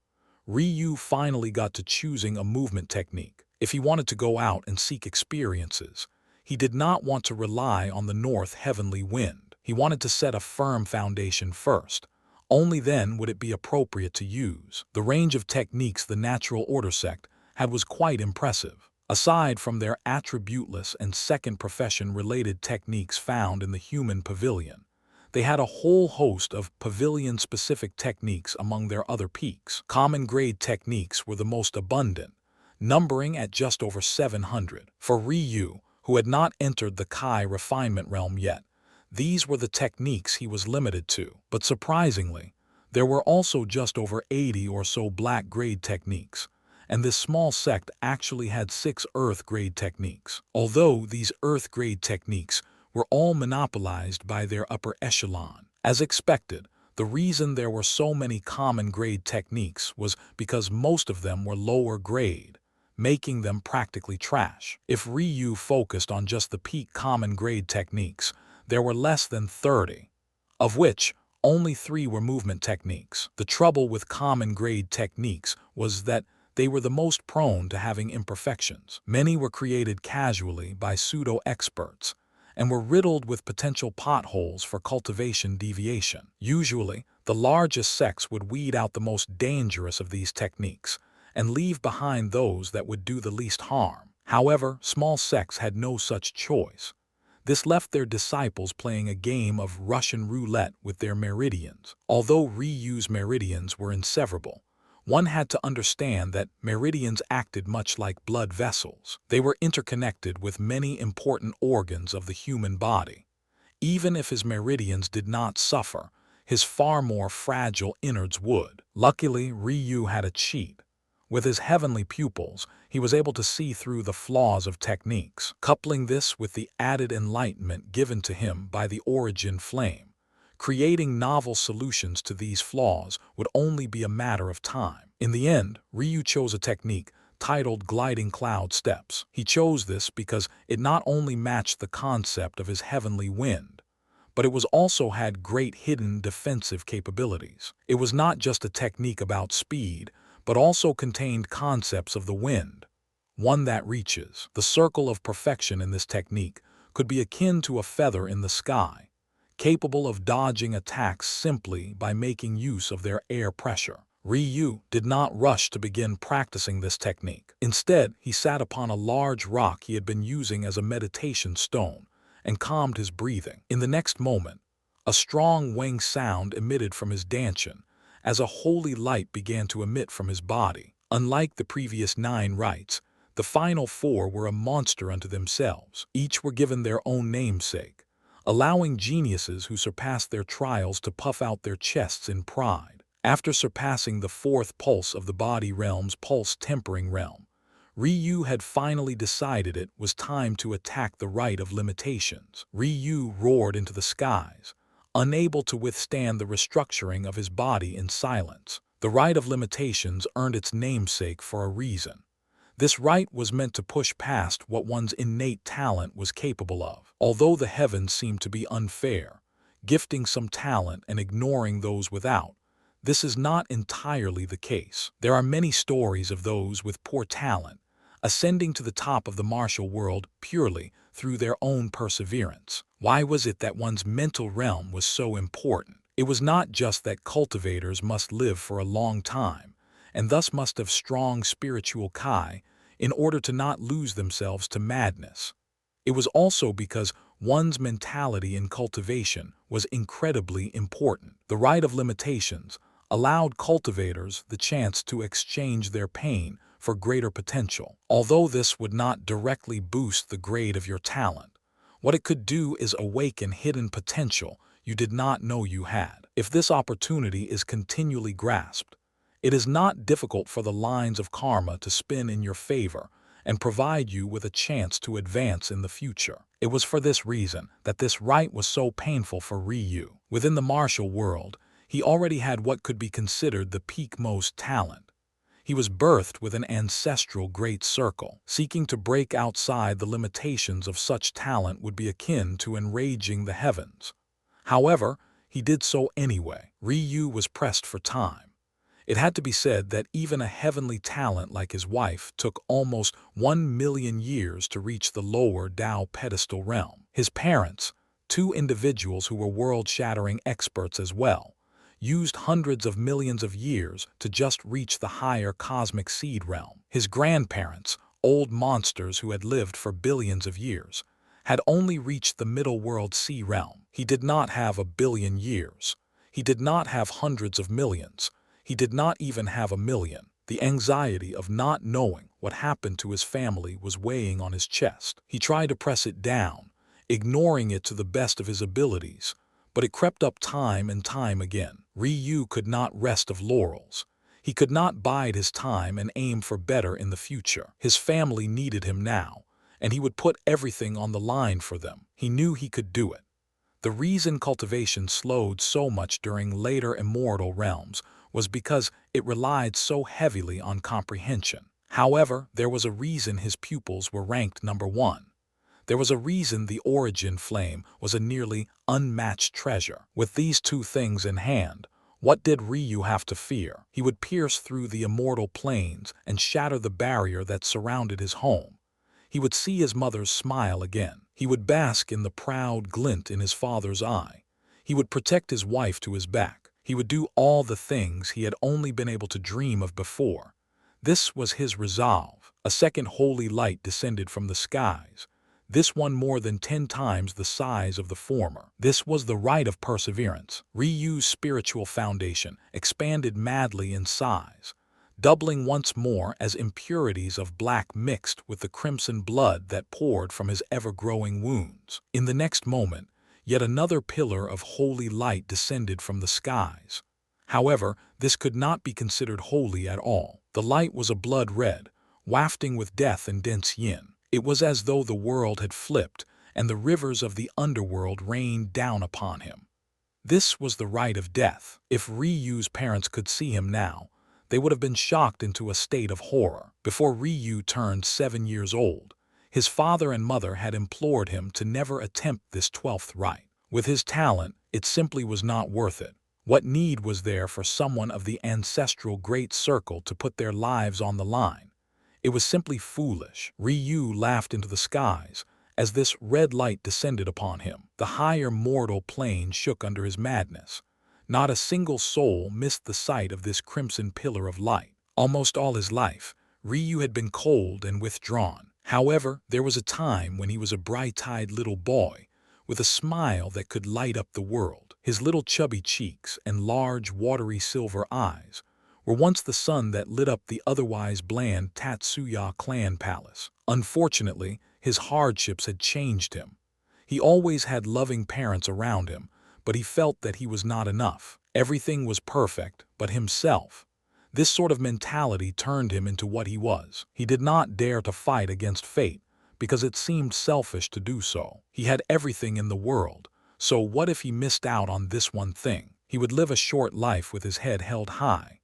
Ryu finally got to choosing a movement technique. If he wanted to go out and seek experiences, he did not want to rely on the north heavenly wind. He wanted to set a firm foundation first. Only then would it be appropriate to use. The range of techniques the Natural Order sect had was quite impressive. Aside from their attributeless and second profession-related techniques found in the human pavilion, they had a whole host of pavilion-specific techniques among their other peaks. Common-grade techniques were the most abundant, numbering at just over 700. For Ryu, who had not entered the Kai refinement realm yet, these were the techniques he was limited to. But surprisingly, there were also just over 80 or so black-grade techniques, and this small sect actually had 6 earth-grade techniques. Although these earth-grade techniques were all monopolized by their upper echelon. As expected, the reason there were so many common grade techniques was because most of them were lower grade, making them practically trash. If Ryu focused on just the peak common grade techniques, there were less than 30, of which Only 3 were movement techniques. The trouble with common-grade techniques was that they were the most prone to having imperfections. Many were created casually by pseudo-experts and were riddled with potential potholes for cultivation deviation. Usually, the largest sects would weed out the most dangerous of these techniques and leave behind those that would do the least harm. However, small sects had no such choice. This left their disciples playing a game of Russian roulette with their meridians. Although Ryu's meridians were inseverable, one had to understand that meridians acted much like blood vessels. They were interconnected with many important organs of the human body. Even if his meridians did not suffer, his far more fragile innards would. Luckily, Ryu had a cheat. With his heavenly pupils, he was able to see through the flaws of techniques. Coupling this with the added enlightenment given to him by the origin flame, creating novel solutions to these flaws would only be a matter of time. In the end, Ryu chose a technique titled gliding cloud steps. He chose this because it not only matched the concept of his heavenly wind, but it was also had great hidden defensive capabilities. It was not just a technique about speed, but also contained concepts of the wind, one that reaches. The circle of perfection in this technique could be akin to a feather in the sky, capable of dodging attacks simply by making use of their air pressure. Ryu did not rush to begin practicing this technique. Instead, he sat upon a large rock he had been using as a meditation stone and calmed his breathing. In the next moment, a strong wang sound emitted from his dantian, as a holy light began to emit from his body. Unlike the previous 9 rites, the final 4 were a monster unto themselves. Each were given their own namesake, allowing geniuses who surpassed their trials to puff out their chests in pride. After surpassing the 4th pulse of the body realm's pulse-tempering realm, Ryu had finally decided it was time to attack the rite of limitations. Ryu roared into the skies, unable to withstand the restructuring of his body in silence. The rite of limitations earned its namesake for a reason. This rite was meant to push past what one's innate talent was capable of. Although the heavens seemed to be unfair, gifting some talent and ignoring those without, this is not entirely the case. There are many stories of those with poor talent ascending to the top of the martial world purely through their own perseverance. Why was it that one's mental realm was so important? It was not just that cultivators must live for a long time, and thus must have strong spiritual kai in order to not lose themselves to madness. It was also because one's mentality in cultivation was incredibly important. The rite of limitations allowed cultivators the chance to exchange their pain for greater potential. Although this would not directly boost the grade of your talent, what it could do is awaken hidden potential you did not know you had. If this opportunity is continually grasped, it is not difficult for the lines of karma to spin in your favor and provide you with a chance to advance in the future. It was for this reason that this rite was so painful for Ryu. Within the martial world, he already had what could be considered the peak-most talent. He was birthed with an ancestral great circle. Seeking to break outside the limitations of such talent would be akin to enraging the heavens. However, he did so anyway. Ryu was pressed for time. It had to be said that even a heavenly talent like his wife took almost 1,000,000 years to reach the lower Tao pedestal realm. His parents, 2 individuals who were world-shattering experts as well, used hundreds of millions of years to just reach the higher cosmic seed realm. His grandparents, old monsters who had lived for billions of years, had only reached the middle world sea realm. He did not have 1,000,000,000 years. He did not have hundreds of millions. He did not even have 1,000,000. The anxiety of not knowing what happened to his family was weighing on his chest. He tried to press it down, ignoring it to the best of his abilities, but it crept up time and time again. Ryu could not rest of laurels. He could not bide his time and aim for better in the future. His family needed him now, and he would put everything on the line for them. He knew he could do it. The reason cultivation slowed so much during later immortal realms was because it relied so heavily on comprehension. However, there was a reason his pupils were ranked number 1. There was a reason the origin flame was a nearly unmatched treasure. With these two things in hand, what did Ryu have to fear? He would pierce through the immortal planes and shatter the barrier that surrounded his home. He would see his mother's smile again. He would bask in the proud glint in his father's eye. He would protect his wife to his back. He would do all the things he had only been able to dream of before. This was his resolve. A second holy light descended from the skies, this one more than 10 times the size of the former. This was the rite of perseverance. Ryu's spiritual foundation expanded madly in size, doubling once more as impurities of black mixed with the crimson blood that poured from his ever-growing wounds. In the next moment, yet another pillar of holy light descended from the skies. However, this could not be considered holy at all. The light was a blood red, wafting with death and dense yin. It was as though the world had flipped and the rivers of the underworld rained down upon him. This was the rite of death. If Ryu's parents could see him now, they would have been shocked into a state of horror. Before Ryu turned 7 years old, his father and mother had implored him to never attempt this 12th rite. With his talent, it simply was not worth it. What need was there for someone of the ancestral great circle to put their lives on the line? It was simply foolish. Ryu laughed into the skies as this red light descended upon him. The higher mortal plane shook under his madness. Not a single soul missed the sight of this crimson pillar of light. Almost all his life, Ryu had been cold and withdrawn. However, there was a time when he was a bright-eyed little boy with a smile that could light up the world. His little chubby cheeks and large, watery silver eyes were once the sun that lit up the otherwise bland Tatsuya clan palace. Unfortunately, his hardships had changed him. He always had loving parents around him, but he felt that he was not enough. Everything was perfect, but himself. This sort of mentality turned him into what he was. He did not dare to fight against fate, because it seemed selfish to do so. He had everything in the world, so what if he missed out on this one thing? He would live a short life with his head held high.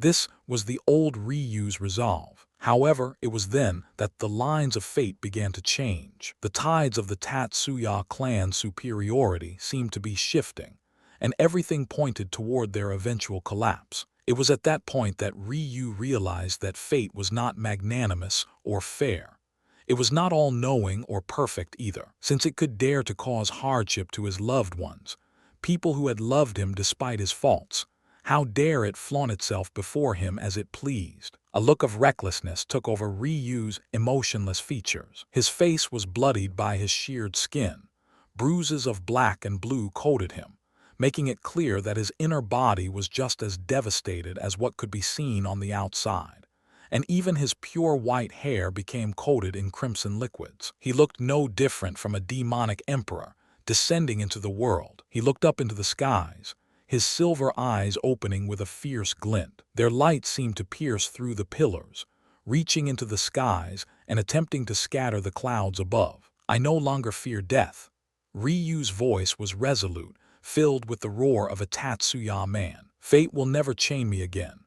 This was the old Ryu's resolve. However, it was then that the lines of fate began to change. The tides of the Tatsuya clan's superiority seemed to be shifting, and everything pointed toward their eventual collapse. It was at that point that Ryu realized that fate was not magnanimous or fair. It was not all-knowing or perfect either, since it could dare to cause hardship to his loved ones, people who had loved him despite his faults. How dare it flaunt itself before him as it pleased? A look of recklessness took over Ryu's emotionless features. His face was bloodied by his sheared skin. Bruises of black and blue coated him, making it clear that his inner body was just as devastated as what could be seen on the outside. And even his pure white hair became coated in crimson liquids. He looked no different from a demonic emperor descending into the world. He looked up into the skies, his silver eyes opening with a fierce glint. Their light seemed to pierce through the pillars, reaching into the skies and attempting to scatter the clouds above. I no longer fear death. Ryu's voice was resolute, filled with the roar of a Tatsuya man. Fate will never chain me again.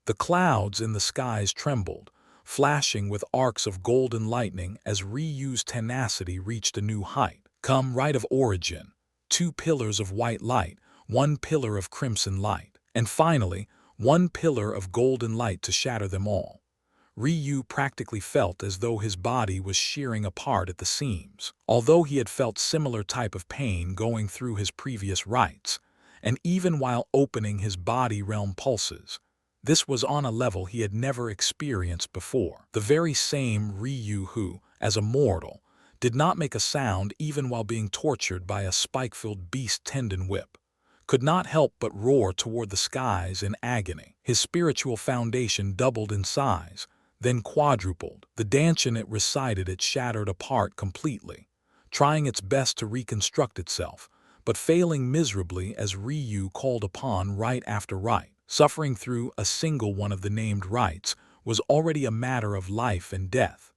The clouds in the skies trembled, flashing with arcs of golden lightning as Ryu's tenacity reached a new height. Come, rite of origin, 2 pillars of white light, 1 pillar of crimson light, and finally, 1 pillar of golden light to shatter them all. Ryu practically felt as though his body was shearing apart at the seams. Although he had felt similar type of pain going through his previous rites, and even while opening his body realm pulses, this was on a level he had never experienced before. The very same Ryu who, as a mortal, did not make a sound even while being tortured by a spike-filled beast tendon whip, could not help but roar toward the skies in agony. His spiritual foundation doubled in size, then quadrupled. The danchin it recited it shattered apart completely, trying its best to reconstruct itself, but failing miserably as Ryu called upon rite after rite. Suffering through a single one of the named rites was already a matter of life and death,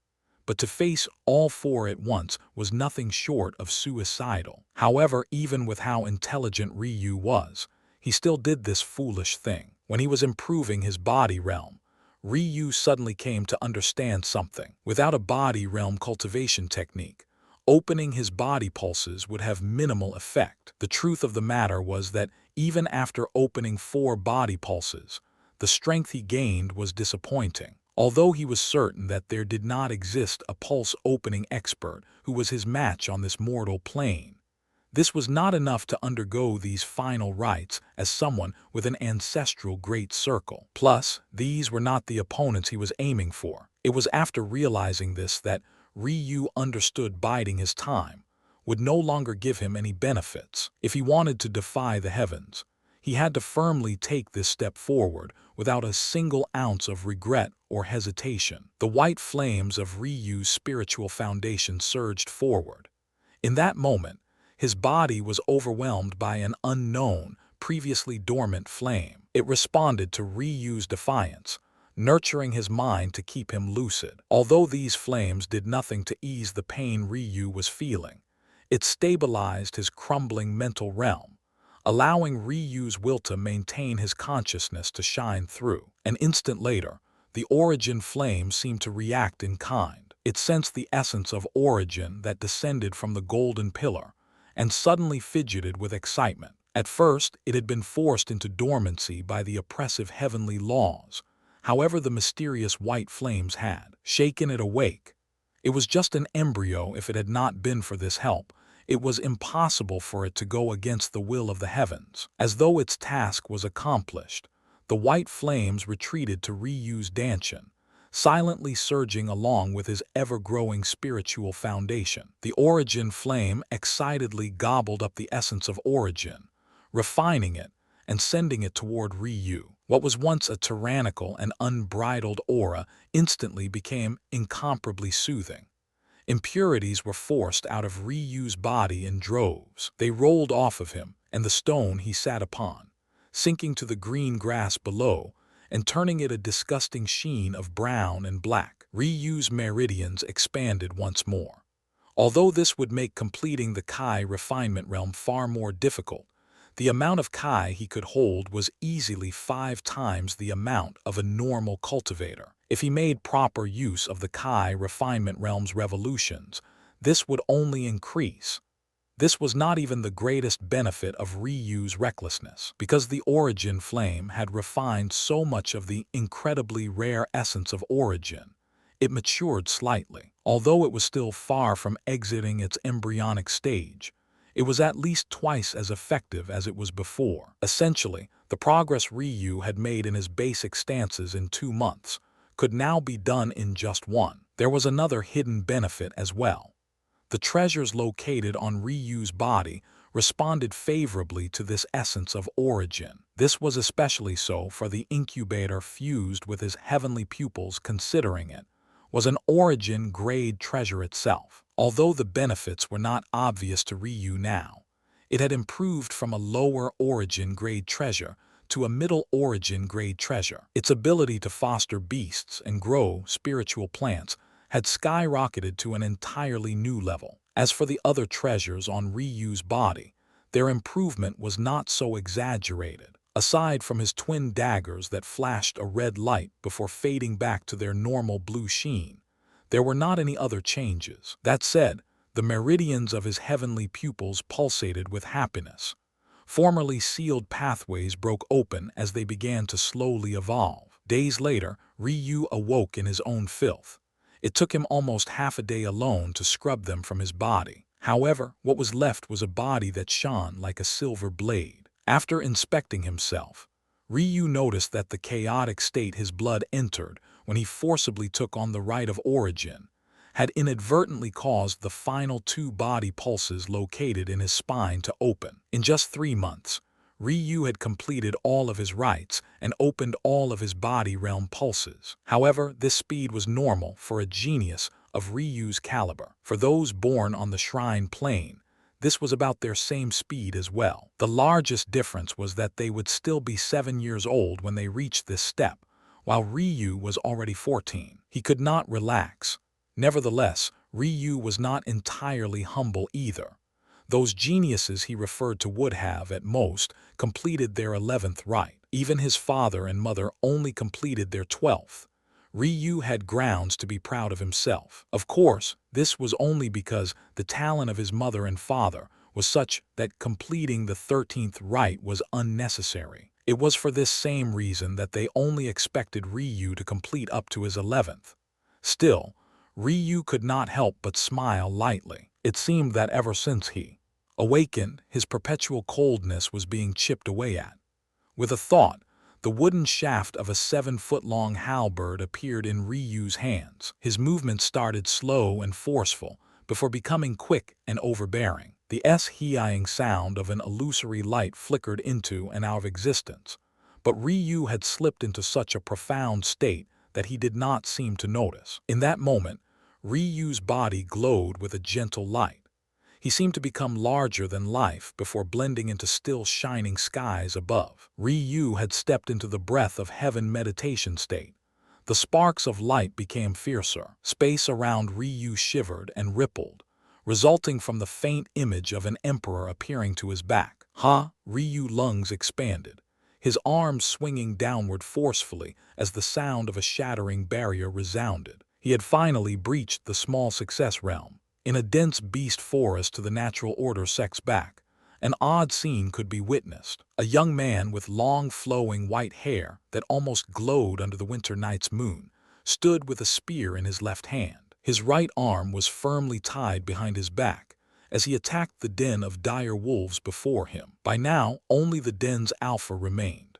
but to face all 4 at once was nothing short of suicidal. However, even with how intelligent Ryu was, he still did this foolish thing. When he was improving his body realm, Ryu suddenly came to understand something. Without a body realm cultivation technique, Opening his body pulses would have minimal effect. The truth of the matter was that even after opening 4 body pulses, the strength he gained was disappointing. Although he was certain that there did not exist a pulse-opening expert who was his match on this mortal plane, this was not enough to undergo these final rites as someone with an ancestral great circle. Plus, these were not the opponents he was aiming for. It was after realizing this that Ryu understood biding his time would no longer give him any benefits. If he wanted to defy the heavens, he had to firmly take this step forward without a single ounce of regret or hesitation. The white flames of Ryu's spiritual foundation surged forward. In that moment, his body was overwhelmed by an unknown, previously dormant flame. It responded to Ryu's defiance, nurturing his mind to keep him lucid. Although these flames did nothing to ease the pain Ryu was feeling, it stabilized his crumbling mental realm, allowing Ryu's will to maintain his consciousness to shine through. An instant later, the origin flame seemed to react in kind. It sensed the essence of origin that descended from the golden pillar, and suddenly fidgeted with excitement. At first, it had been forced into dormancy by the oppressive heavenly laws. However, the mysterious white flames had shaken it awake. It was just an embryo. If it had not been for this help, it was impossible for it to go against the will of the heavens. As though its task was accomplished, the white flames retreated to Ryu's danchan, silently surging along with his ever-growing spiritual foundation. The origin flame excitedly gobbled up the essence of origin, refining it and sending it toward Ryu. What was once a tyrannical and unbridled aura instantly became incomparably soothing. Impurities were forced out of Ryu's body in droves. They rolled off of him and the stone he sat upon, sinking to the green grass below and turning it a disgusting sheen of brown and black. Ryu's meridians expanded once more. Although this would make completing the Kai refinement realm far more difficult, the amount of Kai he could hold was easily 5 times the amount of a normal cultivator. If he made proper use of the Kai refinement realm's revolutions, this would only increase. This was not even the greatest benefit of Ryu's recklessness, because the origin flame had refined so much of the incredibly rare essence of origin. It matured slightly. Although it was still far from exiting its embryonic stage, it was at least twice as effective as it was before. Essentially, the progress Ryu had made in his basic stances in 2 months could now be done in just 1. There was another hidden benefit as well. The treasures located on Ryu's body responded favorably to this essence of origin. This was especially so for the incubator fused with his heavenly pupils, considering it was an origin-grade treasure itself. Although the benefits were not obvious to Ryu now, it had improved from a lower origin-grade treasure to a middle origin-grade treasure. Its ability to foster beasts and grow spiritual plants had skyrocketed to an entirely new level. As for the other treasures on Ryu's body, their improvement was not so exaggerated. Aside from his twin daggers that flashed a red light before fading back to their normal blue sheen, there were not any other changes. That said, the meridians of his heavenly pupils pulsated with happiness. Formerly sealed pathways broke open as they began to slowly evolve. Days later, Ryu awoke in his own filth. It took him almost half a day alone to scrub them from his body. However, what was left was a body that shone like a silver blade. After inspecting himself, Ryu noticed that the chaotic state his blood entered when he forcibly took on the rite of origin had inadvertently caused the final 2 body pulses located in his spine to open. In just 3 months, Ryu had completed all of his rites and opened all of his body realm pulses. However, this speed was normal for a genius of Ryu's caliber. For those born on the shrine plane, this was about their same speed as well. The largest difference was that they would still be 7 years old when they reached this step, while Ryu was already 14. He could not relax. Nevertheless, Ryu was not entirely humble either. Those geniuses he referred to would have, at most, completed their 11th rite. Even his father and mother only completed their 12th. Ryu had grounds to be proud of himself. Of course, this was only because the talent of his mother and father was such that completing the 13th rite was unnecessary. It was for this same reason that they only expected Ryu to complete up to his 11th. Still, Ryu could not help but smile lightly. It seemed that ever since he awakened, his perpetual coldness was being chipped away at. With a thought, the wooden shaft of a 7-foot-long halberd appeared in Ryu's hands. His movements started slow and forceful before becoming quick and overbearing. The xiang sound of an illusory light flickered into and out of existence, but Ryu had slipped into such a profound state that he did not seem to notice. In that moment, Ryu's body glowed with a gentle light. He seemed to become larger than life before blending into still shining skies above. Ryu had stepped into the breath of heaven meditation state. The sparks of light became fiercer. Space around Ryu shivered and rippled, resulting from the faint image of an emperor appearing to his back. Ryu's lungs expanded, his arms swinging downward forcefully as the sound of a shattering barrier resounded. He had finally breached the small success realm. In a dense beast forest to the natural order sects back, an odd scene could be witnessed. A young man with long flowing white hair that almost glowed under the winter night's moon stood with a spear in his left hand. His right arm was firmly tied behind his back as he attacked the den of dire wolves before him. By now, only the den's alpha remained,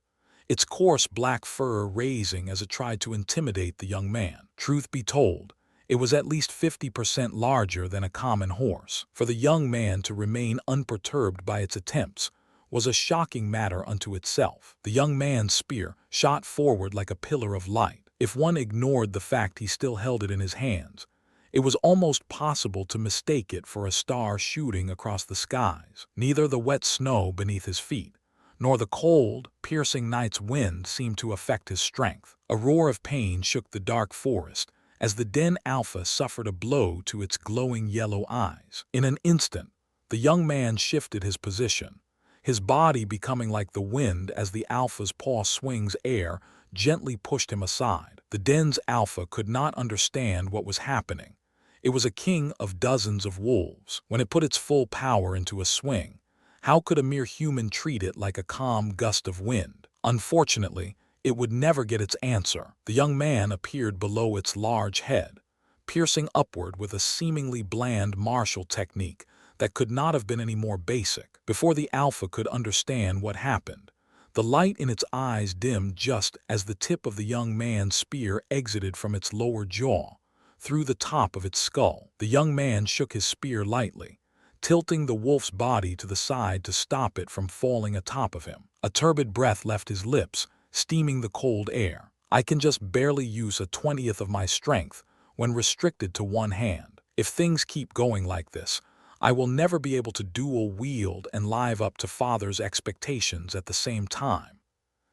its coarse black fur raising as it tried to intimidate the young man. Truth be told, it was at least 50% larger than a common horse. For the young man to remain unperturbed by its attempts was a shocking matter unto itself. The young man's spear shot forward like a pillar of light. If one ignored the fact he still held it in his hands, it was almost possible to mistake it for a star shooting across the skies. Neither the wet snow beneath his feet, nor the cold, piercing night's wind seemed to affect his strength. A roar of pain shook the dark forest as the den alpha suffered a blow to its glowing yellow eyes. In an instant, the young man shifted his position, his body becoming like the wind as the alpha's paw swings air gently pushed him aside. The den's alpha could not understand what was happening. It was a king of dozens of wolves. When it put its full power into a swing, how could a mere human treat it like a calm gust of wind? Unfortunately, it would never get its answer. The young man appeared below its large head, piercing upward with a seemingly bland martial technique that could not have been any more basic. Before the alpha could understand what happened, the light in its eyes dimmed just as the tip of the young man's spear exited from its lower jaw, through the top of its skull. The young man shook his spear lightly, tilting the wolf's body to the side to stop it from falling atop of him. A turbid breath left his lips, steaming the cold air. I can just barely use a 20th of my strength when restricted to one hand. If things keep going like this, I will never be able to dual wield and live up to father's expectations at the same time.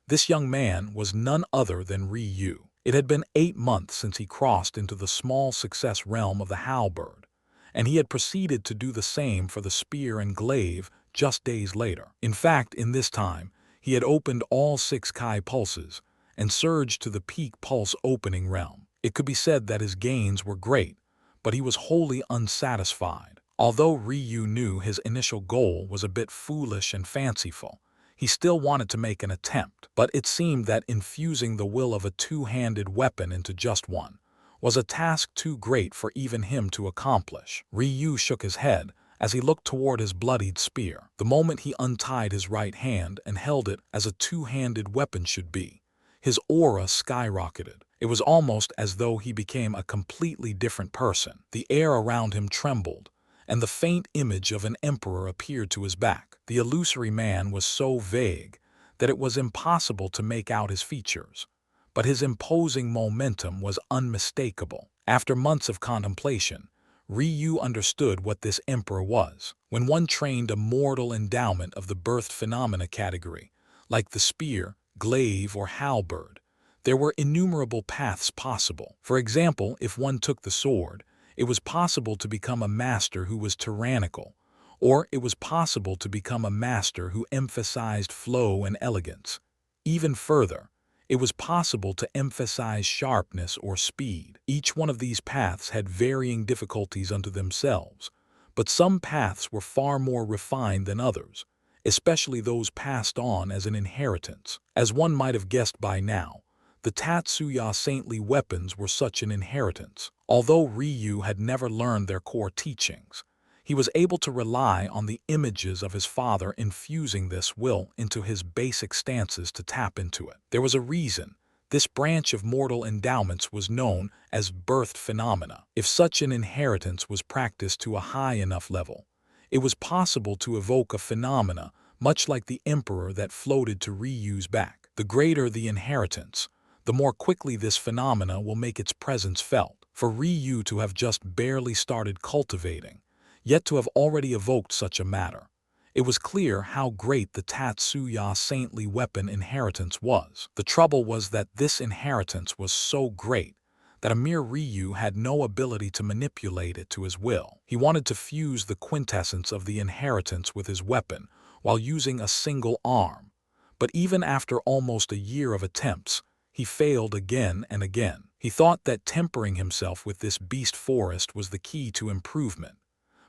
This young man was none other than Ryu. It had been 8 months since he crossed into the small success realm of the halberd, and he had proceeded to do the same for the spear and glaive just days later. In fact, in this time, he had opened all 6 Kai pulses and surged to the peak pulse opening realm. It could be said that his gains were great, but he was wholly unsatisfied. Although Ryu knew his initial goal was a bit foolish and fanciful, he still wanted to make an attempt. But it seemed that infusing the will of a two-handed weapon into just one was a task too great for even him to accomplish. Ryu shook his head as he looked toward his bloodied spear. The moment he untied his right hand and held it as a two-handed weapon should be, his aura skyrocketed. It was almost as though he became a completely different person. The air around him trembled, and the faint image of an emperor appeared to his back. The illusory man was so vague that it was impossible to make out his features, but his imposing momentum was unmistakable. After months of contemplation, Ryu understood what this emperor was. When one trained a mortal endowment of the birthed phenomena category, like the spear, glaive, or halberd, there were innumerable paths possible. For example, if one took the sword, it was possible to become a master who was tyrannical, or it was possible to become a master who emphasized flow and elegance. Even further, It was possible to emphasize sharpness or speed. Each one of these paths had varying difficulties unto themselves, but some paths were far more refined than others, especially those passed on as an inheritance. As one might have guessed by now, the Tatsuya saintly weapons were such an inheritance. Although Ryu had never learned their core teachings, he was able to rely on the images of his father infusing this will into his basic stances to tap into it. There was a reason this branch of mortal endowments was known as birthed phenomena. If such an inheritance was practiced to a high enough level, it was possible to evoke a phenomena much like the emperor that floated to Ryu's back. The greater the inheritance, the more quickly this phenomena will make its presence felt. For Ryu to have just barely started cultivating, yet to have already evoked such a matter, it was clear how great the Tatsuya saintly weapon inheritance was. The trouble was that this inheritance was so great that a mere Ryu had no ability to manipulate it to his will. He wanted to fuse the quintessence of the inheritance with his weapon while using a single arm, but even after almost a year of attempts, he failed again and again. He thought that tempering himself with this beast forest was the key to improvement,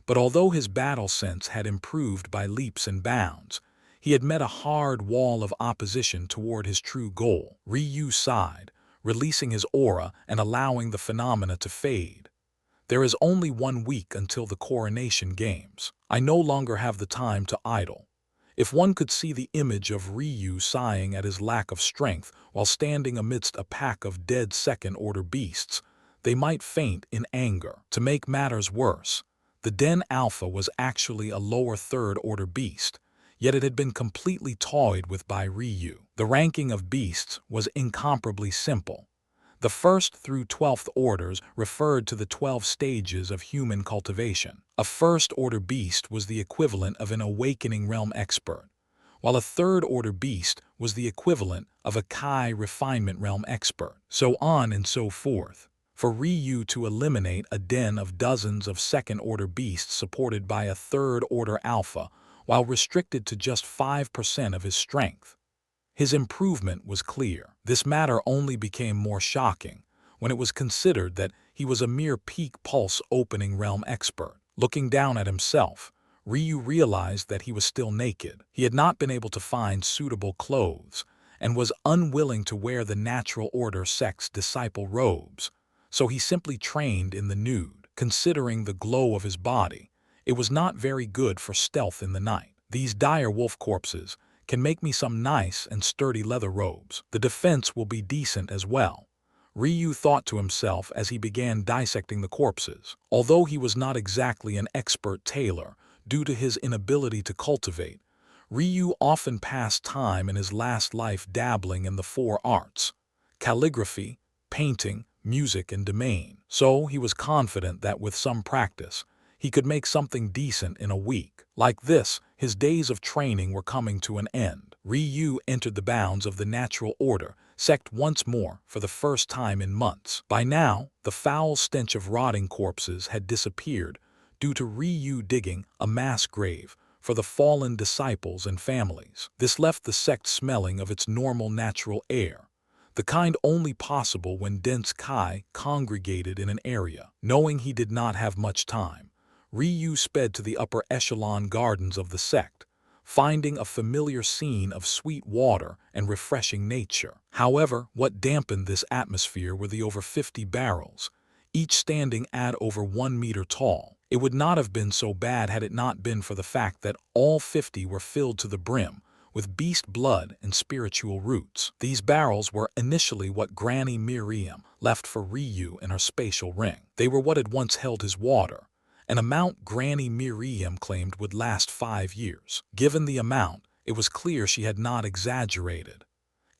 but although his battle sense had improved by leaps and bounds, he had met a hard wall of opposition toward his true goal. Ryu sighed, releasing his aura and allowing the phenomena to fade. There is only 1 week until the coronation games. I no longer have the time to idle. If one could see the image of Ryu sighing at his lack of strength while standing amidst a pack of dead second-order beasts, they might faint in anger. To make matters worse, the Den Alpha was actually a lower third-order beast, yet it had been completely toyed with by Ryu. The ranking of beasts was incomparably simple. The 1st through 12th orders referred to the 12 stages of human cultivation. A first-order beast was the equivalent of an awakening realm expert, while a third-order beast was the equivalent of a Kai refinement realm expert, so on and so forth. For Ryu to eliminate a den of dozens of second-order beasts supported by a third-order alpha, while restricted to just 5% of his strength, his improvement was clear. This matter only became more shocking when it was considered that he was a mere peak pulse opening realm expert. Looking down at himself, Ryu realized that he was still naked. He had not been able to find suitable clothes and was unwilling to wear the natural order sex disciple robes, so he simply trained in the nude. Considering the glow of his body, it was not very good for stealth in the night. These dire wolf corpses can make me some nice and sturdy leather robes. The defense will be decent as well, Ryu thought to himself as he began dissecting the corpses. Although he was not exactly an expert tailor due to his inability to cultivate, Ryu often passed time in his last life dabbling in the 4 arts: calligraphy, painting, music, and domain. So he was confident that with some practice, he could make something decent in a week. Like this, his days of training were coming to an end. Ryu entered the bounds of the natural order sect once more for the first time in months. By now, the foul stench of rotting corpses had disappeared due to Ryu digging a mass grave for the fallen disciples and families. This left the sect smelling of its normal natural air, the kind only possible when dense Kai congregated in an area. Knowing he did not have much time, Ryu sped to the upper echelon gardens of the sect, finding a familiar scene of sweet water and refreshing nature. However, what dampened this atmosphere were the over 50 barrels, each standing at over 1 meter tall. It would not have been so bad had it not been for the fact that all 50 were filled to the brim with beast blood and spiritual roots. These barrels were initially what Granny Miriam left for Ryu in her spatial ring. They were what had once held his water, an amount Granny Miriam claimed would last 5 years. Given the amount, it was clear she had not exaggerated.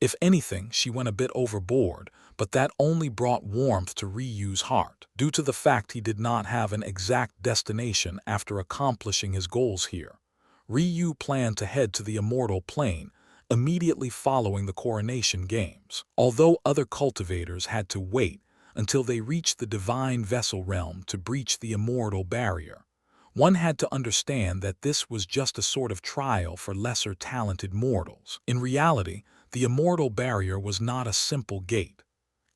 If anything, she went a bit overboard, but that only brought warmth to Ryu's heart. Due to the fact he did not have an exact destination after accomplishing his goals here, Ryu planned to head to the immortal plane immediately following the coronation games. Although other cultivators had to wait until they reached the divine vessel realm to breach the immortal barrier, one had to understand that this was just a sort of trial for lesser talented mortals. In reality, The immortal barrier was not a simple gate.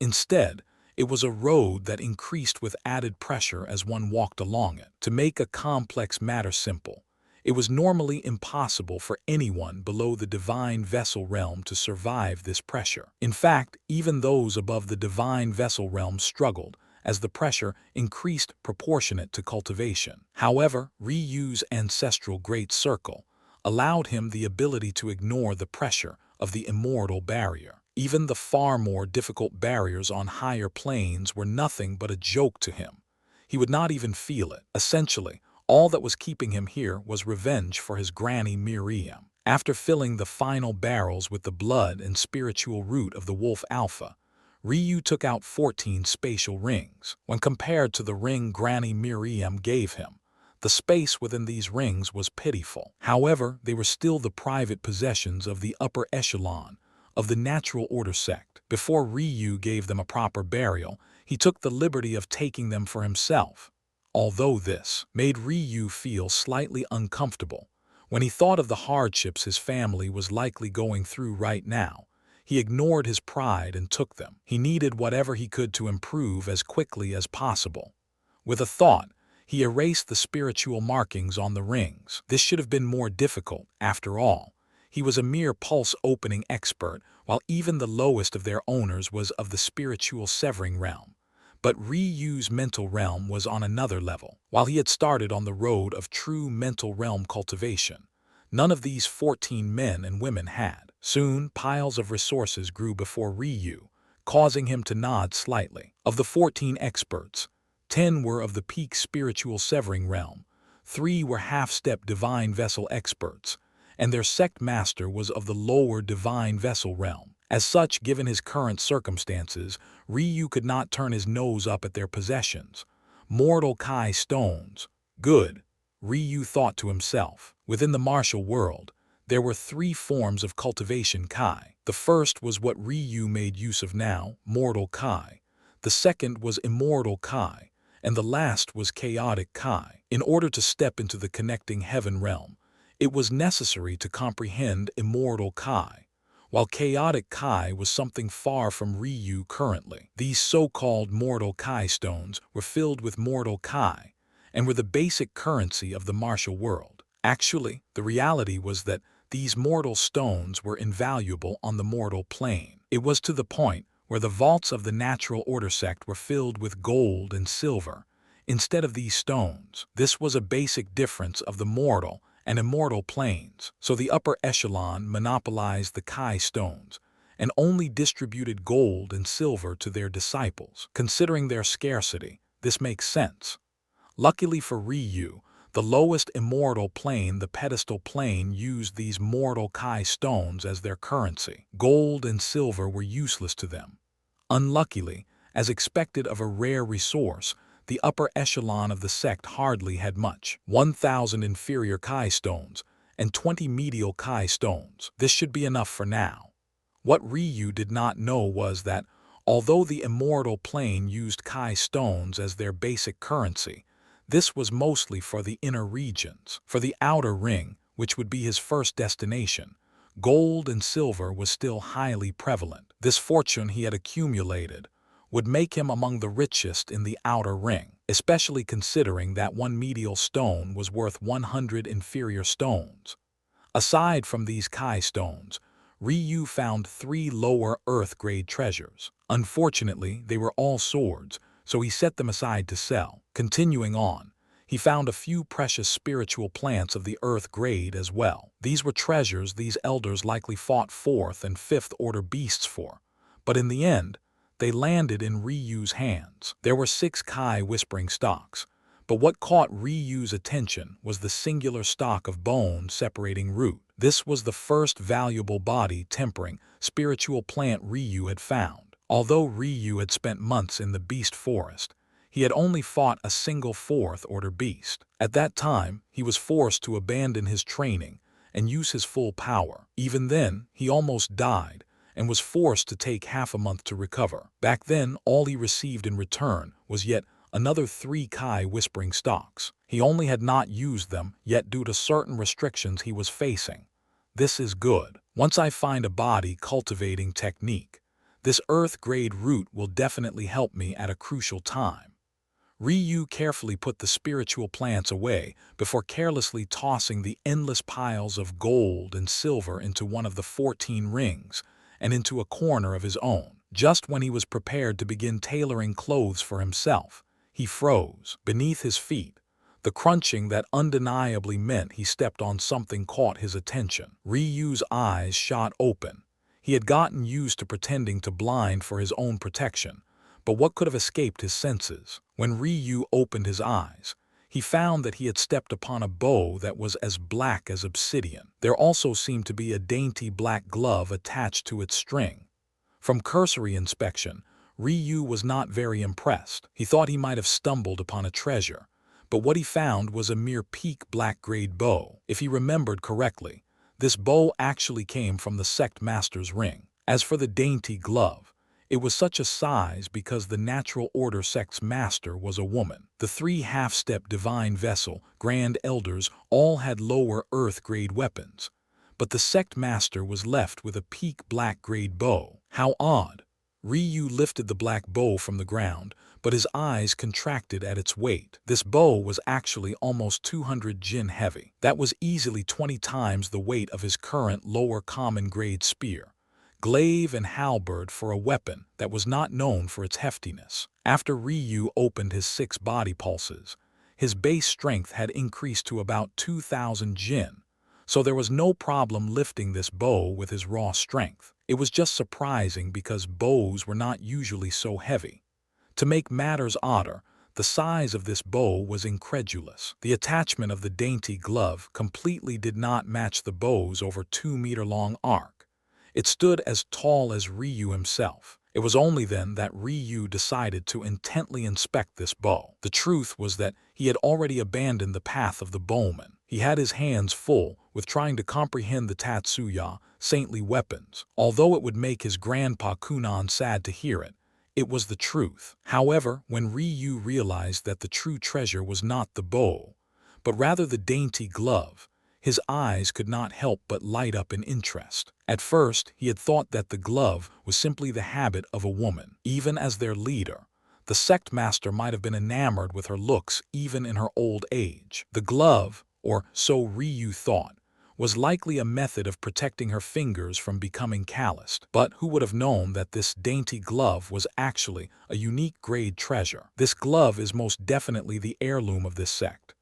Instead, it was a road that increased with added pressure as one walked along it. To make a complex matter simple, it was normally impossible for anyone below the divine vessel realm to survive this pressure. In fact, even those above the divine vessel realm struggled, as the pressure increased proportionate to cultivation. However, Ryu's ancestral Great Circle allowed him the ability to ignore the pressure of the immortal barrier. Even the far more difficult barriers on higher planes were nothing but a joke to him. He would not even feel it. Essentially, all that was keeping him here was revenge for his granny Miriam. After filling the final barrels with the blood and spiritual root of the wolf alpha, Ryu took out 14 spatial rings. When compared to the ring Granny Miriam gave him, the space within these rings was pitiful. However, they were still the private possessions of the upper echelon of the natural order sect. Before Ryu gave them a proper burial, he took the liberty of taking them for himself. Although this made Ryu feel slightly uncomfortable, when he thought of the hardships his family was likely going through right now, he ignored his pride and took them. He needed whatever he could to improve as quickly as possible. With a thought, he erased the spiritual markings on the rings. This should have been more difficult, after all. He was a mere pulse-opening expert, while even the lowest of their owners was of the spiritual severing realm. But Ryu's mental realm was on another level. While he had started on the road of true mental realm cultivation, none of these 14 men and women had. Soon, piles of resources grew before Ryu, causing him to nod slightly. Of the 14 experts, 10 were of the peak spiritual severing realm, 3 were half-step divine vessel experts, and their sect master was of the lower divine vessel realm. As such, given his current circumstances, Ryu could not turn his nose up at their possessions. Mortal Kai stones. Good, Ryu thought to himself. Within the martial world, there were 3 forms of cultivation Kai. The first was what Ryu made use of now, Mortal Kai. The second was Immortal Kai, and the last was Chaotic Kai. In order to step into the connecting heaven realm, it was necessary to comprehend Immortal Kai, while Chaotic Kai was something far from Ryu currently. These so-called Mortal Kai stones were filled with Mortal Kai, and were the basic currency of the martial world. Actually, the reality was that these mortal stones were invaluable on the mortal plane. It was to the point where the vaults of the natural order sect were filled with gold and silver instead of these stones. This was a basic difference of the mortal and immortal planes, so the upper echelon monopolized the Kai stones and only distributed gold and silver to their disciples. Considering their scarcity, this makes sense. Luckily for Ryu, the lowest immortal plane, the pedestal plane, used these mortal Kai stones as their currency. Gold and silver were useless to them. Unluckily, as expected of a rare resource, the upper echelon of the sect hardly had much. 1,000 inferior Kai stones and 20 medial Kai stones. This should be enough for now. What Ryu did not know was that, although the immortal plane used Kai stones as their basic currency, this was mostly for the inner regions. For the outer ring, which would be his first destination, gold and silver was still highly prevalent. This fortune he had accumulated would make him among the richest in the outer ring, especially considering that one medial stone was worth 100 inferior stones. Aside from these Kai stones, Ryu found 3 lower earth-grade treasures. Unfortunately, they were all swords, so he set them aside to sell. Continuing on, he found a few precious spiritual plants of the earth grade as well. These were treasures these elders likely fought 4th and 5th order beasts for, but in the end, they landed in Ryu's hands. There were 6 Kai whispering stalks, but what caught Ryu's attention was the singular stalk of bone separating root. This was the first valuable body tempering spiritual plant Ryu had found. Although Ryu had spent months in the beast forest, he had only fought a single 4th order beast. At that time, he was forced to abandon his training and use his full power. Even then, he almost died and was forced to take half a month to recover. Back then, all he received in return was yet another 3 Kai whispering stalks. He only had not used them yet due to certain restrictions he was facing. This is good. Once I find a body cultivating technique, this earth-grade root will definitely help me at a crucial time. Ryu carefully put the spiritual plants away before carelessly tossing the endless piles of gold and silver into one of the 14 rings and into a corner of his own. Just when he was prepared to begin tailoring clothes for himself, he froze. Beneath his feet, the crunching that undeniably meant he stepped on something caught his attention. Ryu's eyes shot open. He had gotten used to pretending to blind for his own protection, but what could have escaped his senses? When Ryu opened his eyes, he found that he had stepped upon a bow that was as black as obsidian. There also seemed to be a dainty black glove attached to its string. From cursory inspection, Ryu was not very impressed. He thought he might have stumbled upon a treasure, but what he found was a mere peak black-grade bow. If he remembered correctly, this bow actually came from the sect master's ring. As for the dainty glove, it was such a size because the natural order sect's master was a woman. The 3 half-step divine vessel, grand elders, all had lower earth-grade weapons, but the sect master was left with a peak black-grade bow. How odd! Ryu lifted the black bow from the ground, but his eyes contracted at its weight. This bow was actually almost 200 jin heavy. That was easily 20 times the weight of his current lower common grade spear, glaive and halberd for a weapon that was not known for its heftiness. After Ryu opened his 6 body pulses, his base strength had increased to about 2,000 jin, so there was no problem lifting this bow with his raw strength. It was just surprising because bows were not usually so heavy. To make matters odder, the size of this bow was incredulous. The attachment of the dainty glove completely did not match the bow's over 2-meter-long arc. It stood as tall as Ryu himself. It was only then that Ryu decided to intently inspect this bow. The truth was that he had already abandoned the path of the bowman. He had his hands full with trying to comprehend the Tatsuya, saintly weapons. Although it would make his grandpa Kunan sad to hear it, it was the truth. However, when Ryu realized that the true treasure was not the bow, but rather the dainty glove, his eyes could not help but light up in interest. At first, he had thought that the glove was simply the habit of a woman. Even as their leader, the sect master might have been enamored with her looks even in her old age. The glove, or so Ryu thought, was likely a method of protecting her fingers from becoming calloused. But who would have known that this dainty glove was actually a unique grade treasure? This glove is most definitely the heirloom of this sect.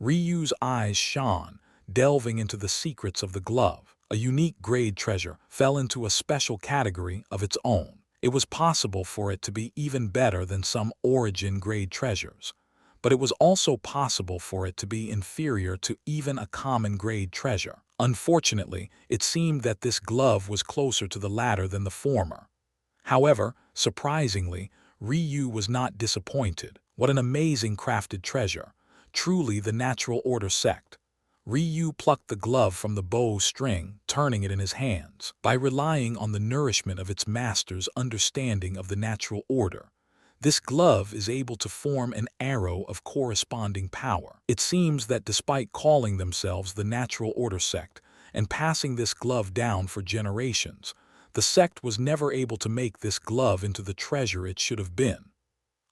Ryu's eyes shone, delving into the secrets of the glove. A unique grade treasure fell into a special category of its own. It was possible for it to be even better than some origin grade treasures, but it was also possible for it to be inferior to even a common grade treasure. Unfortunately, it seemed that this glove was closer to the latter than the former. However, surprisingly, Ryu was not disappointed. What an amazing crafted treasure! Truly the natural order sect. Ryu plucked the glove from the bow's string, turning it in his hands. By relying on the nourishment of its master's understanding of the natural order, this glove is able to form an arrow of corresponding power. It seems that despite calling themselves the natural order sect and passing this glove down for generations, the sect was never able to make this glove into the treasure it should have been.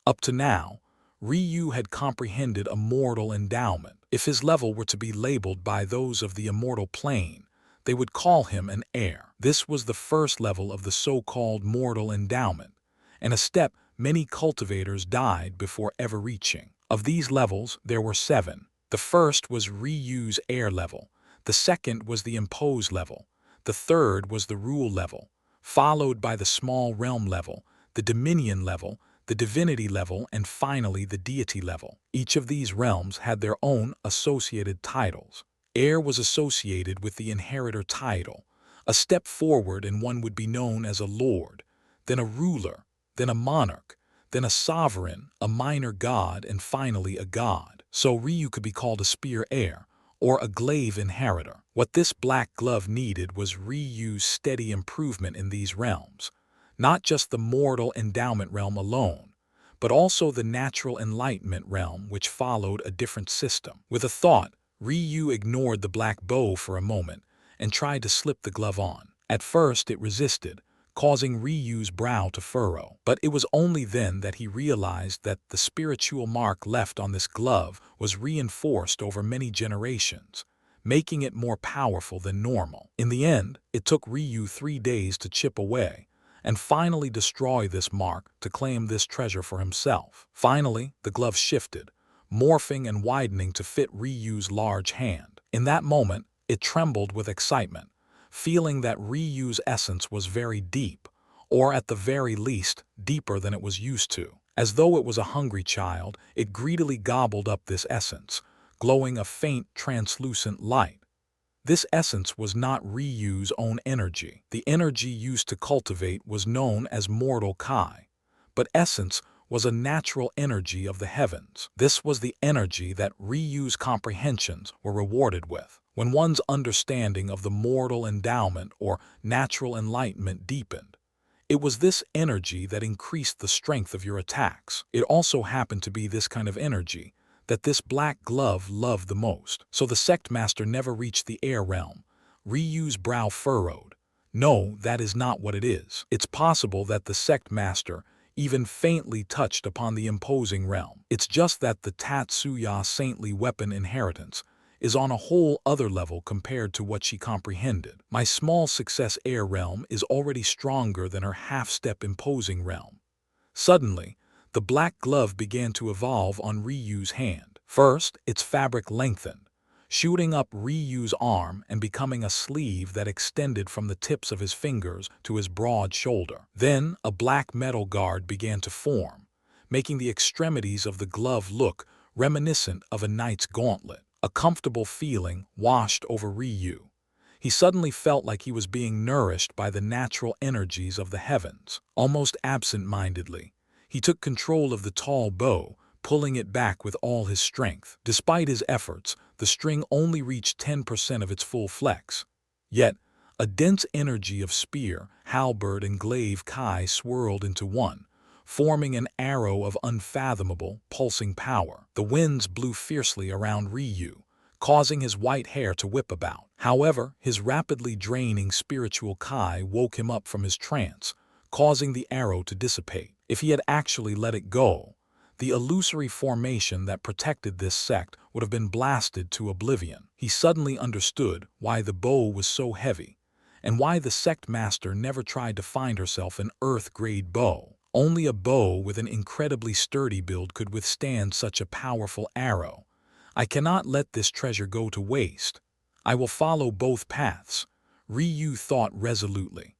Up to now, Ryu had comprehended a mortal endowment. If his level were to be labeled by those of the immortal plane, they would call him an heir. This was the first level of the so-called mortal endowment, and a step many cultivators died before ever reaching. Of these levels, there were 7. The first was Ryu's heir level, the second was the impose level, the third was the rule level, followed by the small realm level, the dominion level, the divinity level, and finally the deity level. Each of these realms had their own associated titles. Heir was associated with the inheritor title. A step forward and one would be known as a lord, then a ruler, then a monarch, then a sovereign, a minor god, and finally a god. So Ryu could be called a spear heir, or a glaive inheritor. What this black glove needed was Ryu's steady improvement in these realms. Not just the mortal endowment realm alone, but also the natural enlightenment realm, which followed a different system. With a thought, Ryu ignored the black bow for a moment and tried to slip the glove on. At first it resisted, causing Ryu's brow to furrow. But it was only then that he realized that the spiritual mark left on this glove was reinforced over many generations, making it more powerful than normal. In the end, it took Ryu 3 days to chip away and finally destroy this mark to claim this treasure for himself. Finally, the glove shifted, morphing and widening to fit Ryu's large hand. In that moment, it trembled with excitement, feeling that Ryu's essence was very deep, or at the very least, deeper than it was used to. As though it was a hungry child, it greedily gobbled up this essence, glowing a faint, translucent light. This essence was not Ryu's own energy. The energy used to cultivate was known as mortal Kai, but essence was a natural energy of the heavens. This was the energy that Ryu's comprehensions were rewarded with. When one's understanding of the mortal endowment or natural enlightenment deepened, it was this energy that increased the strength of your attacks. It also happened to be this kind of energy that this black glove loved the most. So the sect master never reached the air realm. Ryu's brow furrowed. No, that is not what it is. It's possible that the sect master even faintly touched upon the imposing realm. It's just that the Tatsuya saintly weapon inheritance is on a whole other level compared to what she comprehended. My small success air realm is already stronger than her half-step imposing realm. Suddenly, the black glove began to evolve on Ryu's hand. First, its fabric lengthened, shooting up Ryu's arm and becoming a sleeve that extended from the tips of his fingers to his broad shoulder. Then, a black metal guard began to form, making the extremities of the glove look reminiscent of a knight's gauntlet. A comfortable feeling washed over Ryu. He suddenly felt like he was being nourished by the natural energies of the heavens. Almost absent-mindedly, he took control of the tall bow, pulling it back with all his strength. Despite his efforts, the string only reached 10% of its full flex. Yet, a dense energy of spear, halberd, and glaive kai swirled into one, forming an arrow of unfathomable, pulsing power. The winds blew fiercely around Ryu, causing his white hair to whip about. However, his rapidly draining spiritual kai woke him up from his trance, causing the arrow to dissipate. If he had actually let it go, the illusory formation that protected this sect would have been blasted to oblivion. He suddenly understood why the bow was so heavy, and why the sect master never tried to find herself an earth-grade bow. Only a bow with an incredibly sturdy build could withstand such a powerful arrow. I cannot let this treasure go to waste. I will follow both paths, Ryu thought resolutely.